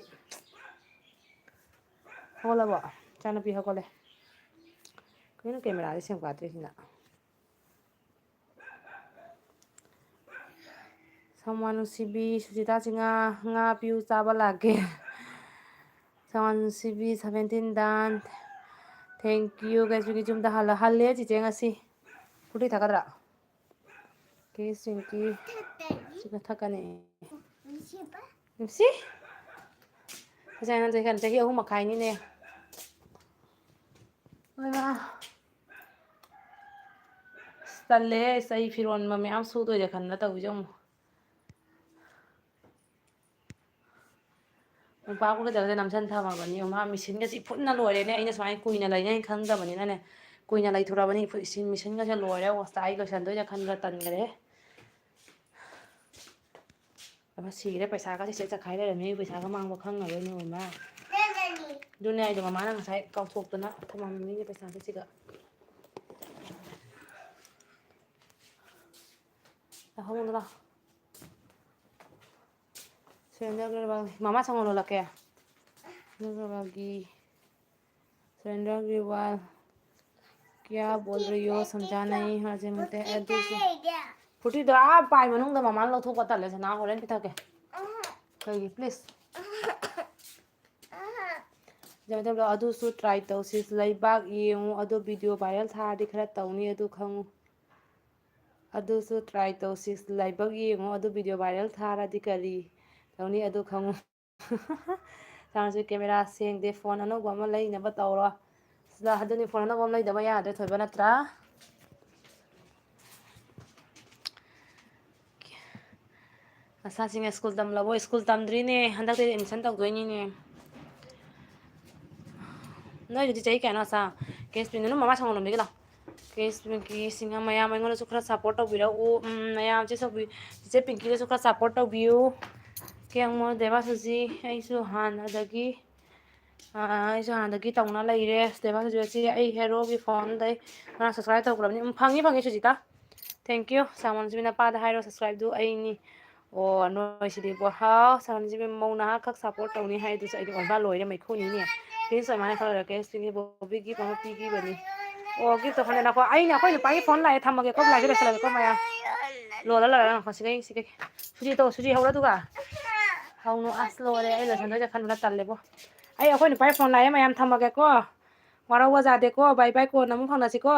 ꯍꯧꯒꯠꯂꯕꯣ ꯏꯆꯥꯅꯨꯄꯤ ꯍꯧꯒꯠꯂꯦ ꯀꯩꯅꯣ ꯀꯦꯃꯦꯔꯥꯁꯦ ꯁꯦꯡꯐꯥꯠꯇ꯭ꯔꯤꯁꯤꯅ ꯁꯃꯥ ꯅꯨꯡꯁꯤꯕꯤ ꯁꯨꯖꯤꯇꯥ ꯁꯤꯡꯍ ꯉꯥ ꯄꯤꯌꯨ ꯆꯥꯕ ꯂꯥꯛꯀꯦ ꯁꯃꯥ ꯅꯨꯡꯁꯤꯕꯤ 17 ꯗꯥꯟ ꯊꯦꯡꯀ꯭ꯌꯨ ꯀꯩꯁꯨꯒꯤ ꯌꯨꯝꯗ ꯍꯜꯂꯦ ꯆꯤꯆꯦ ꯉꯁꯤ ꯐ꯭ꯔꯨꯇꯤ ꯊꯛꯀꯗ꯭ꯔꯥ ꯀꯦꯁꯤꯡꯀꯤ ꯁꯤꯒ ꯊꯛꯀꯅꯤ ꯅꯨꯡꯁꯤ ꯆꯍꯤ 3.5ꯅꯤꯅꯦ ꯇꯜꯂꯦꯍꯦ ꯑꯩ ꯐꯤꯔꯣꯟ ꯃꯌꯥꯝ ꯁꯨꯗꯣꯏꯁꯦ ꯈꯟꯕ ꯇꯧꯔꯤꯁꯦ ꯑꯃꯨꯛ ꯃꯣꯝꯄꯥꯛꯐꯤꯗꯛꯁꯦ ꯅꯝꯁꯤꯟ ꯊꯝꯃꯕꯅꯤ ꯃꯥ ꯃꯦꯆꯤꯟꯒꯁꯦ ꯏꯐꯨꯟꯅ ꯂꯣꯏꯔꯦꯅꯦ ꯑꯩꯅ ꯁꯨꯃꯥꯏꯅ ꯀꯨꯏꯅ ꯂꯩꯅꯤ ꯈꯪꯗꯕꯅꯤꯅꯅꯦ ꯀꯨꯏꯅ ꯂꯩꯊꯣꯔꯛꯑꯕꯅꯤ ꯃꯦꯆꯤꯟꯒꯁꯦ ꯂꯣꯏꯔꯦ ꯑꯩ ꯂꯣꯏꯁꯟꯗꯣꯏꯁꯦ ꯈꯟꯕ ꯇꯟꯈ꯭ꯔꯦ ꯁꯤꯔꯦ ꯄꯩꯁꯥꯒꯁꯦ ꯁꯤꯗ ꯆꯠꯈꯥꯏ ꯂꯩꯔꯝꯃꯦ ꯄꯩꯁꯥꯒ ꯃꯥꯡꯕ ꯈꯪꯉꯔꯣꯏ ꯅꯣꯡꯃ ꯑꯗꯨꯅꯦ ꯑꯩꯗꯣ ꯃꯃꯥꯅ ꯉꯁꯥꯏ ꯀꯥꯎꯊꯣꯛꯇꯅ ꯊꯝꯃꯝꯃꯤꯅꯦ ꯄꯩꯁꯥꯁꯦ ꯁꯤꯒ ꯍꯧꯒꯠꯂꯣ ꯂꯥꯎ ꯃꯃꯥ ꯁꯪꯒꯣꯝ ꯂꯣꯜꯂꯛꯀꯦ सरेंडर अग्रवाल क्या बोल रही हो समझा नहीं हजे मिलते फुटीदो पाई मनुंगदा ममा लौथोकपा तल्ले सना होरेन पिथाके कई प्लीज जब अदुसु ट्राई तौसी लेबाक येंगु अदु वीडियो वायरल थारदि खरा तौनी अदु खंगु अदुसु ट्राई तौसी लेबाक येंगु अदु वीडियो वायरल थारदि करी तौनी अदु खंगु सांसु कैमरा सेंगदे फोन अनौबा अमा लेइनबा तौरो ꯁꯤꯗ ꯑꯗꯨꯅꯤ ꯐꯣꯟ ꯑꯅꯧꯕ ꯑꯃ ꯂꯩꯗꯕ ꯌꯥꯗ꯭ꯔꯦ ꯊꯣꯏꯕ ꯅꯠꯇ꯭ꯔꯥ ꯅꯆꯥꯁꯤꯡꯅ ꯁ꯭ꯀꯨꯜ ꯇꯝꯂꯕꯣ ꯁ꯭ꯀꯨꯜ ꯇꯝꯗ꯭ꯔꯤꯅꯦ ꯍꯟꯗꯛꯇꯤ ꯑꯦꯗꯃꯤꯁꯟ ꯇꯧꯗꯣꯏꯅꯤꯅꯦ ꯅꯣꯏꯗꯨꯗꯤ ꯆꯍꯤ ꯀꯌꯥꯅꯣ ꯑꯆꯥ ꯀꯦꯁꯄꯤꯟ ꯃꯃꯥ ꯁꯪꯒꯣꯝ ꯂꯣꯟꯕꯤꯒꯦ ꯂꯥꯎ ꯄꯤꯡꯀꯤꯁꯤꯡ ꯃꯌꯥꯝ ꯑꯩꯉꯣꯟꯗꯁꯨ ꯈꯔ ꯁꯞꯄꯣꯔꯠ ꯇꯧꯕꯤꯔꯛꯎ ꯃꯌꯥꯝ ꯆꯤꯆꯦ ꯄꯤꯡꯀꯤꯗꯁꯨ ꯈꯔ ꯁꯞꯄꯣꯔꯠ ꯇꯧꯕꯤꯌꯨ ꯀꯦꯡꯃꯣ ꯗꯦꯕꯥꯁꯨꯖꯤ ꯑꯩꯁꯨ ꯍꯥꯟꯅꯗꯒꯤ ꯇꯧꯅ ꯂꯩꯔꯦ ꯗꯦꯕꯥꯁꯨꯖꯤ ꯑꯁꯤ ꯑꯩ ꯍꯦꯔꯣꯒꯤ ꯐꯣꯟꯗꯩ ꯉꯔꯥꯡ ꯁꯕꯁꯀ꯭ꯔꯥꯏꯕ ꯇꯧꯈ꯭ꯔꯕꯅꯤ ꯐꯪꯉꯤ ꯁꯨꯖꯤꯇꯥ ꯊꯦꯡꯀ꯭ꯌꯨ ꯁꯥꯃꯣꯟꯖꯤꯕꯤ ꯅꯄꯥꯗ ꯍꯥꯏꯔꯣ ꯁꯕꯁꯀ꯭ꯔꯥꯏꯕꯗꯨ ꯑꯩꯅꯤ ꯑꯣ ꯅꯣꯏꯁꯤꯗꯤꯕꯣ ꯍꯥꯎ ꯁꯥꯃꯣꯟꯖꯤꯕꯤ ꯃꯧ ꯅꯍꯥꯈꯛ ꯁꯞꯄꯣꯔꯠ ꯇꯧꯅꯤ ꯍꯥꯏꯗꯨꯁꯨ ꯑꯩꯗꯤ ꯑꯣꯟꯕ ꯂꯣꯏꯔꯦ ꯃꯩꯈꯨꯅꯤꯅꯦ ꯄ꯭ꯂꯤꯁ ꯑꯗꯨꯃꯥꯏꯅ ꯈꯔ ꯂꯩꯔꯛꯀꯦ ꯕꯣꯕꯤ ꯒꯤꯐ ꯑꯃ ꯄꯤꯈꯤꯕꯅꯤ ꯑꯣ ꯒꯤꯐꯇꯣ ꯈꯟꯗꯦꯅꯀꯣ ꯑꯩꯈꯣꯏ ꯅꯨꯄꯥꯒꯤ ꯐꯣꯟ ꯂꯥꯛꯑꯦ ꯊꯝꯃꯒꯦꯀꯣ ꯂꯥꯏꯁꯦ ꯂꯣꯏꯁꯤꯜꯂꯒꯦꯀꯣ ꯃꯌꯥꯝ ꯂꯣꯜꯂ ꯁꯤꯈꯩ ꯁꯨꯖꯤ ꯍꯧꯔꯣ ꯑꯗꯨꯒ ꯍꯧꯅꯨ ꯑꯁ ꯂꯣꯏꯔꯦ ꯑꯩ ꯂꯣꯏꯁꯟꯗꯣꯏꯁꯦ ꯈꯟꯕꯗ ꯇꯜꯂꯦꯕꯣ ꯑꯩꯈꯣꯏ ꯅꯨꯄꯥꯒꯤ ꯐꯣꯟ ꯂꯥꯛꯑꯦ ꯃꯌꯥꯝ ꯊꯝꯃꯒꯦꯀꯣ ꯋꯥꯔꯧ ꯋꯥꯖꯥꯗꯦꯀꯣ ꯕꯥꯏ ꯕꯥꯏ ꯀꯣꯟꯅ ꯑꯃꯨꯛ ꯐꯥꯎꯅꯁꯤꯀꯣ